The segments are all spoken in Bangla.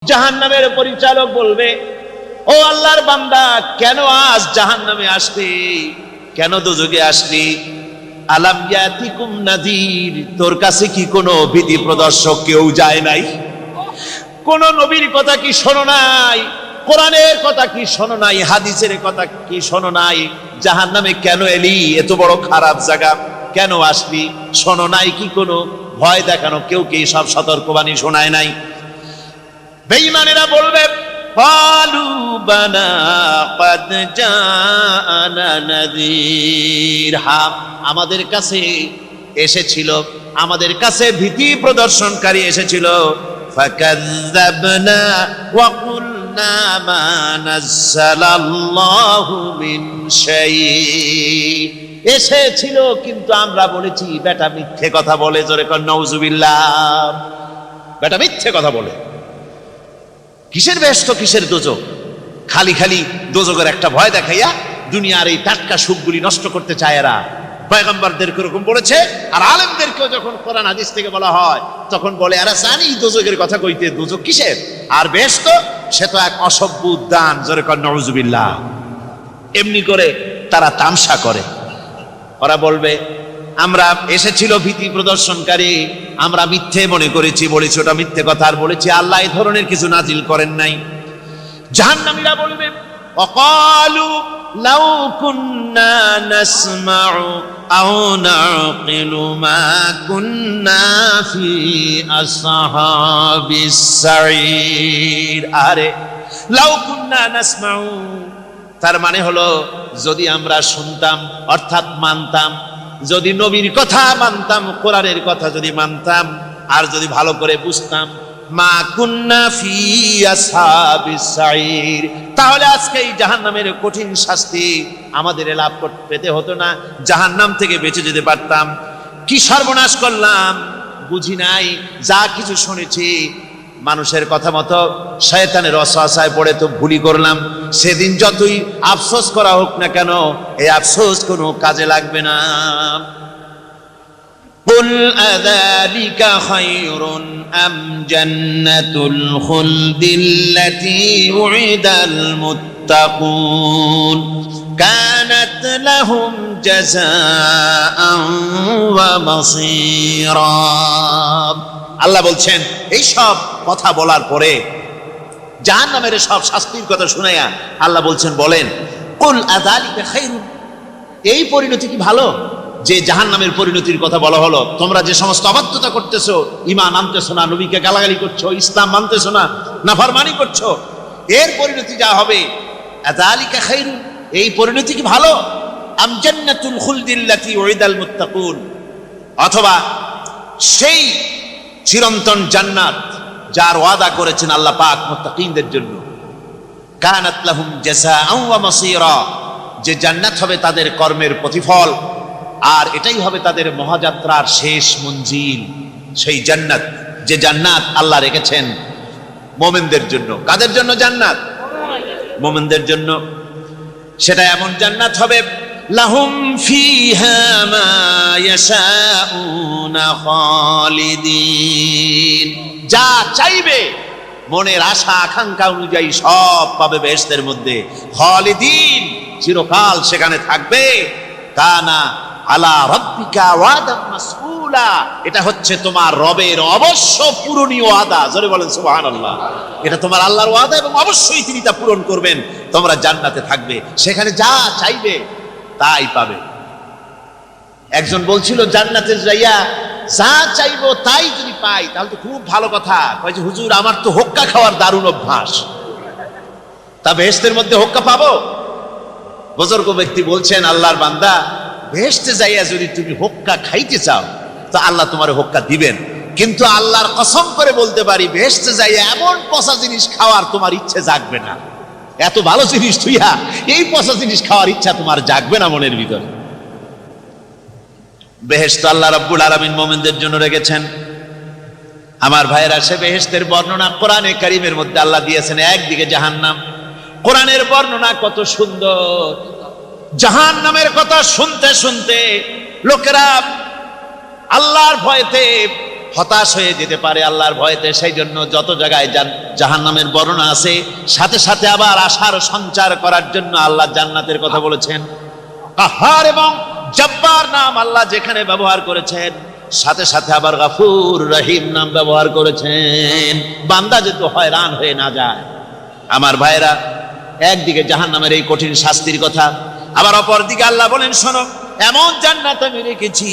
জাহান্নামের পরিচালক বলবে, ও আল্লাহর বান্দা, কেন আজ জাহান্নামে আসলি, কেন দোজখে আসলি? আলাম ইয়াতিকুম নাযীর, তোর কাছে কি কোনো ভীতি প্রদর্শক কেউ যায় নাই? কোন নবীর কথা কি শোনো নাই? কোরআনের কথা কি শোনো নাই? হাদিসের কথা কি শোনো নাই? জাহান্নামে কেন এলি? এত বড় খারাপ জায়গা কেন আসলি? শোনো নাই কি কোনো ভয় দেখানো কেউ কি সব সতর্কবাণী শোনায় নাই? বেঈমানেরা বলবে, ক্বালু বালা ক্বাদ জাআনা নাযীর, হ্যাঁ আমাদের কাছে এসেছিল, আমাদের কাছে ভীতি প্রদর্শনকারী এসেছিল। ফাকাযযাবনা ওয়া কুলনা মা নাযালাল্লাহু মিন শাই, এসেছিল কিন্তু আমরা বলেছি বেটা মিথ্যে কথা বলে। জোরে কর নাউযুবিল্লাহ। বেটা মিথ্যে কথা বলে। কিসের বেহেশত, কিসের দোজখ? খালি খালি দোজখের একটা ভয় দেখাইয়া দুনিয়ার এই টাটকা সুখগুলি নষ্ট করতে চায় এরা। পয়গম্বরদেরকে এরকম বলেছে, আর আলেমদেরকেও যখন কোরআন হাদিস থেকে বলা হয় তখন বলে এরা জানি দোজখের কথা কইতে, দোজখ কিসের আর বেহেশত, সে তো এক অসভ্য উদ্যান। জোরে কর নাউযুবিল্লাহ। এমনি করে তারা তামসা করে। ওরা বলবে আমরা এসেছিল ভীতি প্রদর্শনকারী, আমরা মিথ্যে মনে করেছি, বলেছি ওটা মিথ্যে কথা, আর বলেছি আল্লাহ এই ধরনের কিছু নাজিল করেন নাই। জাহান্নামীরা বলবে, ওয়াকালু লাউ কুন্না নাসমাউ আও নাকিলু মা কুন্না ফি আসহাবিস সাঈর। আরে লাউ কুন্না নাসমাউ, তার মানে হলো যদি আমরা শুনতাম অর্থাৎ মানতাম, যদি নবীর কথা মানতাম, কোরআনের কথা যদি মানতাম, আর যদি ভালো করে বুঝতাম, মা কুন্না ফি আসহাবিস সাঈর, তাহলে আজকে এই জাহান্নামের কঠিন শাস্তি আমাদের লাভ পেতে হতো না, জাহান্নাম থেকে বেঁচে যেতে পারতাম। কি সর্বনাশ করলাম বুঝি নাই, যা কিছু শুনেছি মানুষের কথা মতো শয়তানের ওয়াসওয়াসায় পড়ে তো ভুলই করলাম। সেদিন যতই আফসোস করা হোক না কেন, এই আফসোস কোনো কাজে লাগবে না। কুল আযালিকা খায়রুন আম জান্নাতুল খুলদিল্লাতী উইদাল মুত্তাকুন কানাত লাহুম জাযাআন ওয়া মাসীরা। আল্লাহ বলছেন, এই সব কথা বলার পরে জাহান্নামের সব শাস্তির কথা শুনাইয়া আল্লাহ বলছেন, বলেন কুল আযালিকা খায়রুন, এই পরিণতি কি ভালো যে জাহান্নামের পরিণতির কথা বলা হলো? তোমরা যে সমস্ত অবাধ্যতা করতেছো, ঈমান আনতেছো না, নবীকে গালাগালি করছো, ইসলাম মানতেছো না, নাফরমানি করছো, এর পরিণতি যা হবে, আযালিকা খায়রুন, এই পরিণতি কি ভালো? আম জান্নাতুল খুলদিল্লাতী উইদাল মুত্তাকুন, অথবা সেই চিরন্তন জান্নাত যার ওয়াদা করেছেন আল্লাহ পাক মুত্তাকিনদের জন্য। কানাত লাহুম জাযাআন ওয়া মাসীরা, যে জান্নাত হবে তাদের কর্মের প্রতিফল, আর এটাই হবে তাদের মহাযাত্রার শেষ মঞ্জিল। সেই জান্নাত, যে জান্নাত আল্লাহ রেখেছেন মুমিনদের জন্য। কাদের জন্য জান্নাত? মুমিনদের জন্য। সেটা এমন জান্নাত হবে, লাহুম ফিহা মা ইয়াশাউনা খালিদিন, যা চাইবে মনের আশা আকাঙ্ক্ষা অনুযায়ী সব পাবে বেহেশতের মধ্যে। খালিদিন, চিরকাল সেখানে থাকবে। কানা আলা রাব্বিকা ওয়াদাম মাসউলা, এটা হচ্ছে তোমার রবের অবশ্য পূরণীয় ওয়াদা। জোরে বলেন সুবহানাল্লাহ। এটা তোমার আল্লাহর ওয়াদা এবং অবশ্যই তিনি তা পূরণ করবেন। তোমরা জান্নাতে থাকবে, সেখানে যা চাইবে তাই পাবে। একজন বলছিল জান্নাতে যাইয়া যা চাইবো তাই যদি পাই তাহলে তো খুব ভালো কথা। কয় যে হুজুর, আমার তো হোক্কা খাওয়ার দারুণ অভ্যাস, তা বেহেশতের মধ্যে হোক্কা পাবো? বুজুর্গ ব্যক্তি বলছেন, আল্লাহর বান্দা, বেহেশতে যাইয়া যদি তুমি হোক্কা খাইতে চাও তো আল্লাহ তোমার হোক্কা দিবেন, কিন্তু আল্লাহর কসম করে বলতে পারি বেহেশতে যাইয়া এমন পচা জিনিস খাওয়ার তোমার ইচ্ছে জাগবে না। এত ভালো জিনিস তুইয়া এই পচা জিনিস খাওয়ার ইচ্ছা তোমার জাগবে না মনের ভিতরে। বেহেশত আল্লাহ রাব্বুল আলামিন মুমিনদের জন্য রেখেছেন। আমার ভাইয়েরা, সে বেহেশতের বর্ণনা কোরআনে কারীমের মধ্যে আল্লাহ দিয়েছেন। একদিকে জাহান্নাম, কোরআনের বর্ণনা কত সুন্দর। জাহান্নামের কথা শুনতে শুনতে লোকেরা আল্লাহর ভয়েতে হতাশ হয়ে যেতে পারে আল্লাহর ভয়েতে। সেই জন্য যত জায়গায় জাহান্নামের বর্ণনা আছে, সাথে সাথে আবার আশার সঞ্চার করার জন্য আল্লাহ জান্নাতের কথা বলেছেন। কাহার এবং জব্বার নাম আল্লাহ যেখানে ব্যবহার করেছেন, সাথে সাথে আবার গাফুর রহিম নাম ব্যবহার করেছেন, বান্দা যেন হয়রান হয়ে না যায়। আমার ভাইরা, একদিকে জাহান্নামের এই কঠিন শাস্তির কথা, আবার অপরদিকে আল্লাহ বলেন, শোনো, এমন জান্নাত আমি রেখেছি,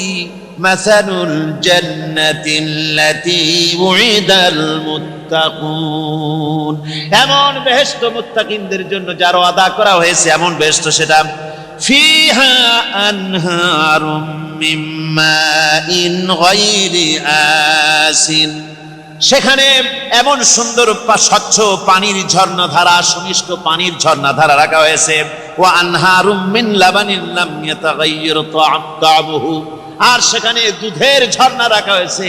মাসালুল জান্নাতিল্লাতী উইদাল মুত্তাকুন, এমন বেহেশত মুত্তাকিনদের জন্য যার ওয়াদা করা হয়েছে, এমন বেহেশত সেটা, ফিহা আনহারুম মিন মাইন গায়রি আসিন, সেখানে এমন সুন্দর স্বচ্ছ পানির ঝর্ণাধারা, সুমিষ্ট পানির ঝর্ণাধারা রাখা হয়েছে। ওয়া আনহারুম মিন লাবানিন লাম ইয়াতাগায়্যার তা'আমুহু, আর সেখানে দুধের ঝর্ণা রাখা হয়েছে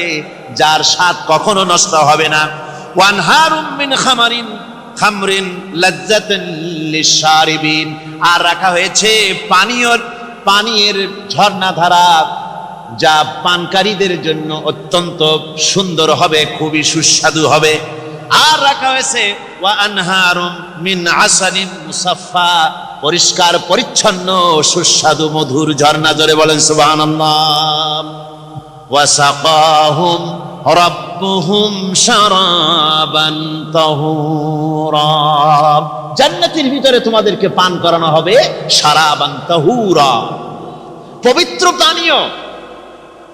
যার স্বাদ কখনো নষ্ট হবে না। ওয়া আনহারুম মিন খামরিন লাজ্জাতান লিশ-শারিবিন, আর রাখা হয়েছে পানীয়ের ঝর্ণাধারা যা পানকারীদের জন্য অত্যন্ত সুন্দর হবে, খুবই সুস্বাদু হবে। আর রাখা হয়েছে ওয়া আনহারুম মিন আসালিন মুসাফফা, পরিষ্কার পরিচ্ছন্ন সুস্বাদু মধুর ঝর্ণা। জোরে বলেন সুবহানাল্লাহ। ওয়া সাকাহুম রাব্বুহুম শারাবান তাহুরা, জান্নাতের ভিতরে তোমাদেরকে পান করানো হবে শারাবান তাহুরা, পবিত্র পানীয়।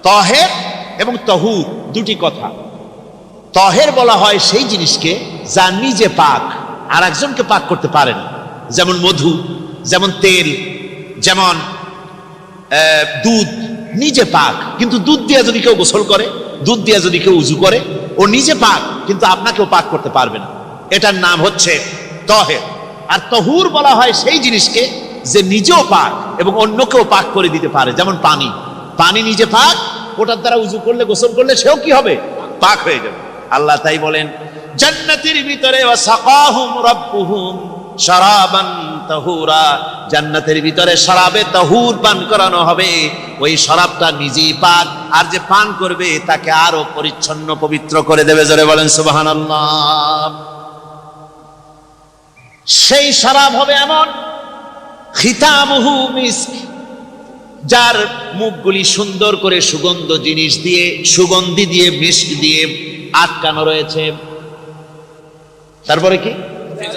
তহের এবং তহুর দুটি কথা। তহের বলা হয় সেই জিনিসকে যা নিজে পাক, আর একজনকে পাক করতে পারে না, যেমন মধু, যেমন তেল, যেমন দুধ নিজে পাক, কিন্তু দুধ দিয়ে যদি কেউ গোসল করে, দুধ দিয়ে যদি কেউ উজু করে, ও নিজে পাক, কিন্তু আপনাকেও পাক করতে পারবে না। এটার নাম হচ্ছে তহের। আর তহুর বলা হয় সেই জিনিসকে যে নিজেও পাক এবং অন্যকেও পাক করে দিতে পারে, যেমন পানি। পানি নিজে পাক, ওটার দ্বারা উজু করলে, গোসল করলে সেও কি হবে? পাক হয়ে যাবে। আল্লাহ তাই বলেন, জান্নাতের ভিতরে ওয়া সাকাহুম রাব্বুহুম শারাবান তাহুরা, জান্নাতের ভিতরে শরাবে তাহুর পান করানো হবে। ওই শরাবটা নিজেই পাক, আর যে পান করবে তাকে আরো পরিচ্ছন্ন পবিত্র করে দেবে। জোরে বলেন সুবহানাল্লাহ। সেই শরাব হবে এমন, খিতামুহু মিস্ক, যার মুখগুলি সুন্দর করে সুগন্ধ জিনিস দিয়ে, সুগন্ধি দিয়ে, মিস্ক দিয়ে আটকানো রয়েছে। তারপরে কি?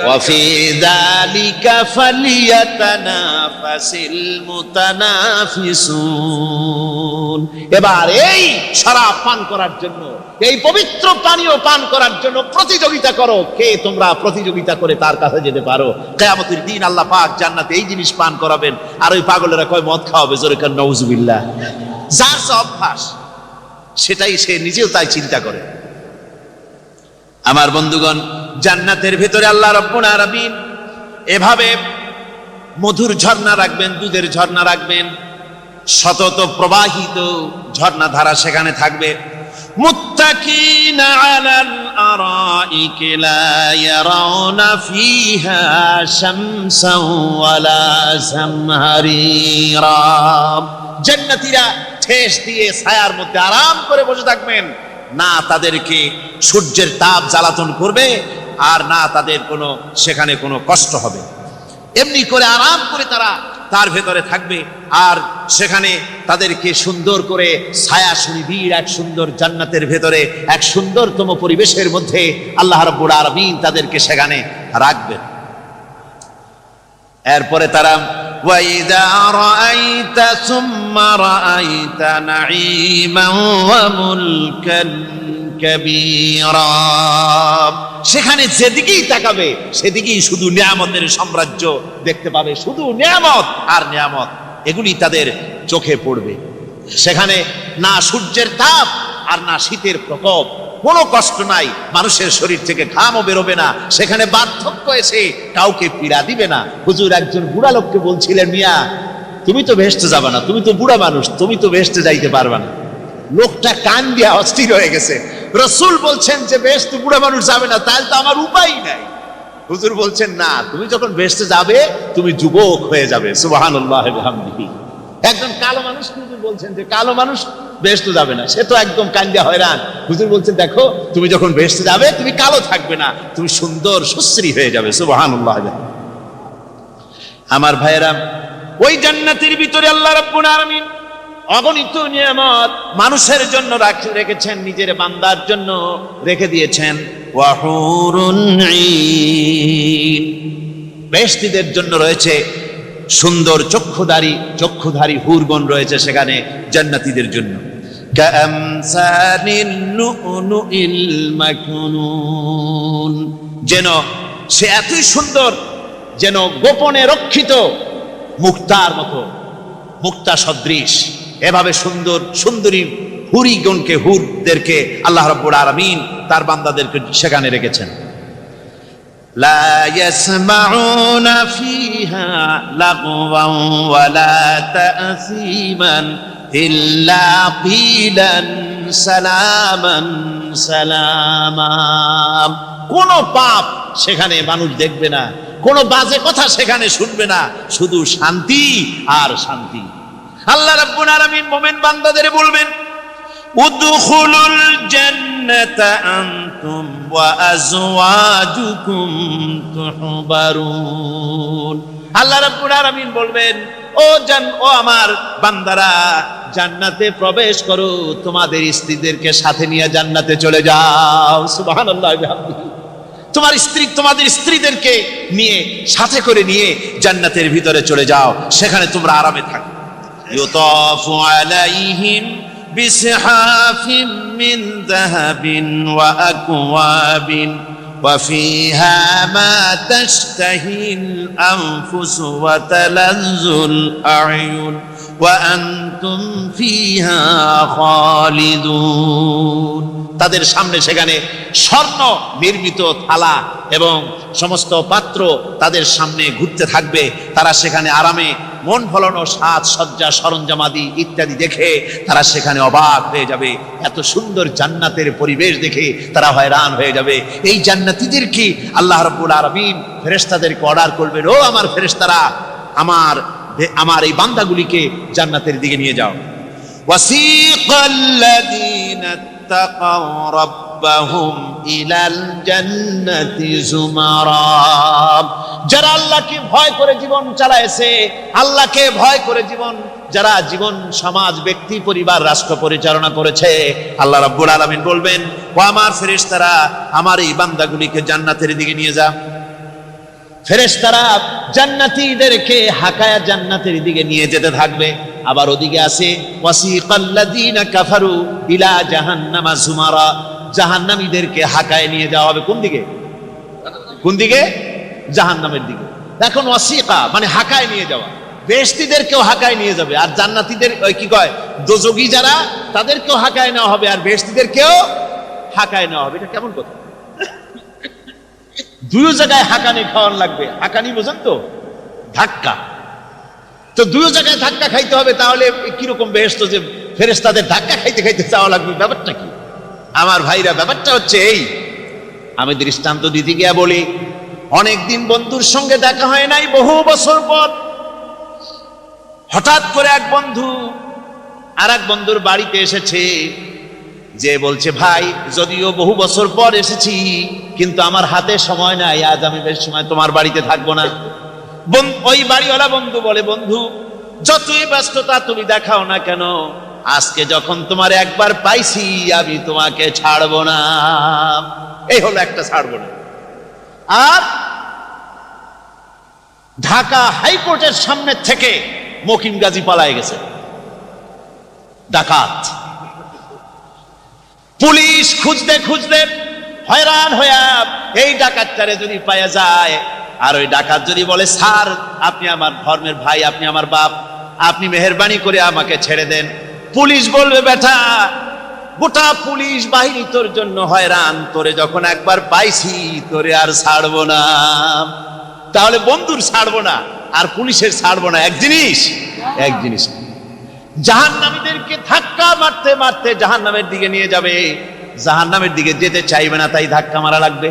ওয়াফি যালিকা ফালিয়াতানাফাসিল মুতানাফিসুন, এবার এই শরাব পান করার জন্য, এই পবিত্র পানীয় পান করার জন্য প্রতিযোগিতা করো। কে তোমরা প্রতিযোগিতা করে তার কাছে যেতে পারো? কিয়ামতের দিন আল্লাহ পাক জান্নাতে এই জিনিস পান করাবেন, আর ওই পাগলেরা কয় মদ খাওয়াবে। জোরে কান নাউজুবিল্লাহ। যার অভ্যাস সেটাই, সে নিজেও তাই চিন্তা করে। আমার বন্ধুগণ, জান্নাতের ভেতরে আল্লাহ রাব্বুল আলামিন এভাবে মধুর ঝর্ণা রাখবেন, দুধের ঝর্ণা রাখবেন, সতত প্রবাহিত ঝর্ণাধারা সেখানে থাকবে। মুত্তাকিনা আলাল আরাইকি লা ইয়ারাউনা ফিহা শামসান ওয়ালা জামহারিরা, জান্নাতীরা ঠেস দিয়ে ছায়ার মধ্যে আরাম করে বসে থাকবেন। না তাদেরকে সূর্যের তাপ জ্বালাতন করবে, আর না তাদের সেখানে কোনো কষ্ট হবে। এমনি করে আরাম করে তারা তার ভেতরে থাকবে, আর সেখানে তাদেরকে সুন্দর করে ছায়া সুনিবিড় এক সুন্দর জান্নাতের ভেতরে এক সুন্দরতম পরিবেশের মধ্যে আল্লাহ রাব্বুল আলামিন তাদেরকে সেখানে রাখবেন। এরপরে তারা وَإِذَا رَأَيْتَ ثُمَّ رَأَيْتَ نَعِيمًا وَمُلْكًا كَبِيرًا, সেখানে যেদিকেই তাকাবে সেদিকেই শুধু নিয়ামতের সাম্রাজ্য দেখতে পাবে, শুধু নিয়ামত আর নিয়ামত, এগুলি তাদের চোখে পড়বে। সেখানে না সূর্যের তাপ আর না শীতের প্রকোপ, কোনো কষ্ট নাই, মানুষের শরীর থেকে ঘামও বেরোবে না, সেখানে বার্ধক্য এসে কাউকে পীড়া দিবে না। হুজুর একজন বুড়া লোককে বলছিলেন, মিয়া তুমি তো বেহেশতে যাবে না, তুমি তো বুড়া মানুষ, তুমি তো বেহেশতে যাইতে পারবে না। লোকটা কান দিয়া অস্থির হয়ে গেছে। রাসূল বলছেন যে বেহেশতে বুড়া মানুষ যাবে না, তাহলে তো আমার উপায় নাই। হুজুর বলছেন, না, তুমি যখন বেহেশতে যাবে তুমি যুবক হয়ে যাবে। সুবহানাল্লাহি ওয়া বিহামদিহি। একজন কালো মানুষ হুজুর বলছেন যে কালো মানুষ বেহেশতে যাবে না, সে তো একদম কান্দা হয়রান। হুজুর বলছেন দেখো তুমি যখন বেহেশতে যাবে তুমি কালো থাকবে না, তুমি সুন্দর সুশ্রী হয়ে যাবে। সুবহানাল্লাহ। আমার ভাইয়েরা, ওই জান্নাতের ভিতরে আল্লাহ রাব্বুল আলামিন অগণিত নিয়ামত মানুষের জন্য রেখেছেন, নিজের বান্দার জন্য রেখে দিয়েছেন। ওয়া হুরুন ঈন, বেহেশতীদের জন্য রয়েছে সুন্দর চক্ষুধারী হুরগণ রয়েছে সেখানে জান্নাতীদের জন্য। কাআমসালিল লুলুইল মাকনুন, যেন সে এতই সুন্দর, যেন গোপনে রক্ষিত মুক্তার মতো, মুক্তা সদৃশ। এভাবে সুন্দরী হুরদেরকে আল্লাহ রাব্বুল আলামিন তার বান্দাদেরকে সেখানে রেখেছেন। লা ইয়াসমাউনা ফিহা লাগওয়ান ওয়ালা তা'সীমান ইল্লা কিলান সালামান সালামা। কোন পাপ সেখানে মানুষ দেখবে না, কোন বাজে কথা সেখানে শুনবে না, শুধু শান্তি আর শান্তি। আল্লাহ রাব্বুল আলামিন মুমিন বান্দাদের বলবেন, উদখুলুল জান্নাতা আনতুম ওয়া আজওয়াজুকুম তুহবারুন। আল্লাহ রাব্বুল আলামিন বলবেন, ও আমার বান্দারা, জান্নাতে প্রবেশ করো, তোমাদের স্ত্রীদেরকে সাথে নিয়ে জান্নাতে চলে যাও। সুবহানাল্লাহ। তোমাদের স্ত্রীদেরকে নিয়ে, সাথে করে নিয়ে জান্নাতের ভিতরে চলে যাও, সেখানে তোমরা আরামে থাকো। ইউতাফু আলাইহিম বিসহাফিম মিন যাহাবিন ওয়া আকওয়াবিন ওয়া ফিহা মা তাশতাহিল আনফুসু ওয়া তালাজ্জুল আ'য়ুন ওয়া আনতুম ফিহা খালিদুন। তাদের সামনে সেখানে স্বর্ণ নির্মিত থালা এবং সমস্ত পাত্র তাদের সামনে ঘুরতে থাকবে। তারা সেখানে আরামে মন ভোলানো সাজ সজ্জা সরঞ্জামাদি ইত্যাদি দেখে তারা সেখানে অবাক হয়ে যাবে। এত সুন্দর জান্নাতের পরিবেশ দেখে তারা হয়রান হয়ে যাবে। এই জান্নাতীদের কি আল্লাহ রাব্বুল আলামিন ফেরেশতাদেরকে অর্ডার করবেন, ও আমার ফেরেশতারা, আমার এই বান্দাগুলিকে জান্নাতের দিকে নিয়ে যাও। ওয়াসিকাল্লাযীনা তাকাও রাব্বাহুম ইলাল জান্নাতি যুমারা। যারা আল্লাহকে ভয় করে জীবন চালায়েছে, আল্লাহকে ভয় করে যারা জীবন সমাজ ব্যক্তি পরিবার রাষ্ট্র পরিচালনা করেছে, আল্লাহ রাব্বুল আলামিন বলবেন, ও আমার ফেরেশতারা, আমার এই বান্দাগুলিকে জান্নাতের দিকে নিয়ে যা। ফেরেশতারা জান্নাতীদেরকে হাকায়া জান্নাতের দিকে নিয়ে যেতে থাকবে। আবার ওদিকে আছে ওয়াসিকাল্লাযীনা কাফারু ইলা জাহান্নামা যুমারা, জাহান্নামীদেরকে হাকায় নিয়ে যাওয়া হবে কোন দিকে? জাহান্নামের দিকে। এখন ওয়াসিকা মানে হাকায় নিয়ে যাওয়া, বেহেশতীদেরকেও হাকায় নিয়ে যাবে, আর জান্নাতীদের কি কয় দোজখী যারা তাদেরকেও হাকায় নেওয়া হবে, আর বেহেশতীদেরকেও হাকায় নেওয়া হবে। এটা কেমন কথা? দুই জায়গায় হাকানি খাওয়ান লাগবে। হাকানি বোঝেন তো? ধাক্কা। তো দুই জায়গায় ধাক্কা খাইতে হবে, তাহলে কিরকম বেহেশত যে ফেরেশতাদের ধাক্কা খাইতে খাইতে যাওয়া লাগবে, ব্যাপারটা কি? আমার ভাইরা, ব্যাপারটা হচ্ছে এই, আমি দৃষ্টান্ত দিতে গিয়া বলি, অনেকদিন বন্ধুর সঙ্গে দেখা হয় নাই, বহু বছর পর হঠাৎ করে এক বন্ধু আর এক বন্ধুর বাড়িতে এসেছে, যে বলছে, ভাই যদিও বহু বছর পর এসেছি, কিন্তু আমার হাতে সময় নাই, আজ আমি বেশ সময় তোমার বাড়িতে থাকবো না। ওই বাড়িওয়ালা বন্ধু বলে, বন্ধু যতই ব্যস্ততা তুমি দেখাও না কেন, আজকে যখন তোমার একবার পাইছি, আমি তোমাকে ছাড়বো না। এই হলো একটা ছাড়বো না। আর ঢাকা হাইকোর্টের সামনে থেকে মকিম গাজী পালায় গেছে, ডাকাত। পুলিশ খুঁজতে খুঁজতে হয়রান হইয়া এই ডাকাতটারে যদি পাওয়া যায়, আর ওই ডাকাত যদি বলে, স্যার আপনি আমার ধর্মের ভাই, আপনি আমার বাপ, আপনি মেহেরবানি করে আমাকে ছেড়ে দেন, পুলিশ বলবে, বেটা গোটা পুলিশ বাহিনী তোর জন্য হয়রান, তোরে যখন একবার পাইছি তোরে আর ছাড়বো না। তাহলে বন্ধুর ছাড়বো না আর পুলিশের ছাড়বো না এক জিনিস। জাহান্নামীদেরকে ধাক্কা মারতে মারতে জাহান্নামের দিকে নিয়ে যাবে, জাহান্নামের দিকে যেতে চাইবে না, তাই ধাক্কা মারা লাগবে।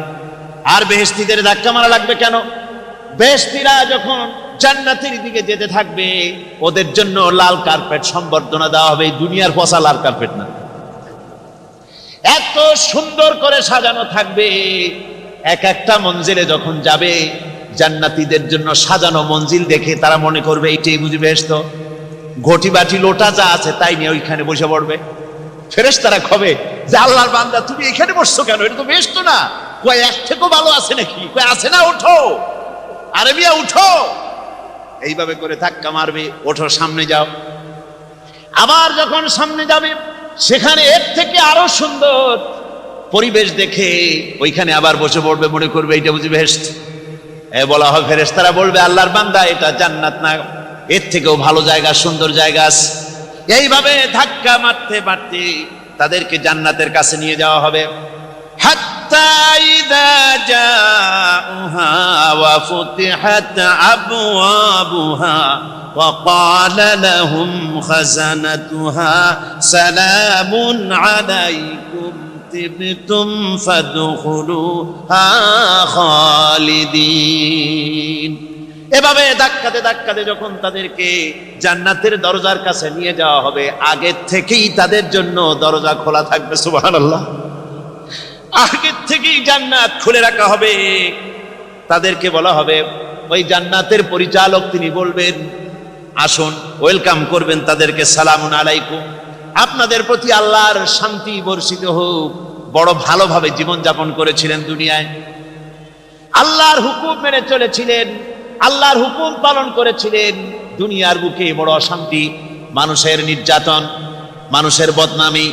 আর বেহেশতীদের ধাক্কা মারা লাগবে কেন? বেহেশতীরা যখন জান্নাতের দিকে যেতে থাকবে, ওদের জন্য লাল কার্পেট সম্বর্ধনা দেওয়া হবে। দুনিয়ার পচা লাল কার্পেট না, এত সুন্দর করে সাজানো থাকবে। এক একটা মঞ্জিলে যখন যাবে, জান্নাতীদের জন্য সাজানো মঞ্জিল দেখে তারা মনে করবে এইটাই বুঝি বেহেশত। ঘটি বাটি লোটা যা আছে তাই নিয়ে ওইখানে বসে পড়বে। ফেরেশতারা কবে যে আল্লাহর বান্দা তুমি এখানে বসছো কেন, এটা তো বেহেশত না। কয় এক থেকেও ভালো আছে নাকি? কয় আছে না, ওঠো আরে মিয়া উঠো। এইভাবে করে ধাক্কা মারবে, ওঠো সামনে যাও। আবার যখন সামনে যাবে, সেখানে এর থেকে আরো সুন্দর পরিবেশ দেখে ওইখানে আবার বসে পড়বে, মনে করবে এটা বুঝি বেহেশত। বলা হয় ফেরেশতারা বলবে আল্লাহর বান্দা এটা জান্নাত না, এর থেকেও ভালো জায়গা, সুন্দর জায়গা আছে। এইভাবে ধাক্কা মারতে মারতে তাদেরকে জান্নাতের কাছে নিয়ে যাওয়া হবে। হাত্তা ইযা জাউহা ওয়া ফুতিহাত আবওয়াবুহা ওয়া ক্বালা লাহুম খাযানাতুহা সালামুন আলাইকুম তিবতুম ফাদখুলুহা খালিদিন। এভাবে ধাক্কাতে ধাক্কাতে যখন তাদেরকে জান্নাতের দরজার কাছে নিয়ে যাওয়া হবে, আগের থেকেই তাদের জন্য দরজা খোলা থাকবে। সুবহানাল্লাহ, আগের থেকেই জান্নাত খুলে রাখা হবে। তাদেরকে বলা হবে, ওই জান্নাতের পরিচালক তিনি বলবেন আসুন, ওয়েলকাম করবেন তাদেরকে, সালামুন আলাইকুম, আপনাদের প্রতি আল্লাহর শান্তি বর্ষিত হোক। বড় ভালোভাবে জীবন যাপন করেছিলেন দুনিয়ায়, আল্লাহর হুকুম মেনে চলেছিলেন, আল্লাহর হুকুম পালন করেছিলেন। দুনিয়ার বুকে বড় অশান্তি, মানুষের নির্যাতন, মানুষের বদনামি,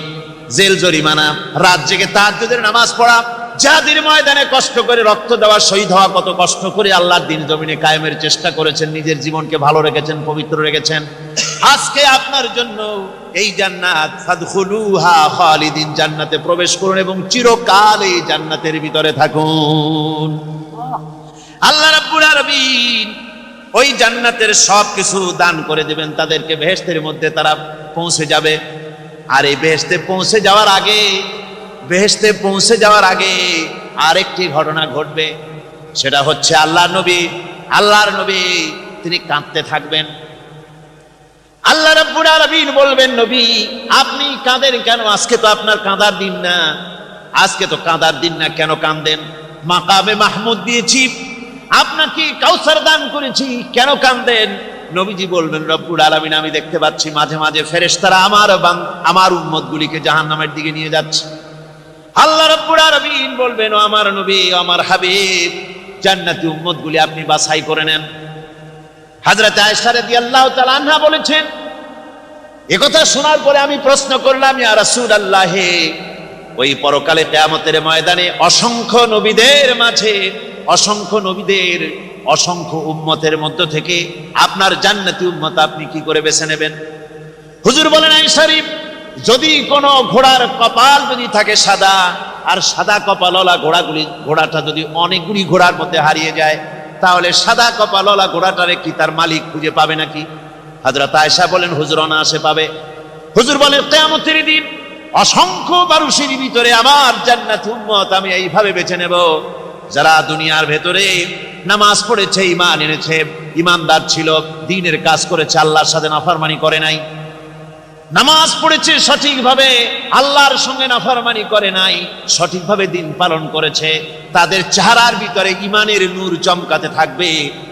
জেল জরিমানা, রাত জেগে তাহাজ্জুদের নামাজ পড়া, জিহাদের ময়দানে কষ্ট করে রক্ত দেওয়া, শহীদ হওয়া, কত কষ্ট করে আল্লাহর দ্বীন জমিনে কায়েমের চেষ্টা করেছেন, নিজের জীবনকে ভালো রেখেছেন, পবিত্র রেখেছেন। আজকে আপনার জন্য এই জান্নাত, ফাদখুলুহা খালিদিন, জান্নাতে প্রবেশ করুন এবং চিরকাল এই জান্নাতের ভিতরে থাকুন। আল্লাহ রাব্বুল আলামিন ওই জান্নাতের সব কিছু দান করে দেবেন তাদেরকে, বেহেশতের মধ্যে তারা পৌঁছে যাবে। আর এই বেহেশতে পৌঁছে যাওয়ার আগে আরেকটি ঘটনা ঘটবে। সেটা হচ্ছে আল্লাহর নবী তিনি কাঁদতে থাকবেন। আল্লাহ রাব্বুল আলামিন বলবেন, নবী আপনি কাঁদেন কেন? আজকে তো আপনার কাঁদার দিন না, কেন কাঁদেন? মাকামে মাহমুদ দিয়েছি, আপনাকে কাউসার দান করেছি, কেন কাঁদেন? নবীজি বলবেন, রব্বুল আলামিন আমি দেখতে পাচ্ছি মাঝে মাঝে ফেরেশতারা আমার উম্মতগুলিকে জাহান্নামের দিকে নিয়ে যাচ্ছে। আল্লাহ রাব্বুল আলামিন বলবেন, ও আমার নবী, আমার হাবিব, জান্নাতি উম্মতগুলি আপনি বাছাই করে নেন। হযরত আয়েশা রাদিয়াল্লাহু তাআলা আনহা বলেছেন, একথা শোনার পরে আমি প্রশ্ন করলাম, ইয়া রাসূলুল্লাহ, ওই পরকালে কিয়ামতের ময়দানে অসংখ্য নবীদের মাঝে, অসংখ্য উম্মতের মধ্য থেকে আপনার জান্নাতি উম্মত আপনি কি করে বেছে নেবেন? হুজুর বলেন, আয়েশা, যদি কোনো ঘোড়ার কপাল যদি থাকে সাদা, আর সাদা কপালওয়ালা ঘোড়াটা যদি অনেকগুলি ঘোড়ার মধ্যে হারিয়ে যায়, তাহলে সাদা কপালওয়ালা ঘোড়াটারে কি তার মালিক খুঁজে পাবে নাকি? হযরত আয়েশা বলেন, হুজুর অনায়াসে পাবে। হুজুর বলেন, কিয়ামতের দিন অসংখ্য মানুষের ভিতরে আমার জান্নাতি উম্মত আমি এইভাবে বেছে নেব, যারা দুনিয়ার ভেতরে নামাজ পড়েছে, ঈমান এনেছে, ঈমানদার ছিল, দ্বীনের কাজ করেছে, আল্লাহর সাথে নাফরমানি করে নাই, নামাজ পড়েছে সঠিকভাবে, আল্লাহর সঙ্গে নাফরমানি করে নাই, সঠিকভাবে দ্বীন পালন করেছে, তাদের চেহারার ভিতরে ঈমানের নূর চমকাতে থাকবে।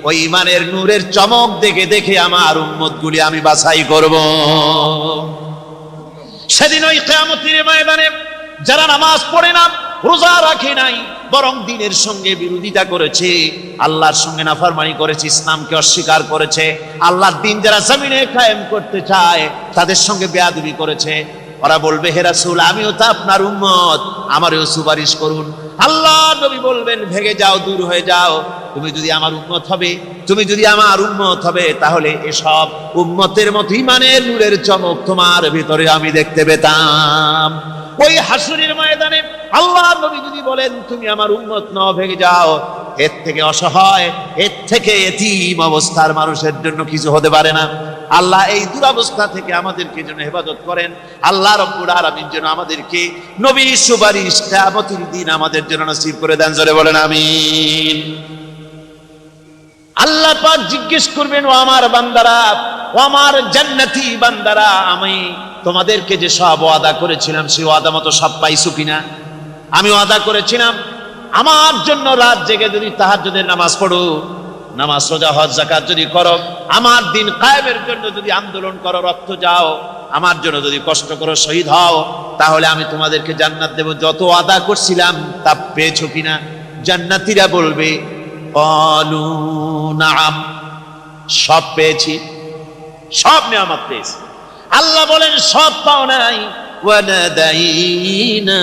ওই ঈমানের নূরের চমক দেখে দেখে আমার উম্মতগুলি আমি বাছাই করব। সেদিন ওই কিয়ামতের ময়দানে যারা নামাজ পড়ে না, রোজা রাখে নাই, বরং দ্বীনের সঙ্গে বিরোধিতা করেছে, আল্লাহর সঙ্গে নাফরমানি করেছে, ইসলামকে অস্বীকার করেছে, আল্লাহর দ্বীন যারা জমিনে কায়েম করতে চায় তাদের সঙ্গে বেয়াদবি করেছে, ওরা বলবে, হে রাসূল, আমিও তো আপনার উম্মত, আমারও সুপারিশ করুন। আল্লাহ নবী বলবেন, ভেগে যাও, দূর হয়ে যাও, তুমি যদি আমার উম্মত হবে তাহলে এসব উম্মতের মতো ঈমানের নূরের চমক তোমার ভিতরে আমি দেখতে পেতাম। ওই হাসরের ময়দানে আল্লাহ নবী যদি বলেন, তুমি আমার উম্মত নও, ভেগে যাও, এর থেকে অসহায়, এর থেকে এতিম অবস্থার মানুষের জন্য কিছু হতে পারে না। আল্লাহ এই দুরবস্থা থেকে আমাদেরকে যেন হেফাজত করেন। আল্লাহ রাব্বুল আলামিন যেন আমাদেরকে নবীর সুপারিশ কিয়ামতের দিন আমাদের জন্য নসিব করে দেন। জোরে বলেন আমিন। আল্লাহ আল্লাহ পাক জিজ্ঞেস করবেন, ও আমার বান্দারা, ও আমার জান্নাতি বান্দারা, আমি তোমাদেরকে যে সব ওয়াদা করেছিলাম সেই ওয়াদা মতো সব পাইছো কিনা? আমি ওয়াদা করেছিলাম আমার জন্য রাত জেগে যদি তাহাজ্জুদের নামাজ পড়ো, নামাজ রোজা হজ যাকাত যদি করো, আমার দিন কায়েমের জন্য যদি আন্দোলন করো, রক্ত যাও, আমার জন্য যদি কষ্ট করো, শহীদ হও, তাহলে আমি তোমাদেরকে জান্নাত দেব। যত ওয়াদা করছিলাম তা পেয়েছো কিনা? জান্নাতীরা বলবে ক্বালু নাআম, সব পেয়েছি, সব নিয়ামত পেয়েছি। আল্লাহ বলেন সব পাও নাই, ওয়ালাদাইনা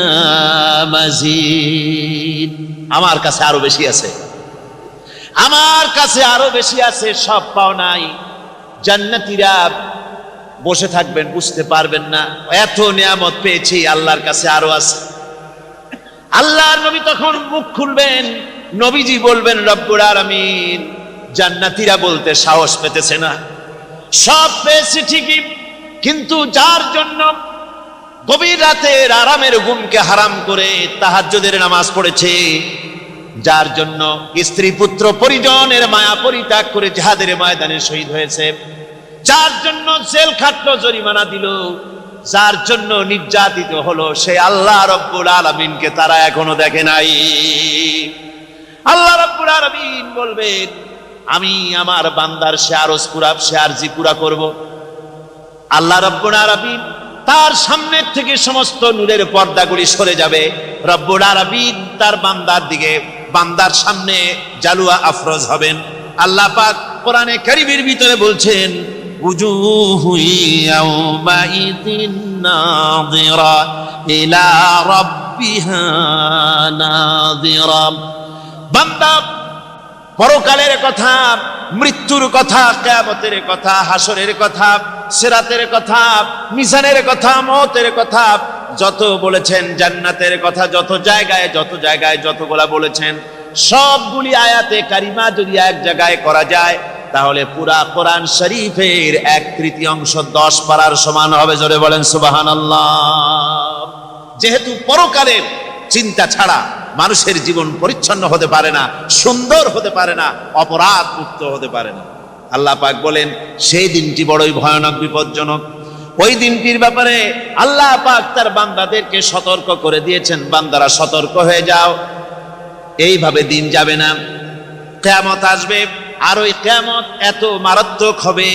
মাজিদ, আমার কাছে আরো বেশি আছে, আমার কাছে আরো বেশি আছে, সব পাও নাই। জান্নাতীরা বসে থাকবেন, বুঝতে পারবেন না, এত নিয়ামত পেয়েছি, আল্লাহর কাছে আরো আছে। আল্লাহর নবী তখন মুখ খুলবেন, নবীজি বলবেন রব্বুল আলামিন, জান্নাতীরা বলতে সাহস পেতেছে না, সব পেয়েছি ঠিকই, কিন্তু যার জন্য গভীর রাতের আরামের ঘুমকে হারাম করে তাহাজ্জুদের নামাজ পড়েছে, যার জন্য স্ত্রী পুত্র পরিজনের মায়া পরিত্যাগ করে জিহাদের ময়দানে শহীদ হয়েছে, যার জন্য জেল খাটলো, জরিমানা দিল, যার জন্য নির্যাতিত হলো, সে আল্লাহ রব্বুল আলামিনকে তারা এখনো দেখে নাই। আল্লাহ রব্বুল আলামিন বলবেন, আমি আমার বান্দার সে আরজ পুরা, সে আরজি পুরা করব। আল্লাহ রব্বুল আলামিন তার সামনের থেকে সমস্ত নূরের পর্দাগুলি সরে যাবে, রব্বুল আলামিন তার বান্দার দিকে, বান্দার সামনে জালুয়া আফরোজ হবেন। আল্লাহ পাক কোরআনে কারীমের ভিতরে বলছেন, উজুহু ইয়াওমাইদিন নাযিরা ইলা রাব্বিহা নাযিরা। বান্দা পরকালের কথা, মৃত্যুর কথা, কিয়ামতের কথা, হাসরের কথা, সিরাতের কথা, মিজানের কথা, মওতের কথা যত বলেছেন, জান্নাতের কথা যত জায়গায় যতগুলা বলেছেন, সবগুলি আয়াতে কারিমা যদি এক জায়গায় করা যায়, তাহলে পুরা কোরআন শরীফের 1/3 10 পারার সমান হবে। জোরে বলেন সুবহানাল্লাহ। যেহেতু পরকালের চিন্তা ছাড়া মানুষের জীবন পরিচ্ছন্ন হতে পারে না, সুন্দর হতে পারে না, অপরাধ মুক্ত হতে পারে না। আল্লাহ পাক বলেন সেই দিনটি বড়ই ভয়ানক, বিপজ্জনক। ওই দিনটির ব্যাপারে আল্লাহ পাক তার বান্দাদেরকে সতর্ক করে দিয়েছেন, বান্দারা সতর্ক হয়ে যাও, এইভাবে দিন যাবে না, কিয়ামত আসবে, আর ওই কিয়ামত এত মারাত্মক হবে।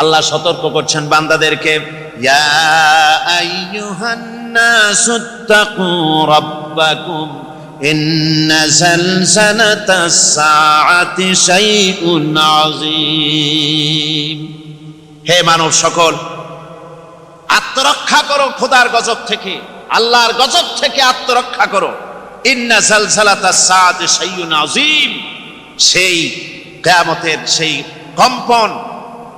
আল্লাহ সতর্ক করছেন বান্দাদেরকে, ইয়া আইয়ুহান নাসুত্তাকু রাব্বাকুম ইন্না জালজালাতাস সাআতি শাইউন আযীম। হে মানব সকল, আত্মরক্ষা করো খোদার গজব থেকে, আল্লাহর গজব থেকে আত্মরক্ষা করো। ইন্না জালজালাতাস সাআতি শাইউন আযীম, সেই কিয়ামতের সেই কম্পন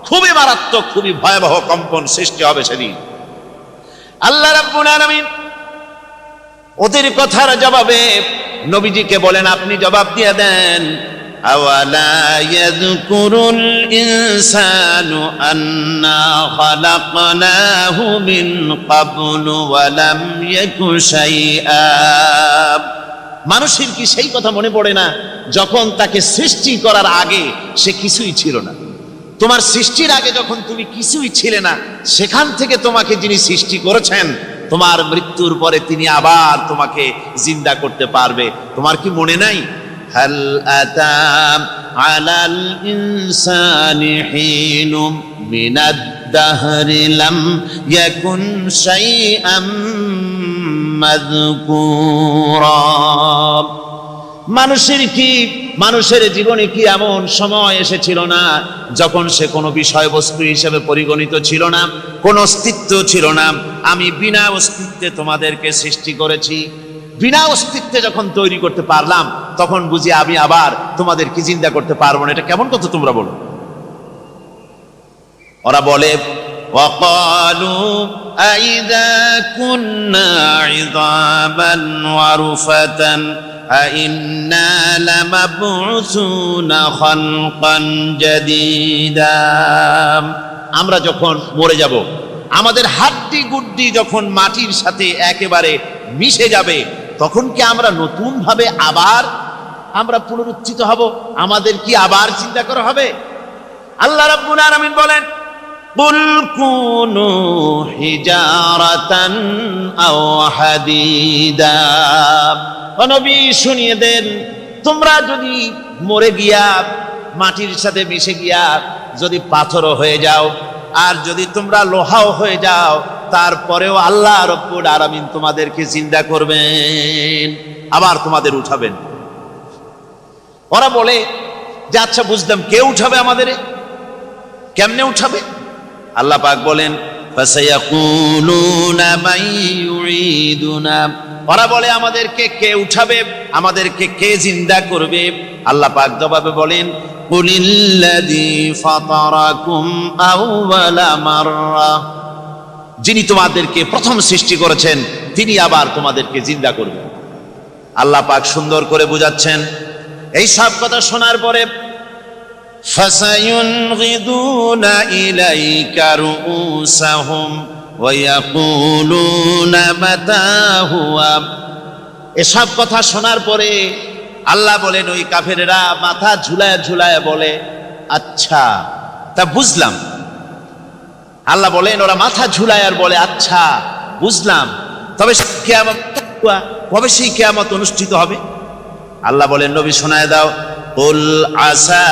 খুবই মারাত্মক, খুবই ভয়াবহ কম্পন সৃষ্টি হবে সেদিন। আল্লাহ রাব্বুল আলামিন ওদের কথার জবাবে নবীজিকে বলেন, আপনি জবাব দিয়ে দেন, আওয়ালা ইয়াযকুরুল ইনসানু আন্না খালাকনাহু মিন ক্বাবলু ওয়া লাম ইয়াকু শাইআ। মানুষের কি সেই কথা মনে পড়ে না যখন তাকে সৃষ্টি করার আগে সে কিছুই ছিল না? তোমার সৃষ্টির আগে যখন তুমি কিছুই ছিলে না, সেখান থেকে তোমাকে যিনি সৃষ্টি করেছেন, তোমার মৃত্যুর পরে তিনি আবার তোমাকে জিন্দা করতে পারবে। তোমার কি মনে নাই? হাল আতা আলাল ইনসানি হিনুম মিনাদ দাহরি লাম ইয়াকুন শাইআম মাযকুরা। মানুষের জীবনে কি এমন সময় এসেছিল না যখন সে কোনো বিষয়বস্তু হিসেবে পরিগণিত ছিল না, কোনো অস্তিত্ব ছিল না? আমি বিনা অস্তিত্বে তোমাদেরকে সৃষ্টি করেছি, বিনা অস্তিত্বে যখন তৈরি করতে পারলাম, তখন বুঝি আমি আবার তোমাদেরকে জিন্দা করতে পারবো না? এটা কেমন কথা তোমরা বলো? ওরা বলে, وقالوا أئذا كنا عظاما ورفاتا أئنا لمبعوثون خلقا جديدا। আমরা যখন মরে যাব, আমাদের হাড্ডি গুড্ডি যখন মাটির সাথে একেবারে মিশে যাবে, তখন কি আমরা নতুন ভাবে আবার আমরা পুনরুত্থিত হব, আমাদের কি আবার চিন্তা করা হবে? আল্লাহ রাব্বুল আলামিন বলেন, কুল কুনু হিজারাতান আও হাদিদা। ও নবী শুনিয়ে দেন, তোমরা যদি মরে গিয়া মাটির সাথে মিশে গিয়া যদি পাথরও হয়ে যাও, আর যদি তোমরা লোহাও হয়ে যাও, তারপরেও আল্লাহ রাব্বুল আলামিন তোমাদেরকে জিন্দা করবেন, আবার তোমাদের উঠাবেন। ওরা বলে যে আচ্ছা বুঝলাম, কে উঠাবে আমাদের, কেমনে উঠাবে? আল্লাহ পাক বলেন, ফাসায়াকুলুনা মান ইউঈদুনা। ওরা বলে আমাদেরকে কে উঠাবে, আমাদেরকে কে জিন্দা করবে? আল্লাহ পাক জবাবে বলেন, কুলিল্লাযী ফাতারাকুম আউওয়ালা মাররা। যিনি তোমাদেরকে প্রথম সৃষ্টি করেছেন তিনি আবার তোমাদেরকে জিন্দা করবেন। আল্লাহ পাক সুন্দর করে বুঝাচ্ছেন। এই সব কথা শোনার পরে ফাসায়ুনগিদুনা ইলাইকা রুউসাহুম ওয়া ইয়াকুলুনা মাতা হুয়া। এসব কথা শোনার পরে আল্লাহ বলেন, ওই কাফেরেরা মাথা ঝুলায় ঝুলায় বলে, আচ্ছা তা বুঝলাম। আল্লাহ বলেন, ওরা মাথা ঝুলায় আর বলে, আচ্ছা বুঝলাম, তবে কিয়ামত কবে সেই কিয়ামত অনুষ্ঠিত হবে? আল্লাহ বলেন, নবী শোনায় দাও, কুল আসা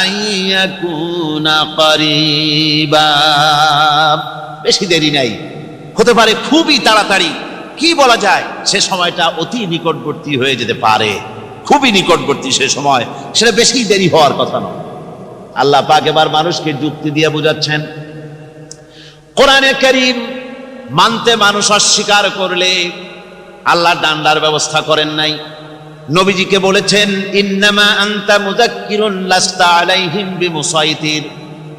আইয়াকুনা করিবা। বেশি দেরি নাই, হতে পারে খুবই তাড়াতাড়ি। কি বলা যায়, সে সময়টা অতি নিকটবর্তী হয়ে যেতে পারে, খুবই নিকটবর্তী সে সময়, সেটা বেশি দেরি হওয়ার কথা নয়। আল্লাহ পাক এবার মানুষকে যুক্তি দিয়ে বুঝাচ্ছেন। কোরআনে কারীম মানতে মানুষ অস্বীকার করলে আল্লাহ ডান্ডার ব্যবস্থা করেন নাই। নবীজিকে বলেছেন, ইন্নামা আনতা মুযাক্কিরুন লাস্তা আলাইহিম বিমুসাইতির।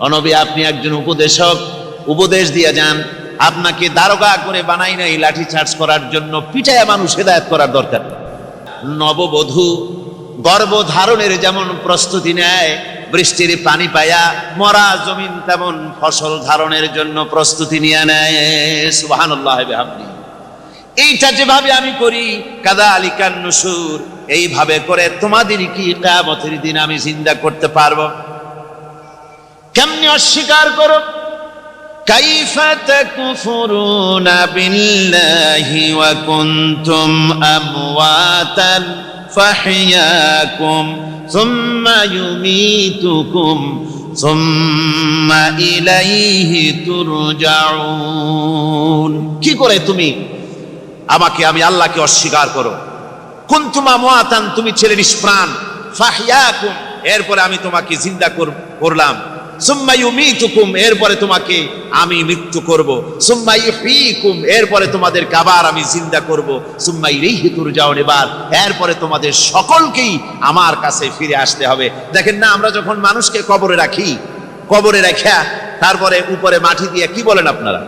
ও নবী, আপনি একজন উপদেশক, উপদেশ দিয়ে যান। আপনাকে দারোগা করে বানাই নাই লাঠি চার্জ করার জন্য, পিটায়া মানুষ হেদায়েত করার দরকার। নববধূ গর্ভধারণের যেমন প্রস্তুতি নেয়, বৃষ্টির পানি পায়া মরা জমিন তেমন ফসল ধারণের জন্য প্রস্তুতি নিয়ে নেয়। সুবহানাল্লাহ বিহামদিহি। এইটা যেভাবে আমি করি, কাযালিকান নুশুর, এইভাবে করে তোমাদের কি কিয়ামতের দিন আমি জিন্দা করতে পারবো? কেমনে অস্বীকার করো? কাইফা তাকফুরুনা বিল্লাহি ওয়া কুনতুম আমওয়াতান ফাহইয়াকুম সুম্মা ইউমীতুকুম সুম্মা ইলাইহি তুরজাউন। কি করে তুমি আমাকে, আমি আল্লাহকে অস্বীকার করো? কুনতুম আমওয়াতান, তুমি ছিলে নিষ্প্রাণ, ফাহইয়াকুম, এরপরে আমি তোমাকে জিন্দা করলাম, সুম্মা ইউমীতুকুম, এরপরে তোমাকে আমি মৃত্যু করব, সুম্মা ইহয়ীকুম, এরপরে তোমাদেরকে আবার আমি জিন্দা করব, সুম্মা ইলাইহি তুরজাউন, এরপরে তোমাদের সকলকেই আমার কাছে ফিরে আসতে হবে। দেখেন না, আমরা যখন মানুষকে কবরে রাখি, কবরে রাখা তারপরে উপরে মাটি দিয়ে কি বলেন আপনারা?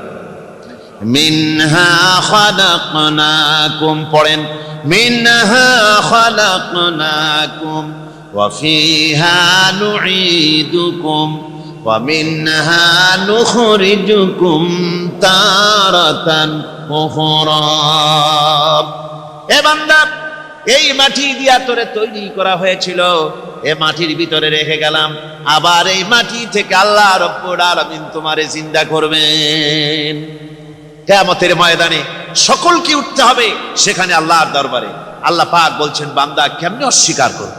মিনহা খালাকনাকুম, পড়েন, মিনহা খালাকনাকুম ওয়া ফিহা নুঈদুকুম ওয়া মিনহা নুখরিজুকুম তারাতান উখরা। এ বান্দা, এই মাটি দিয়া তোরে তৈরি করা হয়েছিল, এ মাটির ভিতরে রেখে গেলাম, আবার এই মাটি থেকে আল্লাহ রাব্বুল আলামিন তোমারে জিন্দা করবেন। কিয়ামতের ময়দানে সকলকে উঠতে হবে সেখানে আল্লাহর দরবারে। আল্লাহ পাক বলছেন, বান্দা কেমনে অস্বীকার করবে?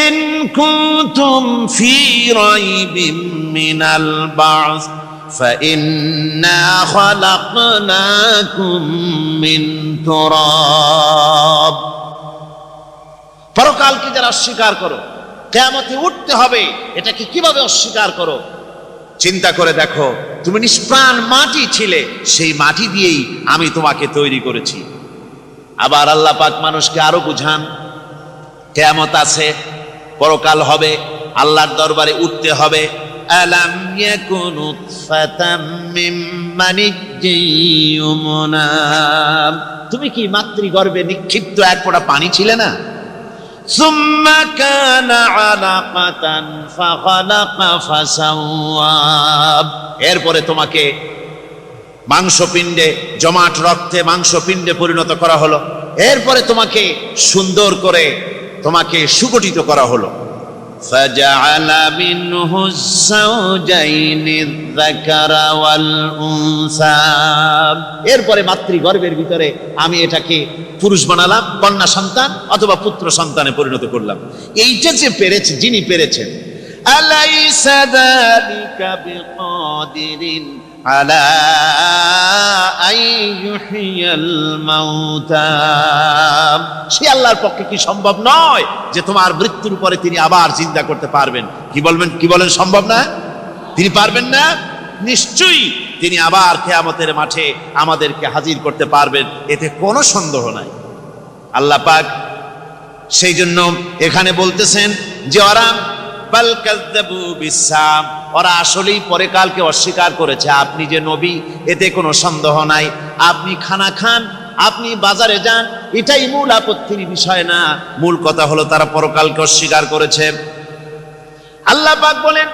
ইন কুনতুম ফি রাইবিম মিনাল বা'স ফাইন্না খালাকনাকুম মিন তুরাব। পরকালকে যারা অস্বীকার করো, কিয়ামতে উঠতে হবে, এটাকে কিভাবে অস্বীকার করো? চিন্তা করে দেখো, তুমি নিষ্প্রাণ মাটি ছিলে, সেই মাটি দিয়েই আমি তোমাকে তৈরি করেছি। আবার আল্লাহ পাক মানুষকে আরো বুঝান, কিয়ামত আছে, পরকাল হবে, আল্লাহর দরবারে উঠতে হবে। আলাম ইয়াকুনু ফাতাম মিন মানিজ্জিয়ুমনা, তুমি কি মাতৃগর্ভে নিক্ষিপ্ত এক ফোঁটা পানি ছিলে না? সুম্মা কানা আলাকাতান ফাখালাকা ফাসাওয়া, এরপরে তোমাকে মাংসপিণ্ডে, জমাট রক্তে মাংসপিণ্ডে পরিণত করা হলো, এরপরে তোমাকে সুন্দর করে তোমাকে সুগঠিত করা হলো। فجعل منه الزوجين الذكر والأنثى, এরপরে মাতৃগর্ভের ভিতরে আমি এটাকে পুরুষ বানালাম, কন্যা সন্তান অথবা পুত্র সন্তানে পরিণত করলাম। এইটা যে পেরেছে, যিনি পেরেছেন, আলাইসা যালিকা বিকাদিরিন আলা আইয়ুহিয়াল মাউতা, সে আল্লাহর পক্ষে কি সম্ভব নয় যে তোমার মৃত্যুর পরে তিনি আবার জিন্দা করতে পারবেন? কি বলেন সম্ভব না? তিনি পারবেন না? নিশ্চয়ই তিনি আবার কিয়ামতের মাঠে আমাদেরকে হাজির করতে পারবেন, এতে কোনো সন্দেহ নাই। আল্লাহ পাক সেই জন্য এখানে বলতেছেন যে বাল কাযযাবু বিসসাম, ওরা আসলেই পরে কালকে অস্বীকার করেছে। আপনি যে নবী এতে কোনো সন্দেহ নাই। আপনি খানা খান, আপনি বাজারে যান, এটাই মূল আপত্তির বিষয় না। মূল কথা হলো তারা পরকালকে অস্বীকার করেছে। আল্লাহ পাক বলেন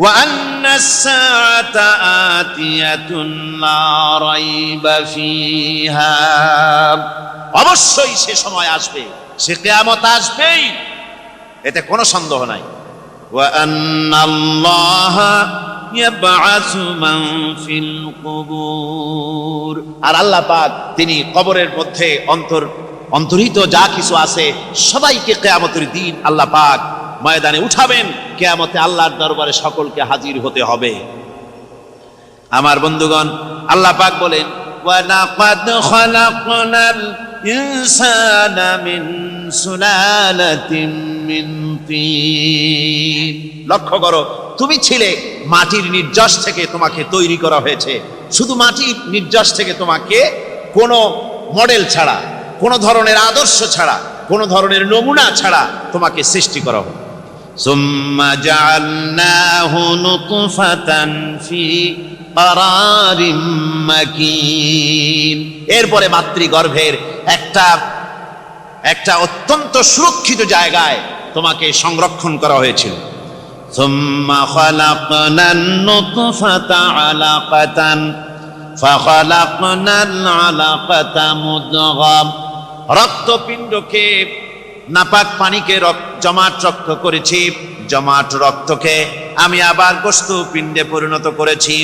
ওয়া আন্নাস সাআতা আতিয়াতুন লা রাইবা ফিহা, অবশ্যই সে সময় আসবে, সে কিয়ামত আসবেই, এতে কোনো সন্দেহ নাই। ওয়া আন্নাল্লাহা ইয়াবআসু মান ফিল কুবুর, আর আল্লাহ পাক তিনি কবরের মধ্যে অন্তর্হিত যা কিছু আছে সবাইকে কিয়ামতের দিন আল্লাহ পাক ময়দানে উঠাবেন। কিয়ামতে আল্লাহর দরবারে সকলকে হাজির হতে হবে। আমার বন্ধুগণ, আল্লাহ পাক বলেন ওয়া লাকাদ খালাকনাল ইনসানা মিন সুলালাতিন মিন তিন, লক্ষ্য করো, তুমি ছিলে মাটির নির্যাস থেকে তোমাকে তৈরি করা হয়েছে। শুধু মাটির নির্যাস থেকে তোমাকে কোনো মডেল ছাড়া, কোনো ধরনের আদর্শ ছাড়া, কোনো ধরনের নমুনা ছাড়া তোমাকে সৃষ্টি করা হলো। সুম্মা জাআলনাহু নুতফাতান ফি কারারিম মাকিন, এরপরে মাতৃগর্ভের একটা অত্যন্ত সুরক্ষিত জায়গায় তোমাকে সংরক্ষণ করা হয়েছিল। সুম্মা খালাকনান নুতফাতা আলাকাতান ফাখালাকনাল আলাকাতা মুদগাম, রক্তপিণ্ডকে, নাপাক পানিকে জমাট রক্ত করেছি, জমাট রক্তকে আমি আবার গোশত পিণ্ডে পরিণত করেছি।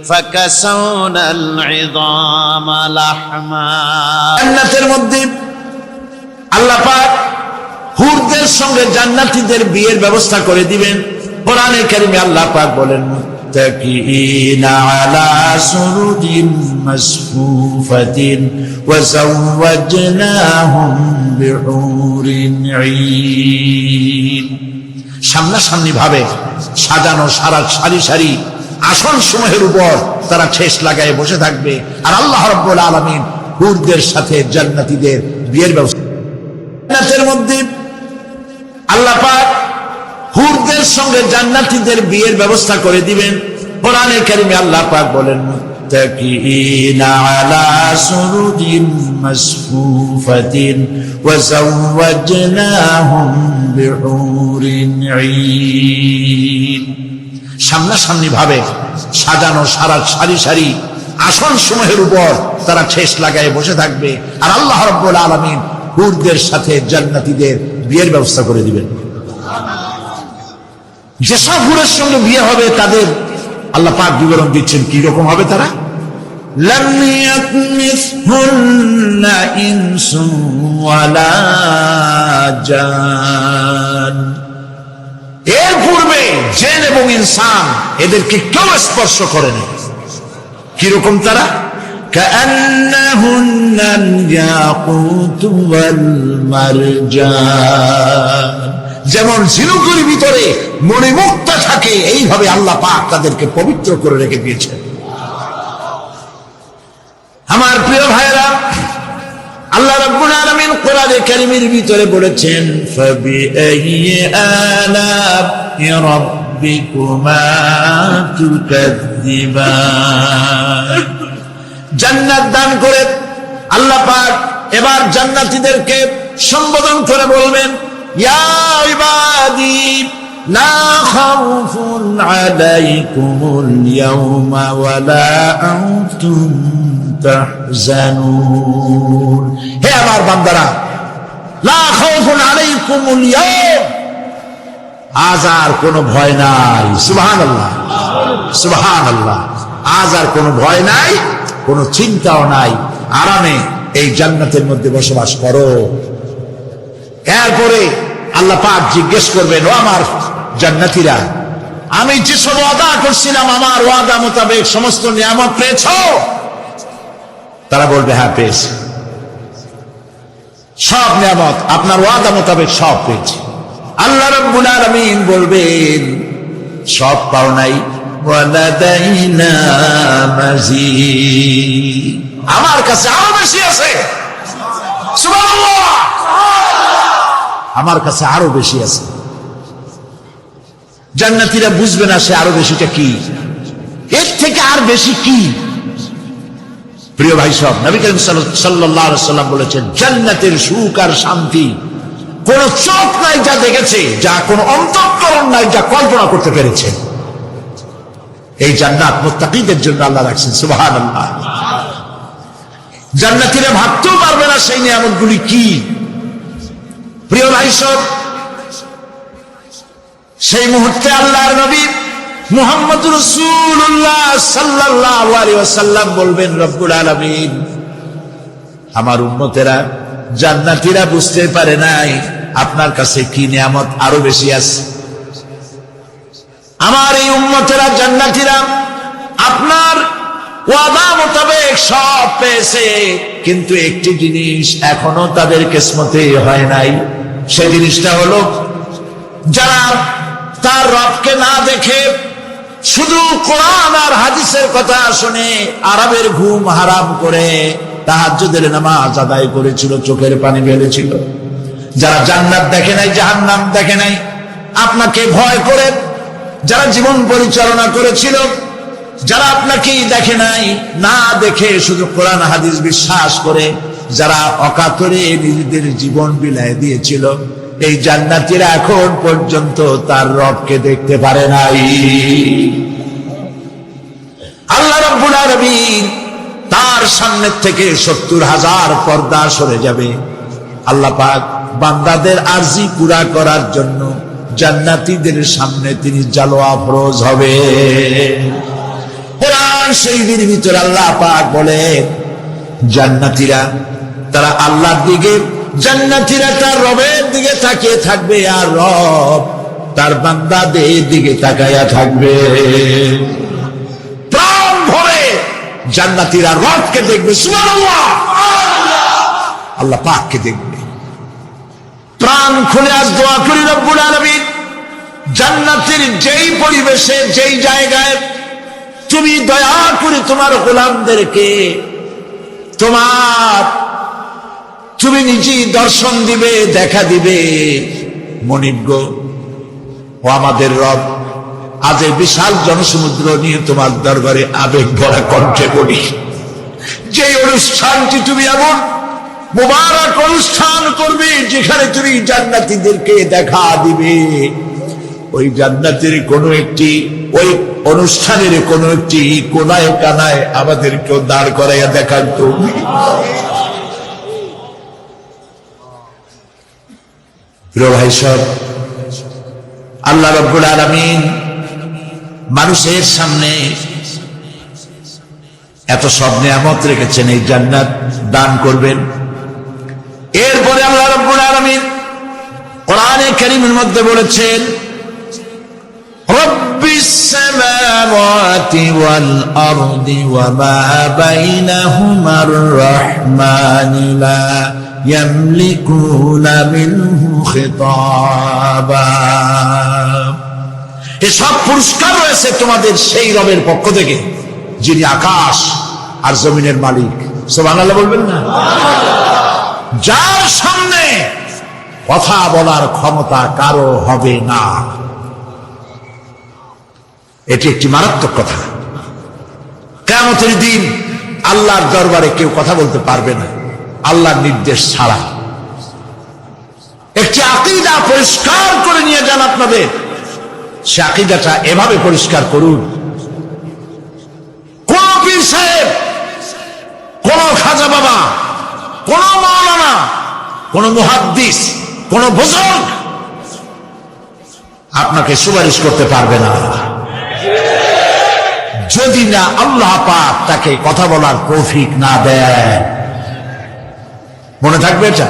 ফাকাসাউনাল ইযামা লাহমা, জান্নাতের মধ্যে আল্লাহ পাক হুরদের সঙ্গে জান্নাতীদের বিয়ের ব্যবস্থা করে দিবেন। কোরআনে কারিমে আল্লাহ পাক বলেন মুত্তাকিইনা আলা সুরুজিন মাসফুফাতিন ওয়া যাওয়াজনাহুম বিহুরিন ঈন, সামনাসামনি ভাবে সাজানো সারি সারি আসন সমূহের উপর তারা ঠেস লাগায় বসে থাকবে। আর আল্লাহ রাব্বুল আলামিন হুরদের সাথে জান্নাতীদের বিয়ের ব্যবস্থা, জান্নাতের মধ্যে আল্লাহ পাক হুরদের সঙ্গে জান্নাতীদের বিয়ের ব্যবস্থা করে দিবেন। কোরআনে কারিমে আল্লাহ পাক বলেন মুত্তাকিইনা আলা সুরুজিন মাসফুফাতিন ওয়া যাওয়াজনাহুম বিহুরিন ঈন, সামনাসামনি ভাবে সাজানো সারি সারি আসন সমূহের উপর তারা ঠেস লাগায় বসে থাকবে। আর আল্লাহ রাব্বুল আলামিন হুরদের সাথে জান্নাতীদের বিয়ের ব্যবস্থা করে দিবেন। যেসব হুরের সঙ্গে বিয়ে হবে তাদের আল্লাহ পাক বিবরণ দিচ্ছেন কি রকম হবে তারা। লাম ইয়াতমিসহুন্না ইনসুন ওয়ালা জান, এর পূর্বে জিন এবং ইনসান এদেরকে কেউ স্পর্শ করেনি। কিরকম তারা? কাআন্নাহুন্নাল ইয়াকুতু ওয়াল মারজান, যেমন ঝিনুকের ভিতরে মণিমুক্তা থাকে, এইভাবে আল্লাহ পাক তাদেরকে পবিত্র করে রেখে দিয়েছেন। আমার প্রিয় ভাইরা, আল্লাহ রাব্বুল আলামিন কোরআনে কারীমের ভিতরে বলেছেন ফাবিআইয়ি আলা'i রাব্বিকুমা তুকাযযিবান, জান্নাত দান করে আল্লাহ পাক এবার জান্নাতীদেরকে সম্বোধন করে বলবেন ইয়া ইবাদি লা খাউফুন আলাইকুমুল ইয়াওমা ওয়া লা আনতুম তাহজানুন, হে আমার বান্দারা লা খাউফুন আলাইকুমুল ইয়াওম, আজ আর কোনো ভয় নাই। সুবহানাল্লাহ, সুবহানাল্লাহ। আজ আর কোনো ভয় নাই, কোনো চিন্তাও নাই, আরামে এই জান্নাতের মধ্যে বসবাস করো। এরপরে আল্লাহ পাক জিজ্ঞেস করবেন, ও আমার জান্নাতীরা, আমি যেসব ওয়াদা করছিলাম আমার ওয়াদা মোতাবেক সমস্ত নিয়ামত পেয়েছো? তারা বলবে হ্যাঁ পেয়েছি, সব নিয়ামত আপনার ওয়াদা মোতাবেক সব পেয়েছি। আল্লাহ রাব্বুল আলামিন বলবেন সব পাও নাই, ওয়ালাদাইনা মাজিদ, আমার কাছে আরো বেশি আছে। সুবহানাল্লাহ, আমার কাছে আরো বেশি আছে। জান্নাতীরা বুঝবে না সে আরো বেশিটা কি, এর থেকে আর বেশি কি। প্রিয় ভাই সব, নবী করিম সাল্লাল্লাহু আলাইহি ওয়াসাল্লাম বলেছেন, জান্নাতের সুখ আর শান্তি কোন চোখ নাই যা দেখেছে, যা কোন অন্তঃকরণ নাই যা কল্পনা করতে পেরেছে। এই জান্নাত মুত্তাকিদের জন্য আল্লাহ রাখছেন। সুবহানাল্লাহ। জান্নাতীরা ভাবতেও পারবে না সেই নিয়ামতগুলি কি। প্রিয় ভাই সব, সেই মুহূর্তে আল্লাহর নবী মুহাম্মদুর রাসূলুল্লাহ সাল্লাল্লাহু আলাইহি ওয়াসাল্লাম বলবেন, রব্বুল আলামিন, আমার উম্মতেরা জান্নাতীরা বুঝতে পারে নাই আপনার কাছে কি নিয়ামত আরো বেশি আছে। আমার এই উম্মতেরা জান্নাতীরা আপনার ওয়াদা মোতাবেক সব পেয়েছে, কিন্তু একটি জিনিস এখনো তাদের কিসমতে হয় নাই। সেই জিনিসটা হলো, যারা তার রবকে না দেখে শুধু কোরআন আর হাদিসের কথা শুনে আরবের ঘুম হারাম করে তাহাজ্জুদের নামাজ আদায় করেছিল, চোখের পানি ফেলেছিল, যারা জান্নাত দেখে নাই, জাহান্নাম দেখে নাই, আপনাকে ভয় করে যারা জীবন পরিচালনা করেছিল, যারা আপনাকে দেখে নাই, না দেখে শুধু কোরআন হাদিস বিশ্বাস করে যারা অকাতরে নিজেদের জীবন বিলায় দিয়েছিল, এই জান্নাতীরা এখন পর্যন্ত তার রবকে দেখতে পারে নাই। আল্লাহ রাব্বুল আলামিন তার সামনে থেকে ৭০,০০০ পর্দা সরে যাবে। আল্লাহ পাক বান্দাদের আরজি পুরা করার জন্য জান্নাতীদের সামনে তিনি জালোয়া ফরজ হবে। কোরআন শরীফের ভিতর আল্লাহ পাক বলেন, জান্নাতীরা তারা আল্লাহর দিকে, জান্নাতীরা তার রবের দিকে তাকিয়ে থাকবে, আর রব তার বান্দাদের দিকে তাকায়া থাকবে। প্রাণ ভরে জান্নাতীরা রবকে দেখবে, সুবহানাল্লাহ, আল্লাহ পাককে দেখবে। প্রাণ খুলে আজ দোয়া করি, রব্বুল আলামিন, জান্নাতের যেই পরিবেশে, যেই জায়গায় তুমি দয়া করে তোমার গোলামদেরকে তুমি নিজেই দর্শন দিবে, দেখা দিবে। মনিব গো, ও আমাদের রব, আজ এই বিশাল জনসমুদ্র নিয়ে তোমার দরবারে আবেগ ভরা কণ্ঠে বলি, যে অনুষ্ঠানটি তুমি এমন মুবারক অনুষ্ঠান করবে যেখানে তুমি জান্নাতীদেরকে দেখা দিবে, ওই জান্নাতের কোন একটি, ওই অনুষ্ঠানের কোন একটি কোনায় কানায় আমাদেরকেও দাঁড় করাইয়া দেখান তুমি। প্রিয় ভাই সব, আল্লাহ রাব্বুল আলামিন মানুষের সামনে এত সব নিয়ামত রেখেছেন, এই জান্নাত দান করবেন। এরপরে আল্লাহ রাব্বুল আলামিন কোরআনে কারীমের মধ্যে বলেছেন, রব্বিস সামাওয়াতি ওয়াল আরদি ওয়া মা বাইনাহুমার রাহমানি লা ইয়ামলিকুনা মিনহু খিতাবা। এসব পুরস্কার রয়েছে তোমাদের সেই রবের পক্ষ থেকে যিনি আকাশ আর জমিনের মালিক। সুবহানাল্লাহ বলবেন না? যার সামনে কথা বলার ক্ষমতা কারো হবে না। এটি একটি মারাত্মক কথা। কিয়ামতের দিন আল্লাহর দরবারে কেউ কথা বলতে পারবে না আল্লাহর নির্দেশ ছাড়া। একটি আকীদা পরিষ্কার করে নিয়ে যান আপনাদের, সে আকীদাটা এভাবে পরিষ্কার করুন, কোন পীর সাহেব, কোন খাজা বাবা, কোন মাওলানা, কোন মুহাদ্দিস, কোন বুজুর্গ আপনাকে সুপারিশ করতে পারবে না, যদি না আল্লাহ পাক তাকে কথা বলার তৌফিক না দেয়। মনে থাকবে এটা?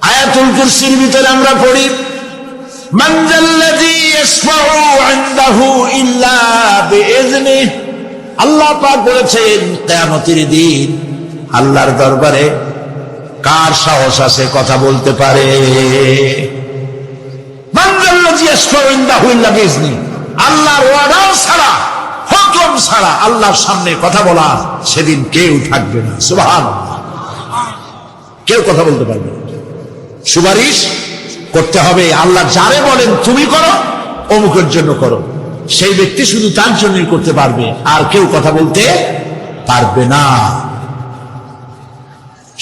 আয়াতুল কুরসির ভিতরে আমরা পড়ি, মান যাল্লাযী ইয়াশফাউ ইনদাহু ইল্লা বিইযনিহি। আল্লাহ পাক বলেছেন কিয়ামতের দিন আল্লাহর দরবারে কার সাহস আছে কথা বলতে পারে? মান যাল্লাযী ইয়াশফাউ ইনদাহু ইল্লা বিইযনিহি। আল্লাহর ওয়াদা ছাড়া, হুকুম ছাড়া আল্লাহর সামনে কথা বলা সেদিন কেউ থাকবে না। সুবহানাল্লাহ। কেউ কথা বলতে পারবে না। সুপারিশ করতে হবে আল্লাহ যারে বলেন তুমি করো, অমুকের জন্য করো, সেই ব্যক্তি শুধু তার জন্যই করতে পারবে, আর কেউ কথা বলতে পারবে না।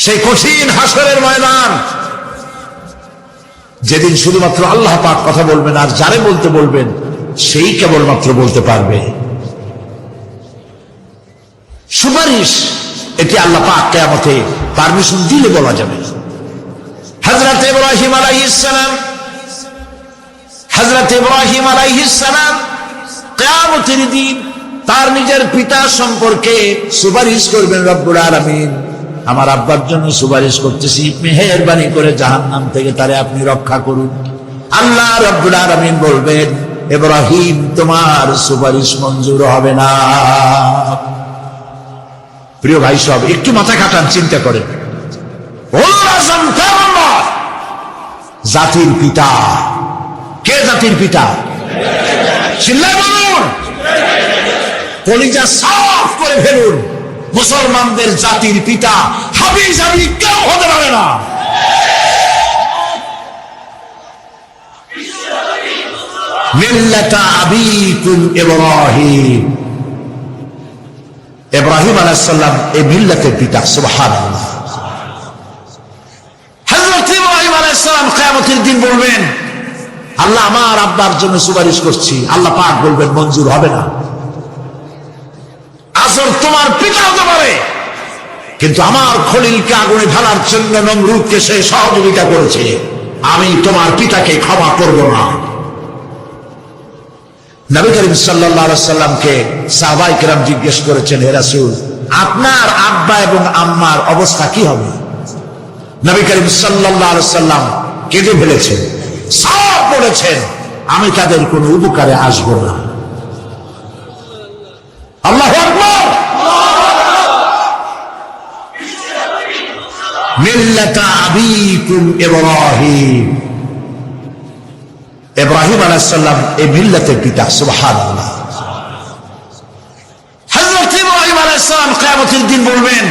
সেই কঠিন হাসরের ময়দান, যেদিন শুধুমাত্র আল্লাহ পাক কথা বলবেন, আর যারে বলতে বলবেন সেই কেবলমাত্র বলতে পারবে। সুপারিশ এটি আল্লাহ পাক কিয়ামতে পারমিশন দিলে বলা যাবে। হযরত ইব্রাহিম আলাইহিস সালাম কিয়ামতের দিন তার নিজের পিতা সম্পর্কে সুপারিশ করবেন। রব্বুল আলামিন, আমার আব্বার জন্য সুপারিশ করতেছি, মেহেরবানি করে জাহান্নাম থেকে তারে আপনি রক্ষা করুন। আল্লাহ রব্বুল আলামিন বলবেন, ইব্রাহিম তোমার সুপারিশ মঞ্জুর হবে না। প্রিয় ভাই সব, একটু মাথা খাটান, চিন্তা করেন। জাতির পিতা কে? জাতির পিতা চিল্লায় বলুন, কলিজা সাফ করে ফেলুন। মুসলমানদের জাতির পিতা হাবিজাবি কেউ হতে পারে না। মিল্লাতা আবিকুম ইব্রাহিম। ইব্রাহিম আলাইহিস সালাম এই মিল্লাতের পিতা। সুবহানাল্লাহ। হযরত ইব্রাহিম আলাইহিস সালাম কিয়ামতের দিন বলবেন, আল্লাহ আমার আব্বার জন্য সুপারিশ করছি। আল্লাহ পাক বলবেন মঞ্জুর হবে না। আসল তোমার পিতা হতে পারে, কিন্তু আমার খলিলকে আগুনে ঢালার জন্য নমরুদকে সে সহযোগিতা করেছে, আমি তোমার পিতাকে ক্ষমা করব না। নবী করিম সাল্লাল্লাহু আলাইহি সাল্লামকে সাহাবায়ে কেরাম জিজ্ঞেস করেছেন, হে রাসূল, আপনার আব্বা এবং আম্মার অবস্থা কি হবে? নবী করিম সাল্লাল্লাহু আলাইহি সাল্লাম কেঁদে ফেলেছেন, সব বলেছেন, আমি তাদের কোনো উপকারে আসব না। আল্লাহু আকবার। মিল্লাতা আবিকুম ইব্রাহিম। ইব্রাহিম আলাইহিস সালাম এই মিল্লাতের পিতা। সুবহানাল্লাহ। হযরত ইব্রাহিম আলাইহিস সালাম কিয়ামতের দিন বলবেন,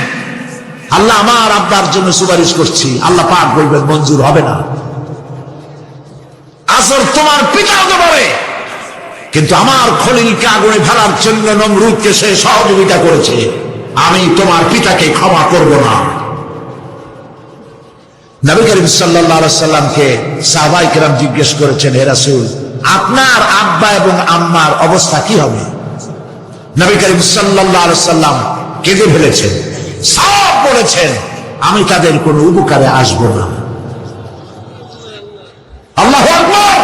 আল্লাহ আমার আব্বার জন্য সুপারিশ করছি। আল্লাহ পাক বলবেন মঞ্জুর হবে না। আসল তোমার পিতা হতে পারে, কিন্তু আমার খলিলকে আগুনে ফেলার জন্য নমরুদকে সে সহযোগিতা করেছে, আমি তোমার পিতাকে ক্ষমা করব না। নবী করিম সাল্লাল্লাহু আলাইহি সাল্লামকে সাহাবায়ে কেরাম জিজ্ঞেস করেছেন, হে রাসূল, আপনার আব্বা এবং আম্মার অবস্থা কি হবে? নবী করিম সাল্লাল্লাহু আলাইহি সাল্লাম কেঁদে ফেলেছেন, সব বলেছেন, আমি তাদের কোনো উপকারে আসব না। আল্লাহু আকবার।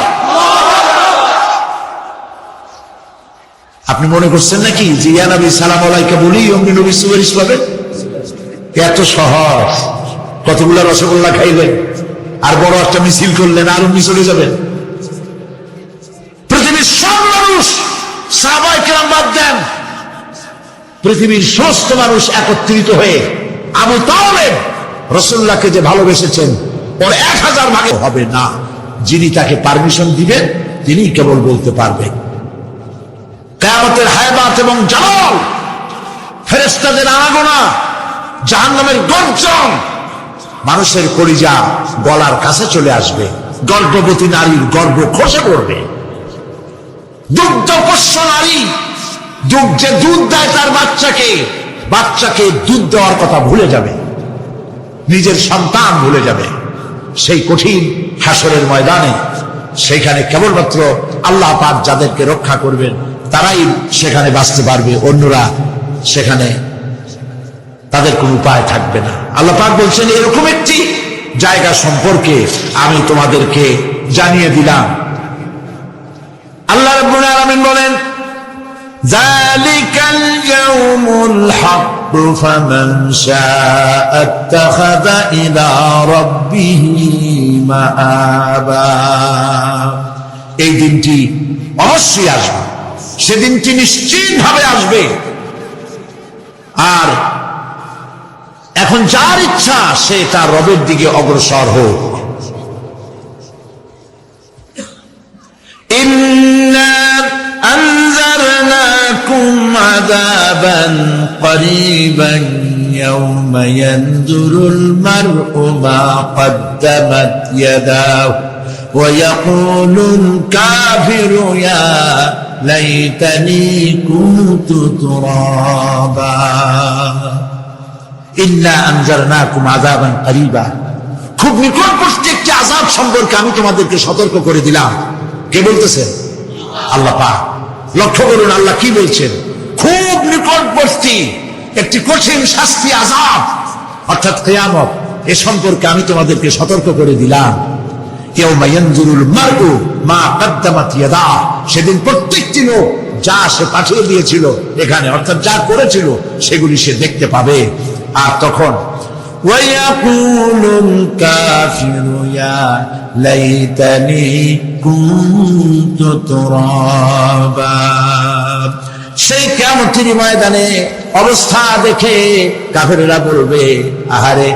আপনি মনে করছেন নাকি যে ইয়া নবী সালাম আলাইকা বলি অমনি নবী সুপারিশ পাবেন? এত সহজ। কতগুলো রসগোল্লা খাইলেন আর বড় একটা মিছিল করলেন আর অমনি চলে যাবেন? পৃথিবীর সব মানুষ, সাহাবায়ে কেরাম বাদ দেন, পৃথিবীর সমস্ত মানুষ একত্রিত হয়ে আবু তালেব রাসূলুল্লাহকে যে ভালোবেসেছেন ওর 1000 ভাগে হবে না। যিনি তাকে পারমিশন দিবেন তিনি কেবল বলতে পারবেন। কিয়ামতের হায়বাত এবং জালাল, ফেরেশতাদের আনাগোনা, জাহান্নামের গর্জন, মানুষের কলিজা গলার কাছে চলে আসবে। গর্ভবতী নারীর গর্ভ খসে পড়বে। দুগ্ধপোষ্য নারী যে দুধ দেয় তার বাচ্চাকে দুধ দেওয়ার কথা ভুলে যাবে, নিজের সন্তান ভুলে যাবে। সেই কঠিন হাসরের ময়দানে সেখানে কেবলমাত্র আল্লাহ পাক যাদেরকে রক্ষা করবেন তারাই সেখানে বাঁচতে পারবে, অন্যরা সেখানে তাদের কোনো উপায় থাকবে না। আল্লাহ পাক বলছেন এরকম একটি জায়গা সম্পর্কে আমি তোমাদেরকে জানিয়ে দিলাম। আল্লাহ রাব্বুল আলামিন বলেন যালিকাল ইয়াউমুল হক ফামান শাআ ইত্তাখাযা ইলা রাব্বিহি মাআবা। এই দিনটি অবশ্যই আসবে, সেদিনটি নিশ্চিতভাবে আসবে। আর এখন যার ইচ্ছা সে তার রবের দিকে অগ্রসর হোক। ইন্না আনজারনাকুম আযাবান করিবান ইয়াওমা ইয়ানজুরুল মার'উ মা কদ্দামাত ইয়াদাহু ওয়া ইয়াকুলুল কাফিরু ইয়া লাইতানি কুনতু তুরাবা। ইন্না আনজারনাকুম আযাবান করিবা, খুব নিকটবর্তী একটি আযাব সম্পর্কে আমি তোমাদেরকে সতর্ক করে দিলাম। কে বলতেছেন? আল্লাহ পাক। লক্ষ্য করুন আল্লাহ কি বলছেন, খুব নিকটবর্তী একটি কঠিন শাস্তি আযাব অর্থাৎ কিয়ামত, এ সম্পর্কে আমি তোমাদেরকে সতর্ক করে দিলাম। ইয়াউমা ইয়ানজুরুল মার'উ মা কদ্দামাত ইয়াদাহু, সেদিন প্রত্যেকটি লোক যা সে পাঠিয়ে দিয়েছিল এখানে অর্থাৎ যা করেছিল সেগুলি সে দেখতে পাবে। আর তখন ওয়ায়াকুলুল কাফিরু ইয়া লাইতানি কুনতু তুরাবা। সেই কিয়ামতের ময়দানে অবস্থা দেখে কাফেররা বলবে, আহারে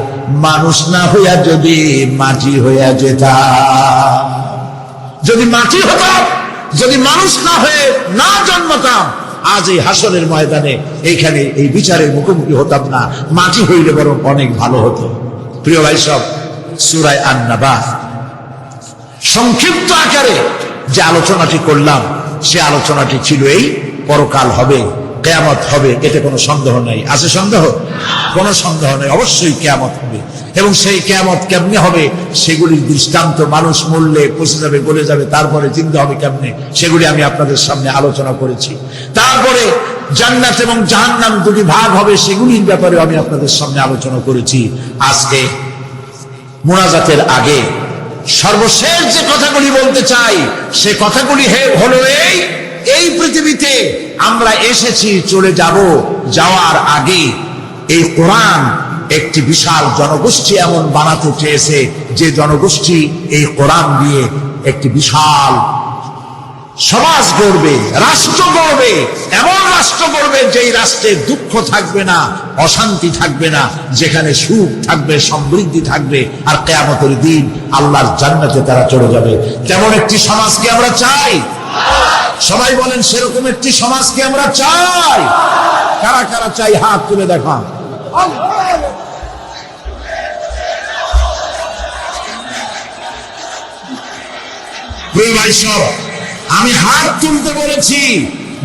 মানুষ না হইয়া যদি মাটি হইয়া যেতাম, যদি মাটি হতাম, যদি মানুষ না হয়ে না জন্মতাম, আজ এই হাসরের ময়দানে এইখানে এই বিচারের মুখোমুখি হতাম না, মাটি হইলে বরং অনেক ভালো হতো। প্রিয় ভাই সব, সূরা আন-নাবা সংক্ষিপ্ত আকারে যে আলোচনাটি করলাম সে আলোচনাটি ছিল এই পরকাল হবে, কিয়ামত হবে, এতে কোনো সন্দেহ নাই। আছে সন্দেহ? কোনো সন্দেহ নাই, অবশ্যই কিয়ামত হবে। এবং সেই কিয়ামত কেমনে হবে সেগুলির দৃষ্টান্ত মানুষ মরলে পচে যাবে, গলে যাবে, তারপরে চিন্তা হবে কেমনে, সেগুলি আমি আপনাদের সামনে আলোচনা করেছি। তারপরে জান্নাত এবং জাহান্নাম দুটি ভাগ হবে, সেগুলির ব্যাপারে আমি আপনাদের সামনে আলোচনা করেছি। আজকে মুনাজাতের আগে সর্বশেষ যে কথাগুলি বলতে চাই সে কথাগুলি হলো এই পৃথিবীতে আমরা এসেছি, চলে যাব, যাওয়ার আগে এই কোরআন একটি বিশাল জনগোষ্ঠী এমন বানাতে চেয়েছে যে জনগোষ্ঠী এই কোরআন দিয়ে একটি বিশাল সমাজ গড়বে, রাষ্ট্র গড়বে, এমন রাষ্ট্র গড়বে যেই রাষ্ট্রে দুঃখ থাকবে না, অশান্তি থাকবে না, যেখানে সুখ থাকবে, সমৃদ্ধি থাকবে, আর কিয়ামতের দিন আল্লাহর জান্নাতে তারা চলে যাবে। তেমন একটি সমাজকে আমরা চাই। সবাই বলেন সেরকম একটি সমাজকে আমরা চাই। কারা কারা চাই হাত তুলে দেখান। ভাই সব, আমি হাত তুলতে বলেছি,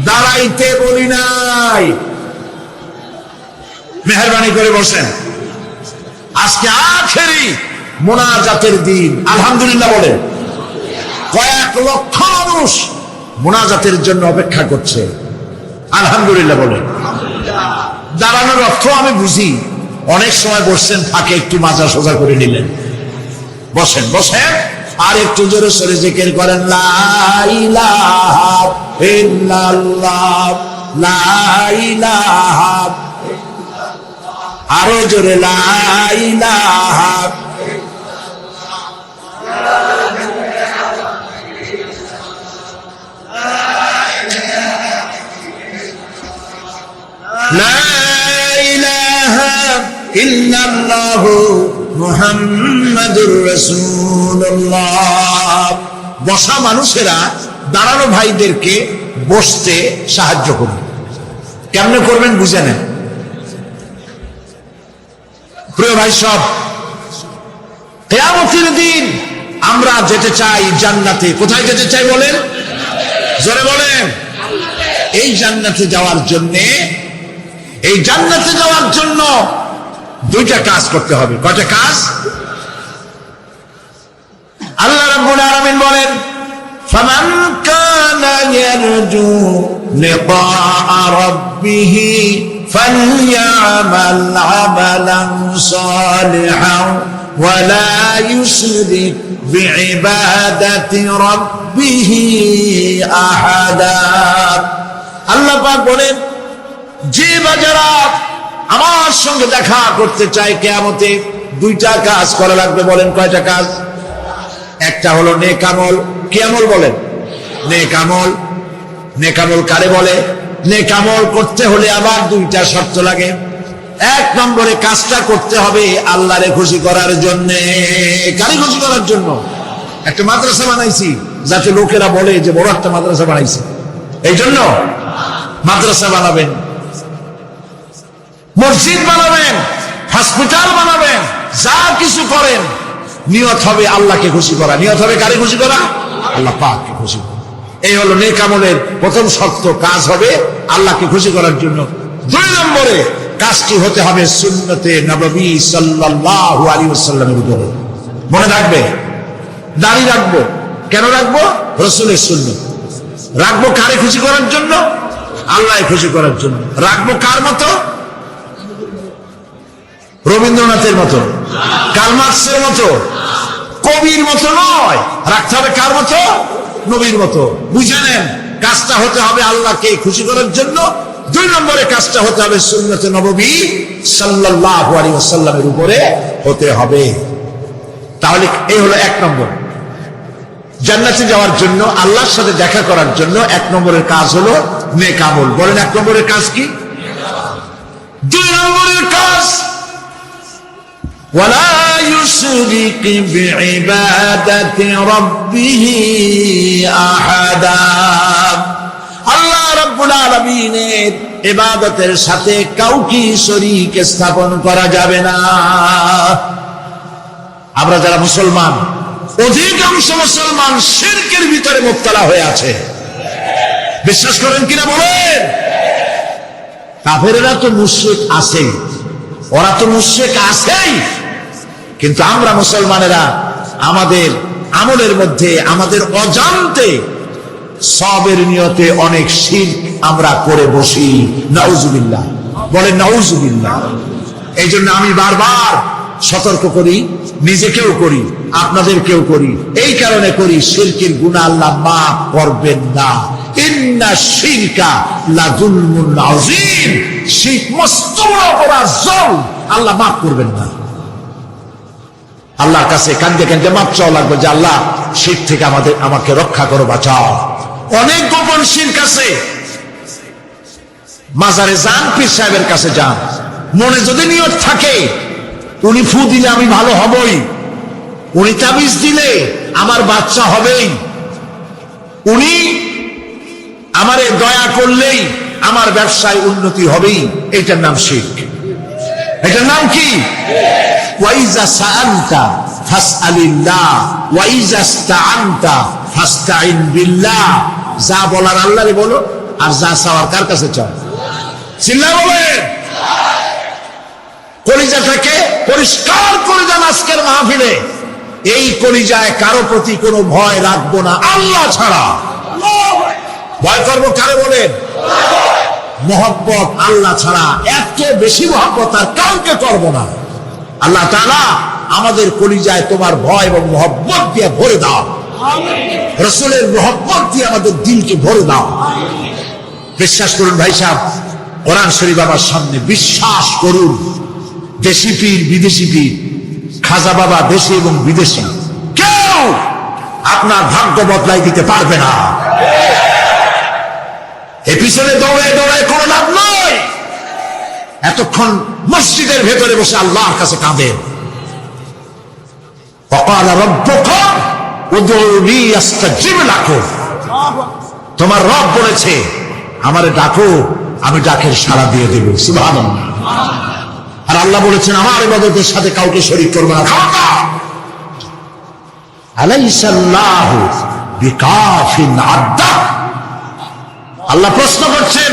দাঁড়াইতে বলি নাই। মেহেরবানি করে বসেন। আজকে আখেরি মুনাজাতের দিন, আলহামদুলিল্লাহ বলেন। কয়েক লক্ষ মানুষ মুনাজাতের জন্য অপেক্ষা করছে, আলহামদুলিল্লাহ বলেন। দাঁড়ানোর অর্থ আমি বুঝি, অনেক সময় বসছেন, ফাঁকে একটু মাজা সোজা করে নিলেন, বসেন, বসেন, আর একটু জোরে সরে জিকির করেন, লা ইলাহা ইল্লাল্লাহ, লা ইলাহা, আরো জোরে, লা ইলাহা, লা ইলাহা ইল্লাল্লাহু মুহাম্মাদুর রাসূলুল্লাহ। বসা মানুষেরা দাঁড়ানো ভাইদেরকে বসতে সাহায্য করবে। কেমনে করবেন বুঝে নেন। প্রিয় ভাই সব, কিয়ামতের দিন আমরা যেতে চাই জান্নাতে। কোথায় যেতে চাই বলেন? জোরে বলেন। এই জান্নাতে যাওয়ার জন্য, এই জান্নাতে যাওয়ার জন্য দুইটা কাজ করতে হবে। কয়টা কাজ? আল্লাহ রাব্বুল আলামিন বলেন, ফামান কানা ইয়ারজু লিকাআ রাব্বিহি فليعمل عملا صالحا ولا يشرك بعبادة ربه أحدا আল্লাহ পাক বলেন, যে বাজারা আমার সঙ্গে দেখা করতে চায় কিয়ামতে দুইটা কাজ করা লাগবে। বলেন কয়টা কাজ? একটা হলো নেক আমল। কি আমল বলেন? নেক আমল। নেক আমল কারে বলে? নেক আমল করতে হলে আবার দুইটা শর্ত লাগে। এক নম্বরে কাজটা করতে হবে আল্লাহরে খুশি করার জন্য। কারে খুশি করার জন্য? একটা মাদ্রাসা বানাইছি যাতে লোকেরা বলে যে বড় একটা মাদ্রাসা বানাইছে, এই জন্য মাদ্রাসা বানাবেন, মসজিদ বানাবেন, হসপিটাল বানাবেন, যা কিছু করেন নিয়ত হবে আল্লাহকে খুশি করা। নিয়ত হবে কারে খুশি করা? আল্লাহ পাককে খুশি করা। এই হলো নেক আমলের প্রথম শর্ত। কাজ হবে আল্লাহকে খুশি করার জন্য। দুই নম্বরে কাজটি হতে হবে সুন্নতে নববী সাল্লাল্লাহু আলাইহি ওয়াসাল্লামের উপরে। মনে রাখবে, দাড়ি রাখবো কেন রাখবো? রাসূলের সুন্নাত। রাখবো কারে খুশি করার জন্য? আল্লাহ খুশি করার জন্য। রাখবো কার মতো? রবীন্দ্রনাথের মতো, কার্ল মার্কসের মতো, কবির মতো নয়। রাখতে হবে কার মতো? নবীর মতো। বুঝে নেন, কাজটা হতে হবে আল্লাহকে খুশি করার জন্য। দুই নম্বরে কাজটা হতে হবে সুন্নতে নববী সাল্লাল্লাহু আলাইহি ওয়াসাল্লামের উপরে হতে হবে। তাহলে এই হলো এক নম্বর। জান্নাতে যাওয়ার জন্য, আল্লাহর সাথে দেখা করার জন্য এক নম্বরের কাজ হলো নেক আমল। বলেন এক নম্বরের কাজ কি? দুই নম্বরের কাজ ওয়ালা ইউশরিক বিইবাদাতি রাব্বিহি আহাদা। আল্লাহ রাব্বুল আলামিনের ইবাদতের সাথে কাউকে শরীক স্থাপন করা যাবে না। আমরা যারা মুসলমান, অধিকাংশ মুসলমান শিরকের ভিতরে মুবতালা হয়ে আছে। বিশ্বাস করেন কিনা বলেন? কাফেরেরা তো মুশরিক আছে, ওরা তো মুশরিক আছেই, কিন্তু আমরা মুসলমানেরা আমাদের আমলের মধ্যে আমাদের অজান্তে সবের নিয়তে অনেক শিরক আমরা করে বসি। নাউজুবিল্লাহ। বলেন নাউজুবিল্লাহ। এই জন্য আমি বারবার সতর্ক করি, নিজেকেও করি, আপনাদেরকেও করি। এই কারণে করি, শিরকের গুনাহ আল্লাহ মাফ করবেন না। ইন্না শিরকা লাযুলমুন আযীম। শিরক মস্ত বড় অপরাধ, জুলম, আল্লাহ মাফ করবেন না। আল্লাহর কাছে কাঁদতে কাঁদতে মাপ চাওয়া লাগবে যে আল্লাহ শিরক থেকে আমাকে রক্ষা করো, বাঁচাও। অনেক গোপন শিরক আছে। মাজারে যান, পীর সাহেবের কাছে যান, মনে যদি নিয়ত থাকে উনি ফু দিলে আমি ভালো হবই, উনি তাবিজ দিলে আমার বাচ্চা হবেই, উনি আমারে দয়া করলেই আমার ব্যবসায় উন্নতি হবেই, এটার নাম শিরক। এটার নাম কি? ওয়াইজা সাআলতা ফাসআলিল্লাহ ওয়াইজা ইসতাআনতা ফাসতাইন বিল্লাহ। যা বলার আল্লাহরে বলো, আর যা চাওয়ার কার কাছে চাও? চিল্লায় বলেন। কলিজাটাকে পরিষ্কার করে দেন আজকের মাহফিলে। এই কলিজায় কারো প্রতি কোনো ভয় রাখবো না আল্লাহ ছাড়া। ভয় করবো কারে বলেন? মহব্বত আল্লাহ ছাড়া, এত বেশি মহব্বত আর কাউকে করবো না। আল্লাহ তাআলা আমাদের কলিজায় তোমার ভয় এবং মহব্বত দিয়ে ভরে দাও। রাসূলের মহব্বত দিয়ে আমাদের দিলকে ভরে দাও। বিশ্বাস করুন ভাই সাহেব, কোরআন শরীফ আমার সামনে, বিশ্বাস করুন, দেশি পীর বিদেশি পীর, খাজা বাবা দেশি এবং বিদেশি, কেউ আপনার ভাগ্য বদলাই দিতে পারবে না। এ পিছনে দৌড়ে দৌড়ে কোনো লাভ নয়। এতক্ষণ মসজিদের ভেতরে বসে আল্লাহর কাছে কাঁদেন। ওয়াকালা রাব্বুকা উদউনি আস্তাজিব লাকুম। তোমার রব বলেছে আমারে ডাকো, আমি ডাকের সাড়া দিয়ে দেব। সুবহানাল্লাহ। আর আল্লাহ বলেছেন আমার ইবাদতের সাথে কাউকে শরীক করবে না। আলাইসাল্লাহু বিকাফিন আবদা। আল্লাহ প্রশ্ন করছেন,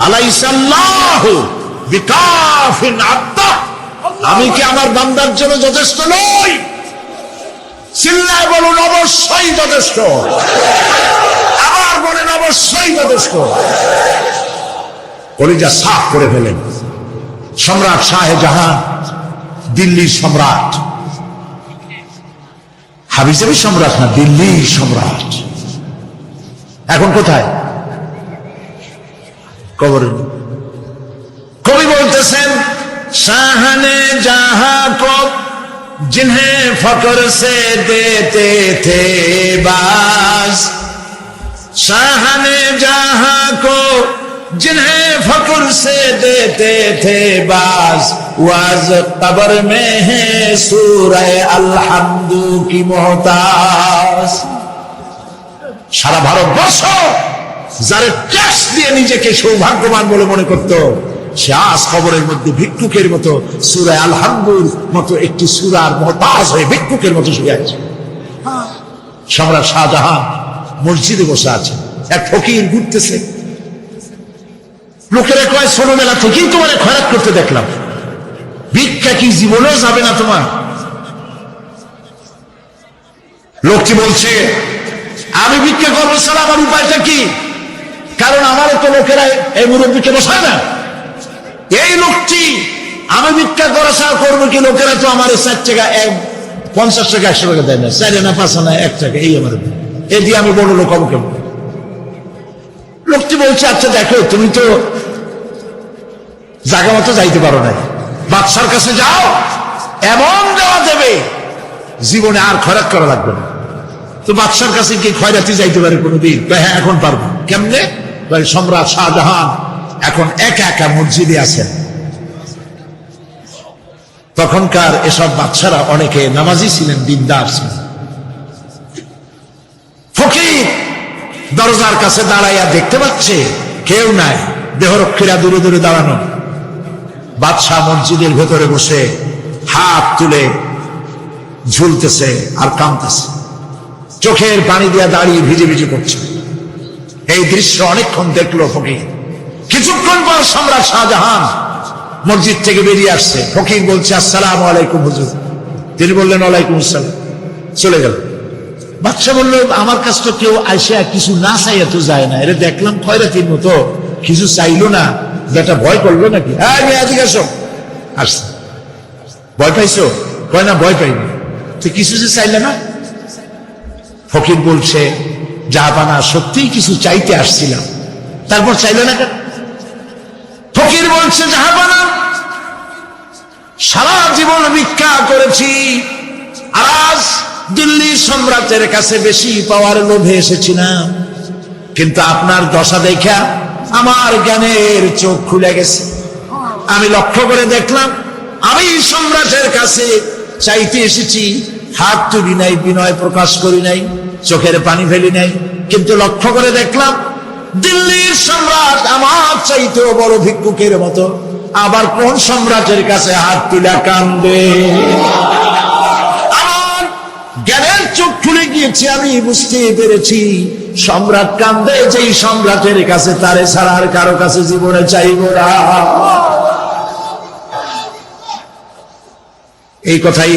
আলাইসাল্লাহু বিকাফিন আবদা, আমি কি আমার বান্দার জন্য যথেষ্ট নই? চিল্লায় বলুন অবশ্যই যথেষ্ট। আবার বলেন অবশ্যই যথেষ্ট। কলিজা সাফ করে ফেলেন। সম্রাট শাহজাহান, দিল্লির সম্রাট, হাবিজাবি সম্রাট না, দিল্লির সম্রাট, এখন কোথায়? কবরে। কবি বলতেছেন, শাহনে জাহাं को जिन्हें फक्र से देते थे बाज, शाहने जहां को जिन्हें फक्र से देते थे बाज, वाज कब्र में है सूरह अलहम्दु की मोहताज। সারা ভারতবর্ষ যারা ট্যাক্স দিয়ে নিজেকে সৌভাগ্যবান বলে মনে করত, সে আজ কবরের মধ্যে ভিক্ষুকের মতো সূরা আল-হামদুর মতো একটি সূরার মুহতাজ হয়ে ভিক্ষুকের মতো শুয়ে আছে। সম্রাট শাহজাহান মসজিদে বসে আছে, এক ফকির ঘুরতেছে। লোকেরা কয়, ছোটবেলা থেকেই তোমার খয়রাত করতে দেখলাম, ভিক্ষা কি জীবনেও যাবে না তোমার? লোকটি বলছে, আমি ভিক্ষা করবো ছাড়া আমার উপায়টা কি? কারণ আমার তো লোকেরা এই মুরব্বীকে বসায় না। এই লোকটি আমি ভিক্ষা করা ছাড়া করবো কি? লোকেরা তো আমার 4 টাকা 50 টাকা 100 টাকা দেয় না, 4 আনা 5 আনা 1 টাকা, এই আমার এই দিয়ে আমি বড় লোক হবো কেমন? লোকটি বলছে, আচ্ছা দেখো, তুমি তো জায়গা মতো যাইতে পারো না, বাদশার কাছে যাও, এমন দেওয়া দেবে জীবনে আর খয়রাত করা লাগবে না। তো বাদশার কাছে কি খয়রাতি যাইতে পারে কোনোদিন? হ্যাঁ, এখন পারবো। কেমনে? সম্রাট শাহজাহান এখন একা একা মসজিদে আছেন। তখনকার এসব বাদশারা অনেকে নামাজি ছিলেন, দিনদার ছিলেন। ফকির দরজার কাছে দাঁড়াইয়া দেখতে পাচ্ছে কেউ নাই, দেহরক্ষীরা দূরে দূরে দাঁড়ানো। বাদশাহ মসজিদের ভেতরে বসে হাত তুলে ঝুলতেছে আর কাঁদতেছে, চোখের পানি দিয়া দাঁড়িয়ে ভিজে ভিজে করছে। এই দৃশ্য অনেকক্ষণ দেখলো ফকির। কিছুক্ষণ পর সম্রাট শাহজাহান মসজিদ থেকে বেরিয়ে আসছে। ফকির বলছে, আসসালামু আলাইকুম হুজুর। তিনি বললেন, ওয়ালাইকুম আসসালাম, চলে গেল। বাদশা বলল, আমার কাছে তো কেউ আইসা কিছু না চাইয়া তো যায় না, এটা দেখলাম খয়রাতির মতো কিছু চাইলো না, যেটা ভয় করলো নাকি? হ্যাঁ, এদিকে আসো। আসছে। ভয় পাইছো? কয় না, ভয় পাইনি। তো কিছু যে চাইলে না? ফকির বলছে, জাহাপানা, সত্যিই কিছু চাইতে আসছিলাম। তারপর চাইলে না কেন? ফকির বলছে, জাহাপানা, সারা জীবন ভিক্ষা করেছি, আজ দিল্লির সম্রাটের কাছে বেশি পাওয়ার লোভে এসেছিলাম, কিন্তু আপনার দশা দেখা আমার জ্ঞানের চোখ খুলে গেছে। আমি লক্ষ্য করে দেখলাম, আমি সম্রাটের কাছে চাইতে এসেছি, হাত তুলি নাই, বিনয় প্রকাশ করি নাই, চোখের পানি ফেলি নাই, কিন্তু লক্ষ্য করে দেখলাম দিল্লির সম্রাট আমার চাইতেও বড় ভিক্ষুকের মতো। আবার কোন সম্রাটের কাছে হাত তুলা কান্দে? আমার জ্ঞানের চোখ খুলে গিয়েছে, আমি বুঝতে পেরেছি সম্রাট কান্দে যেই সম্রাটের কাছে, তারে ছাড়া আর কারো কাছে জীবনে চাইব না। এই কথাই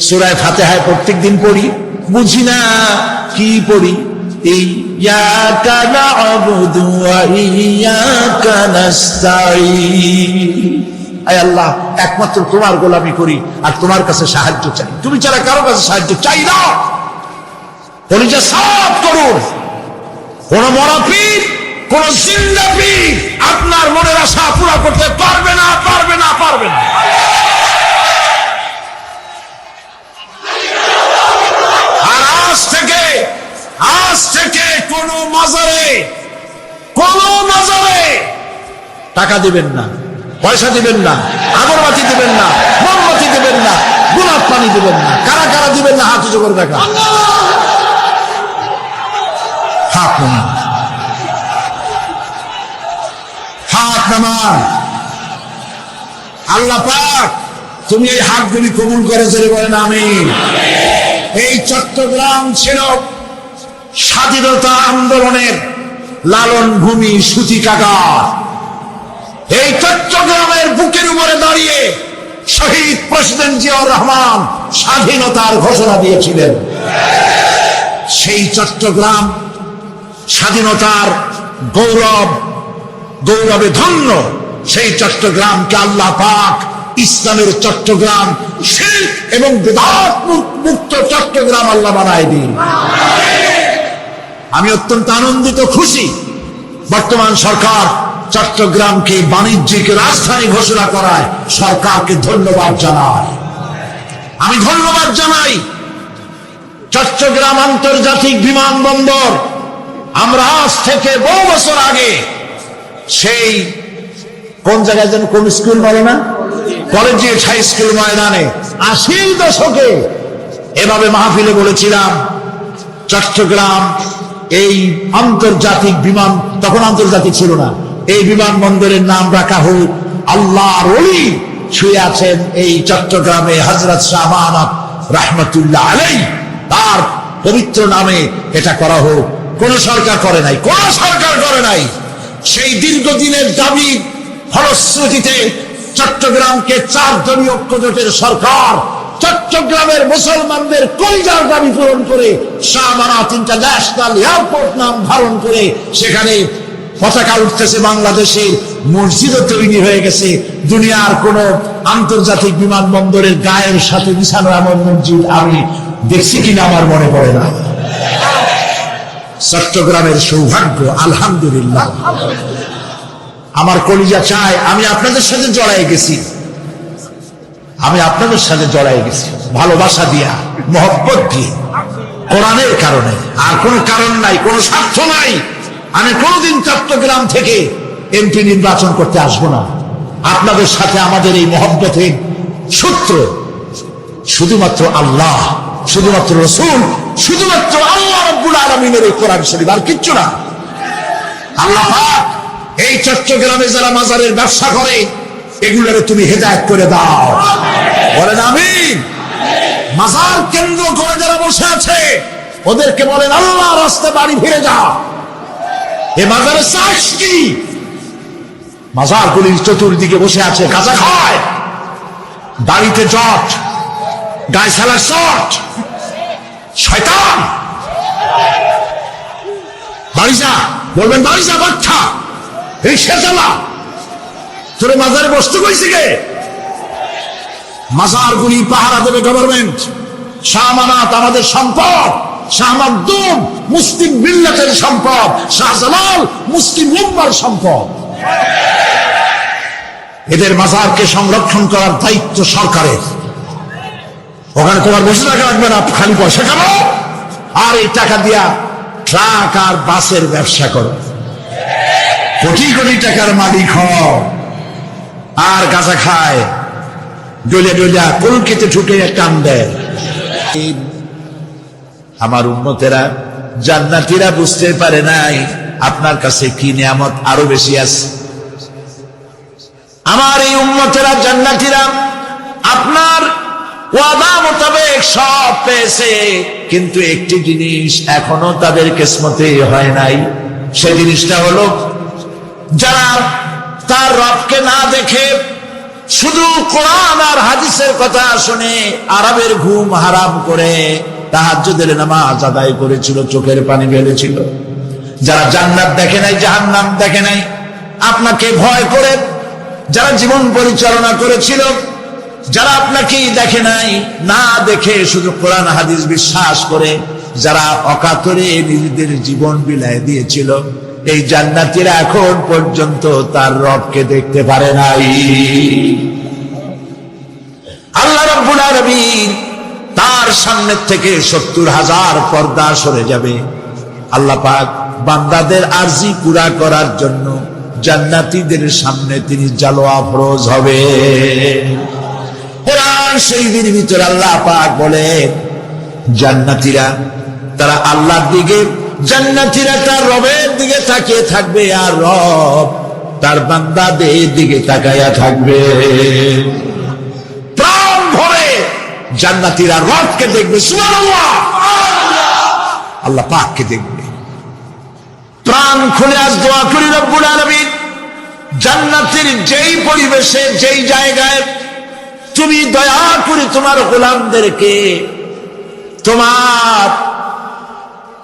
সূরা ফাতিহায় প্রত্যেকদিন পড়ি, বুঝি না কি পড়ি। ইয়াকা না'বুদু ওয়া ইয়াকা নাস্তাঈন। আয় আল্লাহ, একমাত্র তোমার গোলামি করি আর তোমার কাছে সাহায্য চাই, তুমি ছাড়া কারো কাছে সাহায্য চাই না। কলিজা সাফ করুন। কোন মরা পীর, কোন জিন্দা পীর আপনার মনের আশা পুরা করতে পারবে না, পারবে না, পারবে না। আজ থেকে কোন মাজারে টাকা দিবেন না, পয়সা দিবেন না, আগরবাতি দিবেন না, মোমবাতি দিবেন না, গোলাপ পানি দিবেন না। কারা কারা দিবেন না হাত উঁচু করে দেখা। হাত নামান, হাত নামান। আল্লাহ পাক তুমি এই হাতগুলি কবুল করে চলে বলেন আমিন। এই চট্টগ্রাম ছিল স্বাধীনতা আন্দোলনের লালন ভূমি, সূতিকাগার। এই চট্টগ্রামের বুকের উপরে দাঁড়িয়ে শহীদ প্রেসিডেন্ট জিয়াউর রহমান স্বাধীনতার ঘোষণা দিয়েছিলেন। সেই চট্টগ্রাম স্বাধীনতার গৌরব গৌরবে ধন্য সেই চট্টগ্রামকে আল্লাহ পাক ইসলামের চট্টগ্রাম, শিরক এবং বিদআত মুক্ত চট্টগ্রাম আল্লাহ বানায় দিন। আমি অত্যন্ত আনন্দিত, খুশি বর্তমান সরকার চট্টগ্রামকে বাণিজ্যিক রাজধানী ঘোষণা করায় সরকারকে ধন্যবাদ জানাই। আমি ধন্যবাদ জানাই চট্টগ্রাম আন্তর্জাতিক বিমানবন্দর। আমরা আজ থেকে বহু বছর আগে সেই কোন জায়গায় যেন কোন স্কুল বলে না, কলেজিয়েট হাই স্কুল ময়দানে 80 দশকে এভাবে মাহফিলে বলেছিলাম চট্টগ্রাম এই আন্তর্জাতিক বিমান, তখন আন্তর্জাতিক ছিল না, এই বিমানবন্দরের নাম রাখা হোক আল্লাহর ওলি শুয়ে আছেন এই চট্টগ্রামে হযরত শাহ আমানত রাহমাতুল্লাহ আলাইহি, তার পবিত্র নামে এটা করা হোক। কোন সরকার করে নাই, কোন সরকার করে নাই। সেই দীর্ঘদিনের দাবি ফলশ্রুতিতে চট্টগ্রামকে 4 দলীয় ঐক্যজোটের সরকার চট্টগ্রামের মুসলমানদের কলিজার দাবি পূরণ করে শাহ আমানত ইন্টারন্যাশনাল এয়ারপোর্ট নাম ধারণ করে সেখানে পতাকা উঠতেছে বাংলাদেশের, মসজিদও তৈরি হয়ে গেছে। দুনিয়ার কোন আন্তর্জাতিক বিমানবন্দরের গায়ের সাথে মিশানো এমন মসজিদ আমি দেখছি কিনা আমার মনে পড়ে না। চট্টগ্রামের সৌভাগ্য, আলহামদুলিল্লাহ। আমার কলিজা চায় আমি আপনাদের সাথে জড়াই গেছি, আমি আপনাদের সাথে জড়াই গেছি ভালোবাসা দিয়া, মহব্বত দিয়ে, কোরআনের কারণে। আর কোনো কারণ নাই, কোনো স্বার্থ নাই। আমি কোনোদিন চট্টগ্রাম থেকে এমপি নির্বাচন করতে আসবো না। আপনাদের সাথে আমাদের এই মহব্বতের সূত্র শুধুমাত্র আল্লাহ, শুধুমাত্র রাসূল, শুধুমাত্র আল্লাহ রাব্বুল আলামিনের এই কোরআন শরীফ, আর কিচ্ছু না। আল্লাহ পাক এই চট্টগ্রামে যারা মাজারের ব্যবসা করে এগুলোরে তুমি হেদায়েত করে দাও, বলেন আমিন। মাজার কেন্দ্র করে যারা বসে আছে ওদেরকে বলেন আল্লাহ রাস্তায় বাড়ি ফিরে যাও। এ মাজারে চাষ কি? মাজারগুলির চতুর্দিকে বসে আছে, গাঁজা খায়, বাড়িতে জট, গায়ে সালার শট, শয়তান। বাড়ি যা, বলবেন বাড়ি যা বাচ্চা, রিক্সা চালা, তোরে মাজারে বসতে কইছে কে? মাজারগুলি পাহারা দেবে গভর্নমেন্ট। শাহ আমানত আমাদের সম্পদ, শাহ মাকদুম মুসলিম মিল্লাতের সম্পদ, শাহজালাল মুসলিম উম্মার সম্পদ। এদের মাজারকে সংরক্ষণ করার দায়িত্ব সরকারের। ওখানে তোমার বসে টাকা রাখবে না, খালি পয়সা খাবো আর এই টাকা দিয়া ট্রাক আর বাসের ব্যবসা করো, কোটি কোটি টাকার মালিক হও, আর গাঁজা খায়, ডলিয়া ডলিয়া কলকেতে ঢুকে টান দেয়। আমার উম্মতেরা, জান্নাতীরা বুঝতে পারে নাই আপনার কাছে কি নিয়ামত আরো বেশি আছে। আমার এই উম্মতেরা, জান্নাতীরা আপনার ওয়াদা মোতাবেক সব পেয়েছে, কিন্তু একটি জিনিস এখনো তাদের কিসমতে হয় নাই। সেই জিনিসটা হলো যারা তার রবকে না দেখে শুধু কোরআন আর হাদিসের কথা শুনে আরবের ঘুম হারাম করে তাহাজ্জুদের নামাজ আদায় করেছিল, চোখের পানি ফেলেছিল। যারা জান্নাত দেখে নাই, জাহান্নাম দেখে নাই, আপনাকে ভয় করে যারা জীবন পরিচালনা করেছিল, যারা আপনাকেই দেখে নাই, না দেখে শুধু কোরআন হাদিস বিশ্বাস করে যারা অকাতরে নিজেদের জীবন বিলায় দিয়েছিল, এই জান্নাতীরা এখন পর্যন্ত তার রবকে দেখতে পারে নাই। আল্লাহ রাব্বুল আলামিন তার সামনে থেকে 70,000 পর্দা সরে যাবে। আল্লাহ পাক বান্দাদের আরজি পুরা করার জন্য জান্নাতীদের সামনে তিনি জালোয়া ফরজ হবে। কোরআন শরীফের ভিতরে আল্লাহ পাক বলেন জান্নাতীরা তারা আল্লাহর দিকে, জান্নাতীরা তার রবের দিকে তাকিয়ে থাকবে, আর রব তার বান্দাদের দিকে তাকায়া থাকবে। প্রাণ ভরে জান্নাতীরা রবকে দেখবে, সুবহানাল্লাহ, আল্লাহ পাককে দেখবে। প্রাণ খুলে আজ দোয়া করি রব্বুল আলামিন জান্নাতের যেই পরিবেশে, যেই জায়গায় তুমি দয়া করে তোমার গোলামদেরকে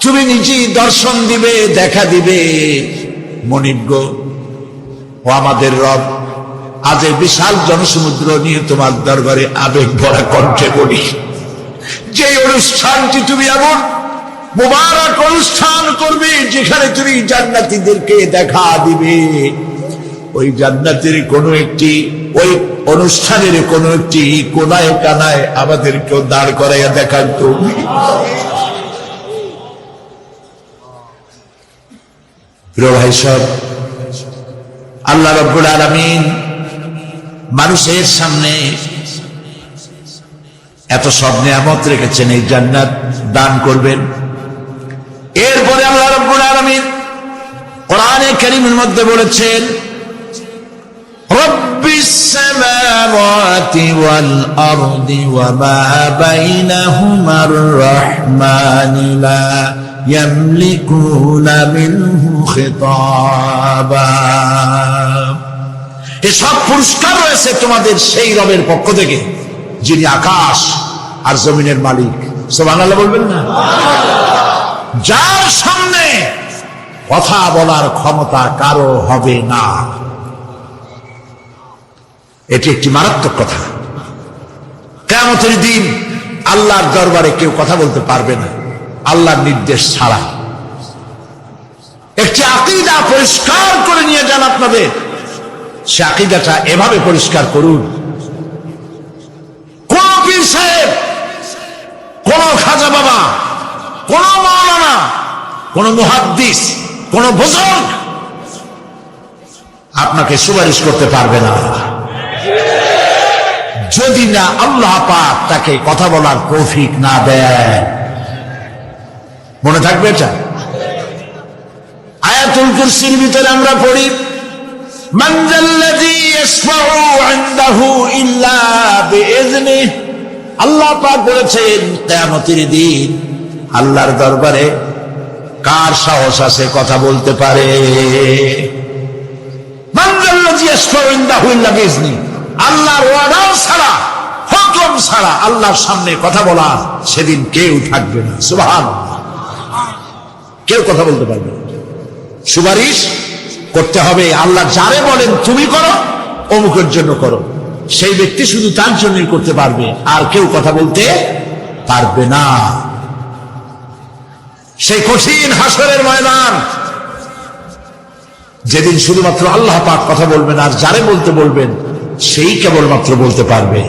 তুমি নিজেই দর্শন দিবে, দেখা দিবে। মনিব গো, ও আমাদের রব, আজ এই বিশাল জনসমুদ্র নিয়ে তোমার দরবারে আবেগ ভরা কণ্ঠে বলি, যে অনুষ্ঠানটি তুমি এমন মুবারক অনুষ্ঠান করবে যেখানে তুমি জান্নাতীদেরকে দেখা দিবে, ওই জান্নাতের কোন একটি, ওই অনুষ্ঠানের কোন একটি কোনায় কানায় আমাদেরকেও দাঁড় করাইয়া দেখান তুমি। প্রিয় ভাই সব, আল্লাহ রাব্বুল আলামিন মানুষের সামনে এত সব নিয়ামত রেখেছেন, এই জান্নাত দান করবেন। এরপরে আল্লাহ রাব্বুল আলামিন কোরআনে কারীমের মধ্যে বলেছেন, রব্বিস সামাওয়াতি ওয়াল আরদি ওয়া মা বাইনাহুমার রাহমানি লা ইয়ামলিকুনা মিনহু খিতাবা। এসব পুরস্কার রয়েছে তোমাদের সেই রবের পক্ষ থেকে যিনি আকাশ আর জমিনের মালিক। সুবহানাল্লাহ বলবেন না? যার সামনে কথা বলার ক্ষমতা কারো হবে না। এটি একটি মারাত্মক কথা। কিয়ামতের দিন আল্লাহর দরবারে কেউ কথা বলতে পারবে না আল্লাহর নির্দেশ ছাড়া। একটি আকীদা পরিষ্কার করে নিয়ে যান আপনাদের। সে আকীদাটা এভাবে পরিষ্কার করুন, কোন পীর সাহেব, কোন খাজা বাবা, কোন মাওলানা, কোন মুহাদ্দিস, কোন বুজুর্গ আপনাকে সুপারিশ করতে পারবে না যদি না আল্লাহ পাক তাকে কথা বলার তৌফিক না দেয়। মনে থাকবে এটা? আয়াতুল কুরসির ভিতরে আমরা পড়ি, মান যাল্লাযী ইয়াশফাউ ইনদাহু ইল্লা বিইজনিহি। আল্লাহ পাক বলেছেন কিয়ামতের দিন আল্লাহর দরবারে কার সাহস আছে কথা বলতে পারে? মান যাল্লাযী ইয়াশফাউ ইনদাহু ইল্লা বিইজনিহি। আল্লাহর ওয়াদা ছাড়া, হুকুম ছাড়া আল্লাহর সামনে কথা বলা সেদিন কেউ থাকবে না। সুবহানাল্লাহ। কেউ কথা বলতে পারবে না। সুপারিশ করতে হবে আল্লাহ যারে বলেন তুমি করো, অমুকের জন্য করো, সেই ব্যক্তি শুধু তার জন্যই করতে পারবে, আর কেউ কথা বলতে পারবে না। সেই কঠিন হাসরের ময়দান, যেদিন শুধুমাত্র আল্লাহ পাক কথা বলবেন, আর যারে বলতে বলবেন সেই কেবলমাত্র বলতে পারবে।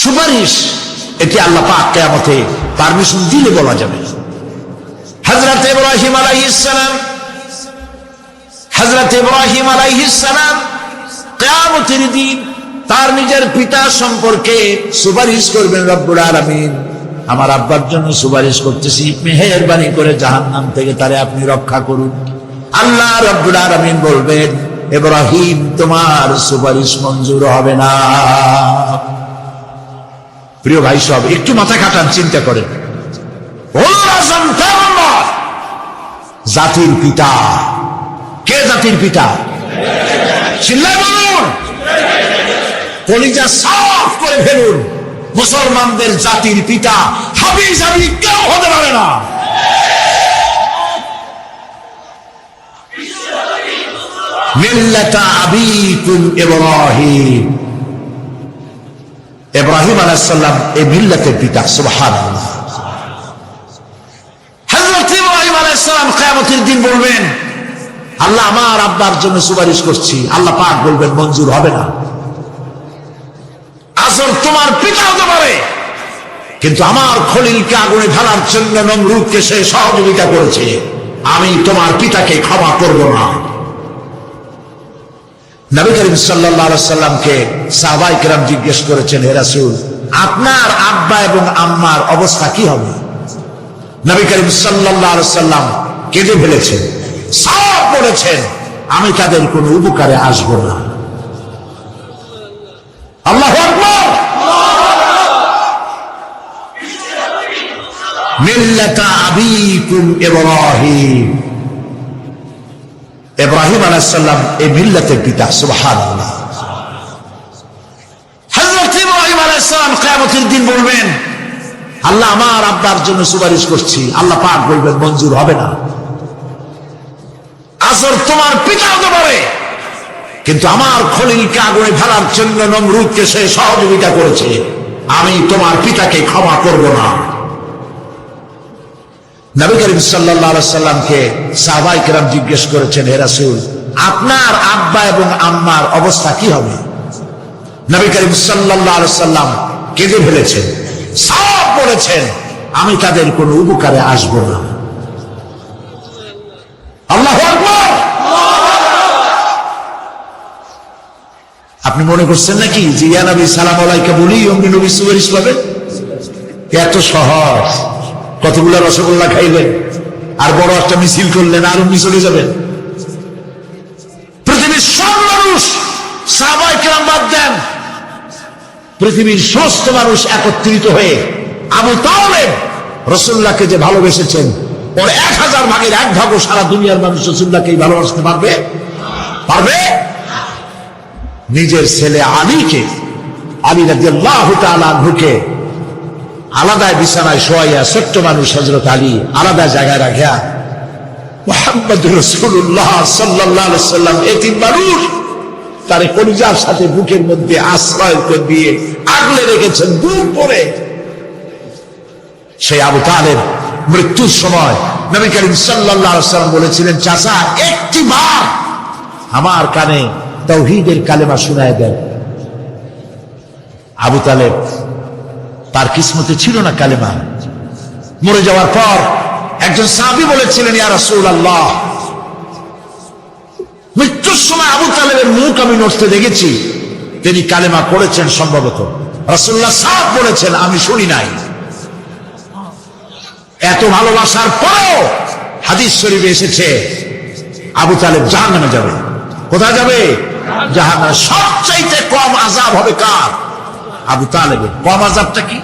সুপারিশ এটি আল্লাহ পাক কিয়ামতে পারমিশন দিলে বলা যাবে। হযরত ইব্রাহিম আলাইহিস সালাম কিয়ামতের দিন তার নিজের পিতা সম্পর্কে সুপারিশ করবেন। রব্বুল আলামিন, আমার আব্বার জন্য সুপারিশ করতেছি, মেহেরবানি করে জাহান্নাম থেকে তারে আপনি রক্ষা করুন। আল্লাহ রব্বুল আলামিন বলবেন, ইব্রাহিম তোমার সুপারিশ মঞ্জুর হবে না। প্রিয় ভাই সব, একটু মাথা খাটান, চিন্তা করেন। জাতির পিতা কে? জাতির পিতা চিল্লায় বলুন, কলিজা সাফ করে ফেলুন। মুসলমানদের জাতির পিতা হাবিজাবি কেউ হতে পারে না। মিল্লাতা আবিকুম ইব্রাহিম। ইব্রাহিম আলাইহিস সালাম এই মিল্লাতের পিতা। সুবহানাল্লাহ। হযরত ইব্রাহিম আলাইহিস সালাম কিয়ামতের দিন বলবেন, আল্লাহ আমার আব্বার জন্য সুপারিশ করছি। আল্লাহ পাক বলবেন মঞ্জুর হবে না। আসল তোমার পিতা হতে পারে, কিন্তু আমার খলিলকে আগুনে ঢালার জন্য নমরুদকে সে সহযোগিতা করেছে, আমি তোমার পিতাকে ক্ষমা করব না। নবী করিম সাল্লাল্লাহু আলাইহি সাল্লামকে সাহাবায়ে কেরাম জিজ্ঞেস করেছেন, হে রাসূল, আপনার আব্বা এবং আম্মার অবস্থা কি হবে? নবী করিম সাল্লাল্লাহু আলাইহি সাল্লাম কেঁদে ফেলেছেন, সব বলেছেন, আমি তাদের কোনো উপকারে আসব না। আল্লাহু আকবার। মিল্লাতা আবিকুম ইব্রাহিম। ইব্রাহিম আলাইহিস সালাম এই মিল্লাতের পিতা। সুবহানাল্লাহ। হযরত ইব্রাহিম আলাইহিস সালাম কিয়ামতের দিন বলবেন, আল্লাহ আমার আব্বার জন্য সুপারিশ করছি। আল্লাহ পাক বলবেন মঞ্জুর হবে না। বছর তোমার পিতা হতে পারে, কিন্তু আমার খলিলকে আগুনে ফেলার জন্য নমরুদকে সে সহযোগিতা করেছে, আমি তোমার পিতাকে ক্ষমা করব না। নবী করিম সাল্লাল্লাহু আলাইহি সাল্লামকে সাহাবায়ে কেরাম জিজ্ঞেস করেছেন, হে রাসূল, আপনার আব্বা এবং আম্মার অবস্থা কি হবে? নবী করিম সাল্লাল্লাহু আলাইহি সাল্লাম কেঁদে ফেলেছেন, সব বলেছেন, আমি তাদের কোনো উপকারে আসবো না। আল্লাহু আকবার। আপনি মনে করছেন নাকি যে ইয়া নবী সালাম আলাইকা বলি অমনি নবী সুপারিশ পাবেন? এত সহজ। কতগুলো রসগোল্লা খাইলেন আর বড় একটা মিছিল করলেন আর অমনি চলে যাবেন? পৃথিবীর সব মানুষ, সাহাবায়ে কেরাম বাদ দেন, পৃথিবীর সমস্ত মানুষ একত্রিত হয়ে আবু তালেব রাসূলুল্লাহকে যে ভালোবেসেছেন, ওর 1000 ভাগের 1 ভাগও সারা দুনিয়ার মানুষ রাসূলুল্লাহকেই ভালোবাসতে পারবে? পারবে? নিজের ছেলে আলীকে, আলী রাদিয়াল্লাহু তাআলা আনহুকে আলাদা বিছানায় শোয়াইয়া, ছোট্ট মানুষ হযরত আলী আলাদা জায়গায় রাখিয়া মুহাম্মদুর রাসূলুল্লাহ সাল্লাল্লাহু আলাইহি সাল্লাম এতিম মানুষ তারে কলিজার সাথে বুকের মধ্যে আশ্রয় করে দিয়ে আগলে রেখেছেন বুক ভরে। সেই আবু তালেব মৃত্যুর সময় নবী করিম সাল্লাল্লাহু আলাইহি সাল্লাম বলেছিলেন, চাচা একটি বার আমার কানে তাওহীদের কালেমা শোনায় দেন। আবু তালেব তার কিসমতে ছিল না কালেমা। মরে যাওয়ার পর একজন সাহাবী বলেছিলেন, ইয়া রাসূলুল্লাহ, মৃত্যুর সময় আবু তালেবের মুখ আমি নড়তে দেখেছি, তিনি কালেমা পড়েছেন সম্ভবত। রাসূলুল্লাহ সাফ বলেছেন, আমি শুনি নাই। এত ভালোবাসার পরেও হাদিস শরীফে এসেছে আবু তালেব জাহান্নামে যাবে। কোথায় যাবে? জাহান্নামে। সবচাইতে কম আযাব হবে কার? আবু তালেবের। কম আযাবটা কি?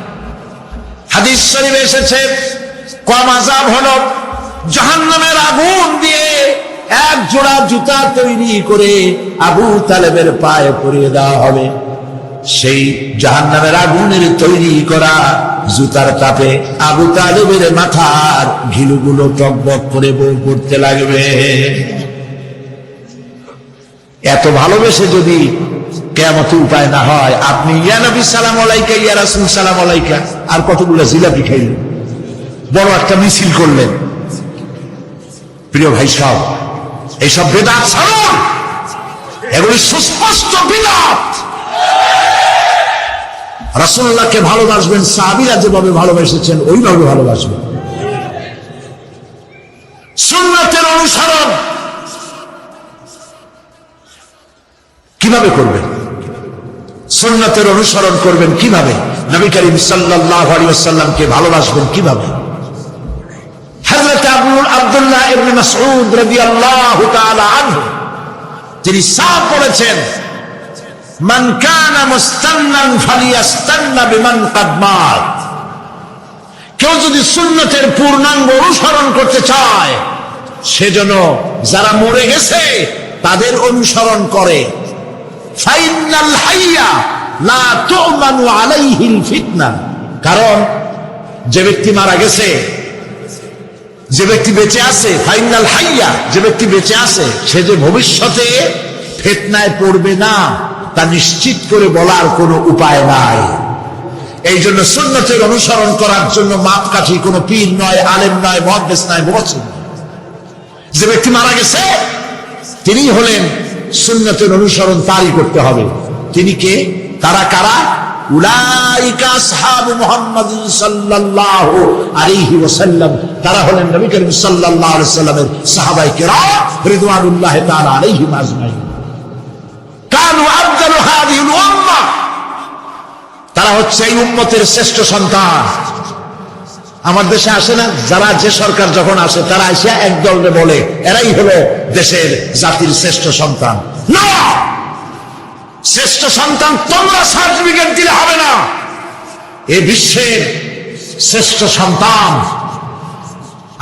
হাদিস শরীফে এসেছে কম আযাব হলো জাহান্নামের আগুন দিয়ে 1 জোড়া জুতা তৈরি করে আবু তালেবের পায়ে পরিয়ে দেওয়া হবে। সেই জাহান্নামের আগুনের তৈরি করা জুতার তাপে আবু তালেবের মাথার ঘিলুগুলো টকবক করে পড়তে লাগবে। এত ভালোবেসে যদি কিয়ামতে উপায় না হয়, আপনি ইয়া নবী সালাম আলাইকা, ইয়া রাসূল সালাম আলাইকা আর কতগুলো জিলাপি খাইলেন, বড় একটা মিছিল করলেন। প্রিয় ভাই সব, এইসব বিদআত ছাড়ুন, এগুলি সুস্পষ্ট বিদআত। রাসূলুল্লাহকে ভালোবাসবেন, সাহাবীরা যেভাবে ভালোবেসেছেন ওইভাবে ভালোবাসবেন। সুন্নাতের অনুসরণ কিভাবে করবেন? সুন্নাতের অনুসরণ করবেন কিভাবে? নবী করিম সাল্লাল্লাহু আলাইহি ওয়াসাল্লামকে ভালোবাসবেন কিভাবে? হযরত আব্দুল্লাহ ইবনে মাসউদ রাদিয়াল্লাহু তাআলা আনহু তিনি সাফ বলেছেন, মান কানা মুস্তান্নান ফালিয়াস্তান্না বিমান ক্বাদ মাত। কেউ যদি সুন্নতের পূর্ণাঙ্গ অনুসরণ করতে চায়, সেজন্য যারা মরে গেছে তাদের অনুসরণ করে। ফাইনাল হাইয়া লা তু'মানু আলাইহিল ফিতনা। কারণ যে ব্যক্তি মারা গেছে, যে ব্যক্তি বেঁচে আছে, ফাইনাল হাইয়া, যে ব্যক্তি বেঁচে আছে সে যে ভবিষ্যতে ফিতনায় পড়বে না তা নিশ্চিত করে বলার কোনো উপায় নাই। এই জন্য সুন্নতের অনুসরণ করার জন্য মাপকাঠি কোনো পীর নয়, আলেম নয়, মুহাদ্দিস নয়, মুফাসসির। যে ব্যক্তি মারা গেছে তিনি হলেন সুন্নতের অনুসরণ তারই করতে হবে। তিনি কে? তারা কারা? উলাইকা আসহাবু মুহাম্মাদ সাল্লাল্লাহু আলাইহি ওয়াসাল্লাম। তারা হলেন নবী করিম সাল্লাল্লাহু আলাইহি ওয়াসাল্লামের সাহাবায়ে কেরাম রিদওয়ানুল্লাহি তাআলা আলাইহিম আজমাইন। কানু আফদালু হাযিহিল উম্মাহ। তারা হচ্ছে এই উম্মতের শ্রেষ্ঠ সন্তান। আমার দেশে আসে না, যারা যে সরকার যখন আসে তারা এসে একদলে বলে এরাই হলো দেশের জাতির শ্রেষ্ঠ সন্তান। না, শ্রেষ্ঠ সন্তান তোমরা সার্টিফিকেট দিলে হবে না। এই বিশ্বের শ্রেষ্ঠ সন্তান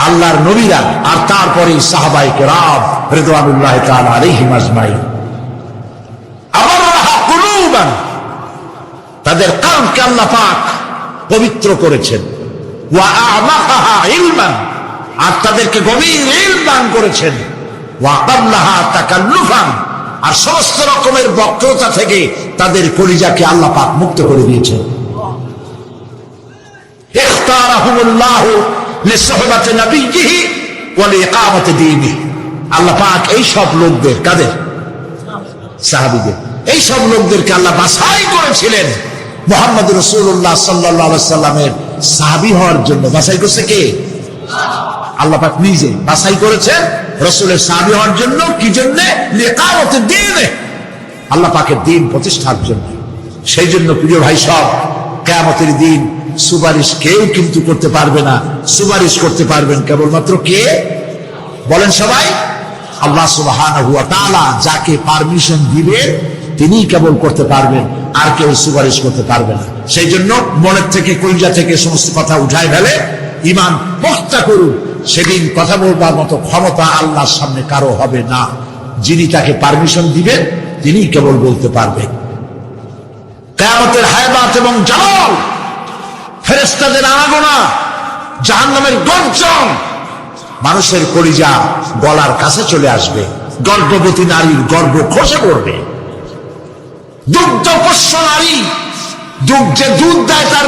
আল্লাহর নবীরা, আর তারপরে সাহাবায়ে কেরাম রিদওয়ানুল্লাহি তাআলা আলাইহিম আজমাইন। আবাররাহা কুলুবান, তাদের কলবকে আল্লাহ পাক পবিত্র করেছেন। ওয়া আমাকাহা ইলমান, আর তাদেরকে গভীর ইলম দান করেছেন। ওয়াকাল্লাহা তাকাল্লুফান, আর সমস্ত রকমের বক্রতা থেকে তাদের কলিজাকে আল্লাহ পাক মুক্ত করে দিয়েছেন। ইখতারাহুমুল্লাহু লিসুহবাতি নবিয়্যিহি ওয়া লিইকামাতি দীনিহি। আল্লাহ পাক এই সব লোকদের, কাদের? সাহাবীদের, এই সব লোকদেরকে আল্লাহ বাছাই করেছিলেন মুহাম্মদ রাসূলুল্লাহ সাল্লাল্লাহু আলাইহি সাল্লামের সাহাবী হওয়ার জন্য। বাছাই করছে কে? আল্লাহ পাক নিজে বাছাই করেছেন রাসূলের সাহাবী হওয়ার জন্য। কি জন্য? লিইকামাতি দীনিহি, আল্লাহ পাকের দ্বীন প্রতিষ্ঠার জন্য। সেই জন্য প্রিয় ভাই সব, কিয়ামতের দিন সুপারিশ কেউ কিন্তু করতে পারবে না। সুপারিশ করতে পারবেন কেবলমাত্র কে? বলেন সবাই। আল্লাহ সুবহানাহু ওয়া তাআলা যাকে পারমিশন দিবেন তিনিই কেবল করতে পারবেন, আর কেউ সুপারিশ করতে পারবে না। সেই জন্য মনের থেকে, কলিজা থেকে সমস্ত কথা উঠায় ফেলে ঈমান পোক্তা করুন। সেদিন কথা বলবার মতো ক্ষমতা আল্লাহর সামনে কারো হবে না। যিনি তাকে পারমিশন দিবেন তিনিই কেবল বলতে পারবেন। কিয়ামতের হায়বাত এবং জালাল, ফেরেশতাদের আনাগোনা, জাহান্নামের গর্জন, মানুষের কলিজা গলার কাছে চলে আসবে। গর্ভবতী নারীর গর্ভ খসে পড়বে। দুগ্ধপোষ্য নারী, যে দুধ দেয় তার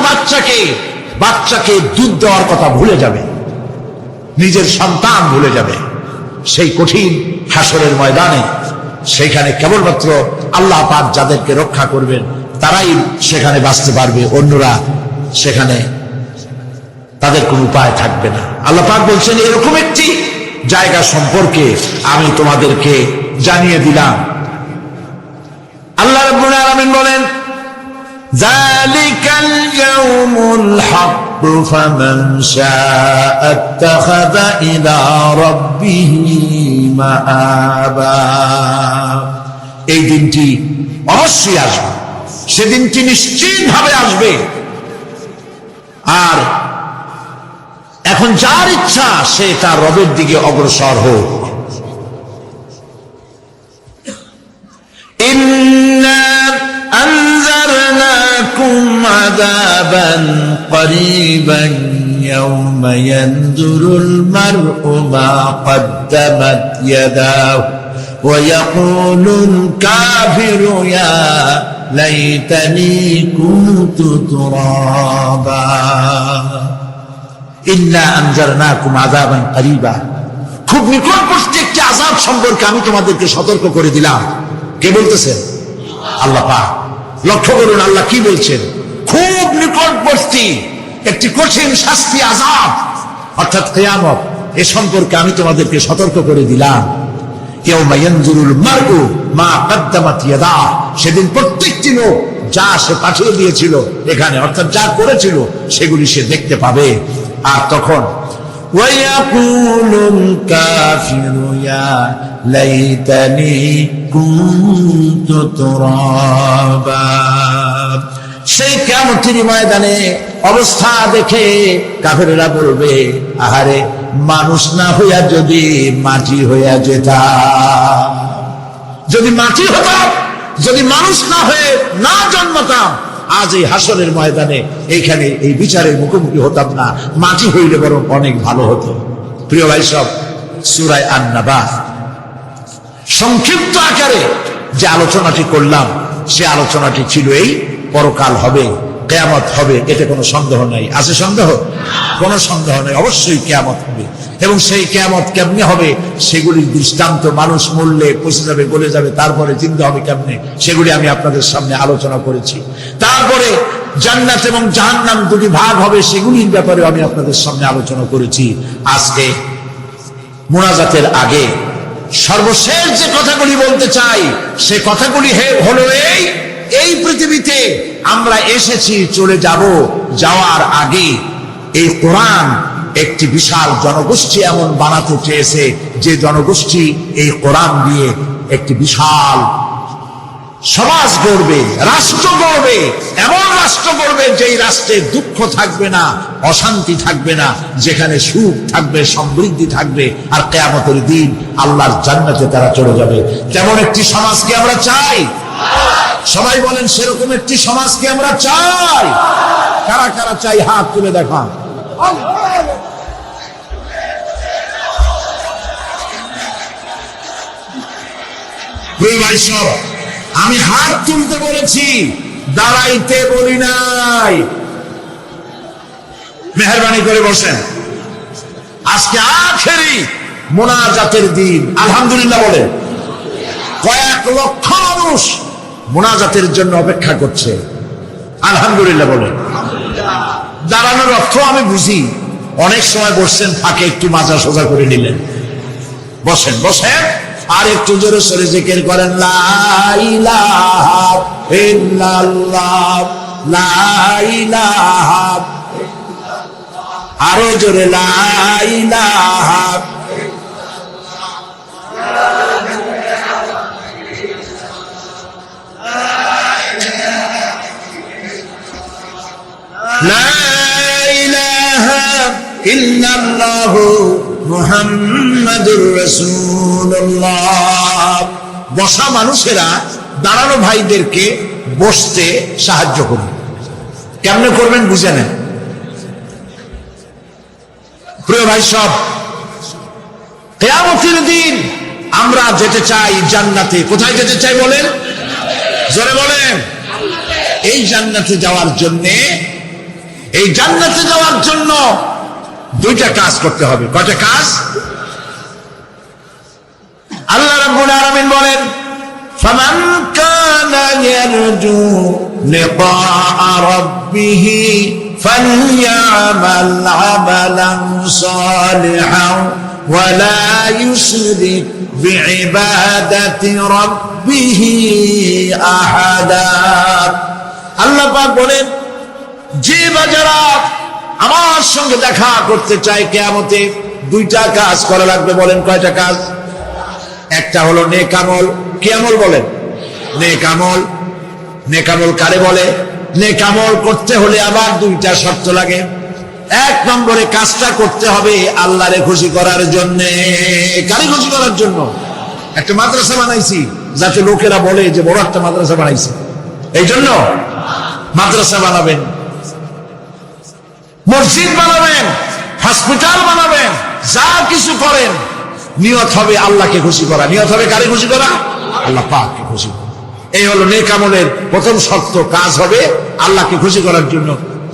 বাচ্চাকে দুধ দেওয়ার কথা ভুলে যাবে, নিজের সন্তান ভুলে যাবে। সেই কঠিন হাসরের ময়দানে, সেখানে কেবলমাত্র আল্লাহ পাক যাদেরকে রক্ষা করবেন তারাই সেখানে বাঁচতে পারবে, অন্যরা সেখানে তাদের কোনো উপায় থাকবে না। আল্লাহ পাক বলছেন এরকম একটি জায়গা সম্পর্কে আমি তোমাদেরকে জানিয়ে দিলাম। আল্লাহ রাব্বুল আলামিন বলেন, যালিকাল ইয়াউমুল হক ফামান শাআ ইত্তাখাযা ইলা রাব্বিহি মাআবা। এই দিনটি অবশ্যই আসবে, সেদিনটি নিশ্চিতভাবে আসবে। আর এখন যার ইচ্ছা সে তার রবের দিকে অগ্রসর হোক। ইন্না আনজারনাকুম আযাবান করিবান ইয়াওমা ইয়ানজুরুল মার'উ মা কদ্দামাত ইয়াদাহু ওয়া ইয়াকুলুল কাফিরু ইয়া লাইতানি কুনতু তুরাবা। ইন্না আনজারনাকুম আযাবান করিবা, খুব নিকটবর্তী একটি আযাব সম্পর্কে আমি তোমাদেরকে সতর্ক করে দিলাম। কে বলতেছেন? আল্লাহ পাক। লক্ষ্য করুন আল্লাহ কি বলছেন, খুব নিকটবর্তী একটি কঠিন শাস্তি, আযাব, অর্থাৎ কিয়ামত, এ সম্পর্কে আমি তোমাদেরকে সতর্ক করে দিলাম। ইয়াউমা ইয়ানজুরুল মার'উ মা কদ্দামাত ইয়াদাহু, সেদিন প্রত্যেকটি লোক যা সে পাঠিয়ে দিয়েছিল এখানে, অর্থাৎ যা করেছিল সেগুলি সে দেখতে পাবে। আর তখন ওয়ায়াকুলুল কাফিরু ইয়া লাইতানি কুনতু তুরাবা। সেই কিয়ামতের ময়দানে অবস্থা দেখে কাফেররা বলবে, আহারে মানুষ না হইয়া যদি মাটি হইয়া যেতাম, যদি মাটি হতাম, যদি মানুষ না হয়ে না জন্মতাম, আজ এই হাসরের ময়দানে এইখানে এই বিচারের মুখোমুখি হতাম না, মাটি হইলে বরং অনেক ভালো হতো। প্রিয় ভাই সব, সূরা আন-নাবা সংক্ষিপ্ত আকারে যে আলোচনাটি করলাম, সে আলোচনাটি ছিল এই, পরকাল হবে, কিয়ামত হবে, এতে কোনো সন্দেহ নাই। আছে সন্দেহ? কোনো সন্দেহ নাই, অবশ্যই কিয়ামত হবে। এবং সেই কিয়ামত কেমনে হবে সেগুলির দৃষ্টান্ত মানুষ মরলে পচে যাবে, গলে যাবে, তারপরে চিন্তা হবে কেমনে, সেগুলি আমি আপনাদের সামনে আলোচনা করেছি। তারপরে জান্নাত এবং জাহান্নাম দুটি ভাগ হবে, সেগুলির ব্যাপারে আমি আপনাদের সামনে আলোচনা করেছি। আজকে মুনাজাতের আগে সর্বশেষ যে কথাগুলি বলতে চাই, সে কথাগুলি হলো এই পৃথিবীতে আমরা এসেছি, চলে যাব, যাওয়ার আগে এই কোরআন একটি বিশাল জনগোষ্ঠী এমন বানাতে চেয়েছে, যে জনগোষ্ঠী এই কোরআন দিয়ে একটি বিশাল সমাজ গড়বে, রাষ্ট্র গড়বে, এমন রাষ্ট্র গড়বে যেই রাষ্ট্রে দুঃখ থাকবে না, অশান্তি থাকবে না, যেখানে সুখ থাকবে, সমৃদ্ধি থাকবে, আর কিয়ামতের দিন আল্লাহর জান্নাতে তারা চলে যাবে। তেমন একটি সমাজকে আমরা চাই। সবাই বলেন, সেরকম একটি সমাজকে আমরা চাই। কারা কারা চাই হাত তুলে দেখান। ভাই সব, আমি হাত তুলতে বলেছি, দাঁড়াইতে বলি নাই। মেহেরবানি করে বসেন। আজকে আখেরি মোনাজাতের দিন, আলহামদুলিল্লাহ বলে। কয়েক লক্ষ মানুষ মোনাজাতের জন্য অপেক্ষা করছে, আলহামদুলিল্লাহ বলে। দাঁড়ানোর অর্থ আমি বুঝি, অনেক সময় বসছেন, ফাঁকে একটু মাজা সোজা করে নিলেন, বসেন বসেন, আর একটু জোরে সরে জিকির করেন, লা ইলাহা ইল্লাল্লাহ, লা ইলাহা, আরো জোরে, লা ইলাহা, লা ইলাহা ইল্লাল্লাহ মুহাম্মাদুর রাসূলুল্লাহ। বসা মানুষেরা দাঁড়ানো ভাইদেরকে বসতে সাহায্য করুন। কেমনে করবেন বুঝে নেন। প্রিয় ভাই সব, কিয়ামতের দিন আমরা যেতে চাই জান্নাতে। কোথায় যেতে চাই বলেন? জোরে বলেন। এই জান্নাতে যাওয়ার জন্য দুইটা কাজ করতে হবে। কয়টা কাজ? আল্লাহ রাব্বুল আলামিন বলেন, ফামান কানা ইয়ারজু লিকাআ রাব্বিহ ফালইয়ামাল আমালান সালিহান ওয়া লা ইউশরিক বিইবাদাতি রাব্বিহ আহাদা। আল্লাহ পাক বলেন, যে বাজারা আমার সঙ্গে দেখা করতে চায় কিয়ামতে, দুইটা কাজ করা লাগবে। বলেন কয়টা কাজ? একটা হলো নেক আমল। কি আমল বলেন? নেক আমল। নেক আমল কারে বলে? নেক আমল করতে হলে আবার দুইটা শর্ত লাগে। এক নম্বরে কাজটা করতে হবে আল্লাহরে খুশি করার জন্য। কারে খুশি করার জন্য? একটা মাদ্রাসা বানাইছি যাতে লোকেরা বলে যে বড় একটা মাদ্রাসা বানাইছে, এই জন্য মাদ্রাসা বানাবেন, মসজিদ বানাবেন, হসপিটাল বানাবেন, যা কিছু করেন নিয়ত হবে আল্লাহকে খুশি করা। নিয়ত হবে কারে খুশি করা? আল্লাহ পাককে খুশি করা। এই হলো নেক আমলের প্রথম শর্ত। কাজ হবে আল্লাহকে খুশি করার জন্য।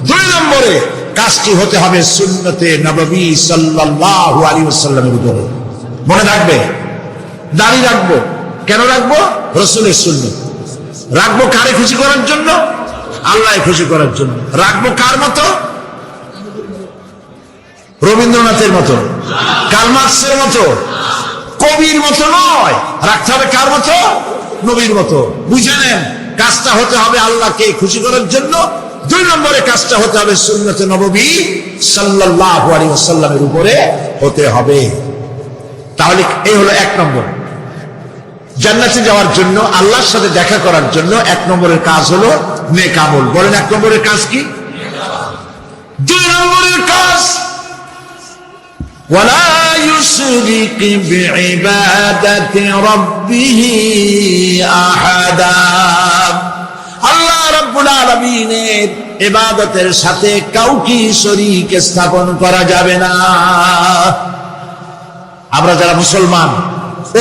দুই নম্বরে কাজটি হতে হবে সুন্নতে নববী সাল্লাল্লাহু আলাইহি ওয়াসাল্লামের উপরে। মনে রাখবে, দাড়ি রাখবো। কেন রাখবো? রাসূলের সুন্নাত। রাখবো কারে খুশি করার জন্য? আল্লাহকে খুশি করার জন্য। রাখবো কার মতো? রবীন্দ্রনাথের মতো, কার্ল মার্কসের মতো, কবির মতো নয়। রাখতে হবে কার মতো? নবীর মতো। বুঝে নেন, কাজটা হতে হবে আল্লাহকে খুশি করার জন্য। দুই নম্বরে কাজটা হতে হবে সুন্নতে নববী সাল্লাল্লাহু আলাইহি ওয়াসাল্লামের উপরে হতে হবে। তাহলে এই হলো এক নম্বর। জান্নাতে যাওয়ার জন্য, আল্লাহর সাথে দেখা করার জন্য এক নম্বরের কাজ হলো নেক আমল। বলেন এক নম্বরের কাজ কি? দুই নম্বরের কাজ ওয়ালা ইউশরিক বিইবাদাতি রাব্বিহ আহাদা। আল্লাহ রাব্বুল আলামিনের ইবাদতের সাথে কাউকে শরীক স্থাপন করা যাবে না। আমরা যারা মুসলমান,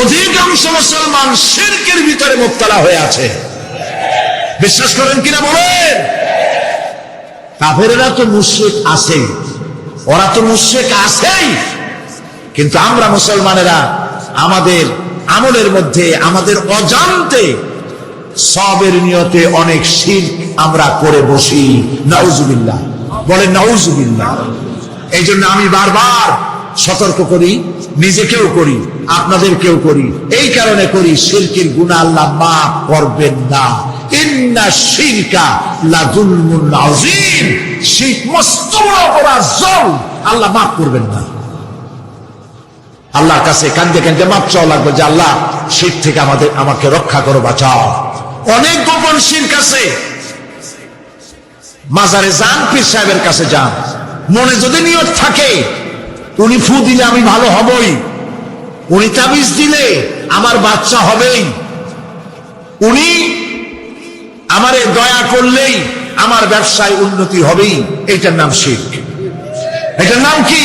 অধিকাংশ মুসলমান শিরকের ভিতরে মুবতালা হয়ে আছে। বিশ্বাস করেন কিনা বলেন? কাফেরেরা তো মুশরিক আছে, ওরা তো মুশরিক আছেই, কিন্তু আমরা মুসলমানেরা আমাদের আমলের মধ্যে আমাদের অজান্তে সবের নিয়তে অনেক শিরক আমরা করে বসি। নাউজুবিল্লাহ। বলেন নাউজুবিল্লাহ। এই জন্য আমি বারবার সতর্ক করি, নিজেকেও করি, আপনাদেরকেও করি। এই কারণে করি, শিরকের গুনাহ আল্লাহ মাফ করবেন না। ইন্না শিরকা লাযুলমুন আযীম। শিরক মস্ত বড় অপরাধ, জল, আল্লাহ মাফ করবেন না। আল্লাহর কাছে কাঁদতে কাঁদতে মাপ চাওয়া লাগবে যে আল্লাহ শিরক থেকে আমাকে রক্ষা করো, বাঁচাও। অনেক গোপন শিরক আছে। মাজারে যান, পীর সাহেবের কাছে যান, মনে যদি নিয়ত থাকে উনি ফু দিলে আমি ভালো হবই, উনি তাবিজ দিলে আমার বাচ্চা হবেই, উনি আমারে দয়া করলেই আমার ব্যবসায় উন্নতি হবেই, এটার নাম শিরক। এটার নাম কি?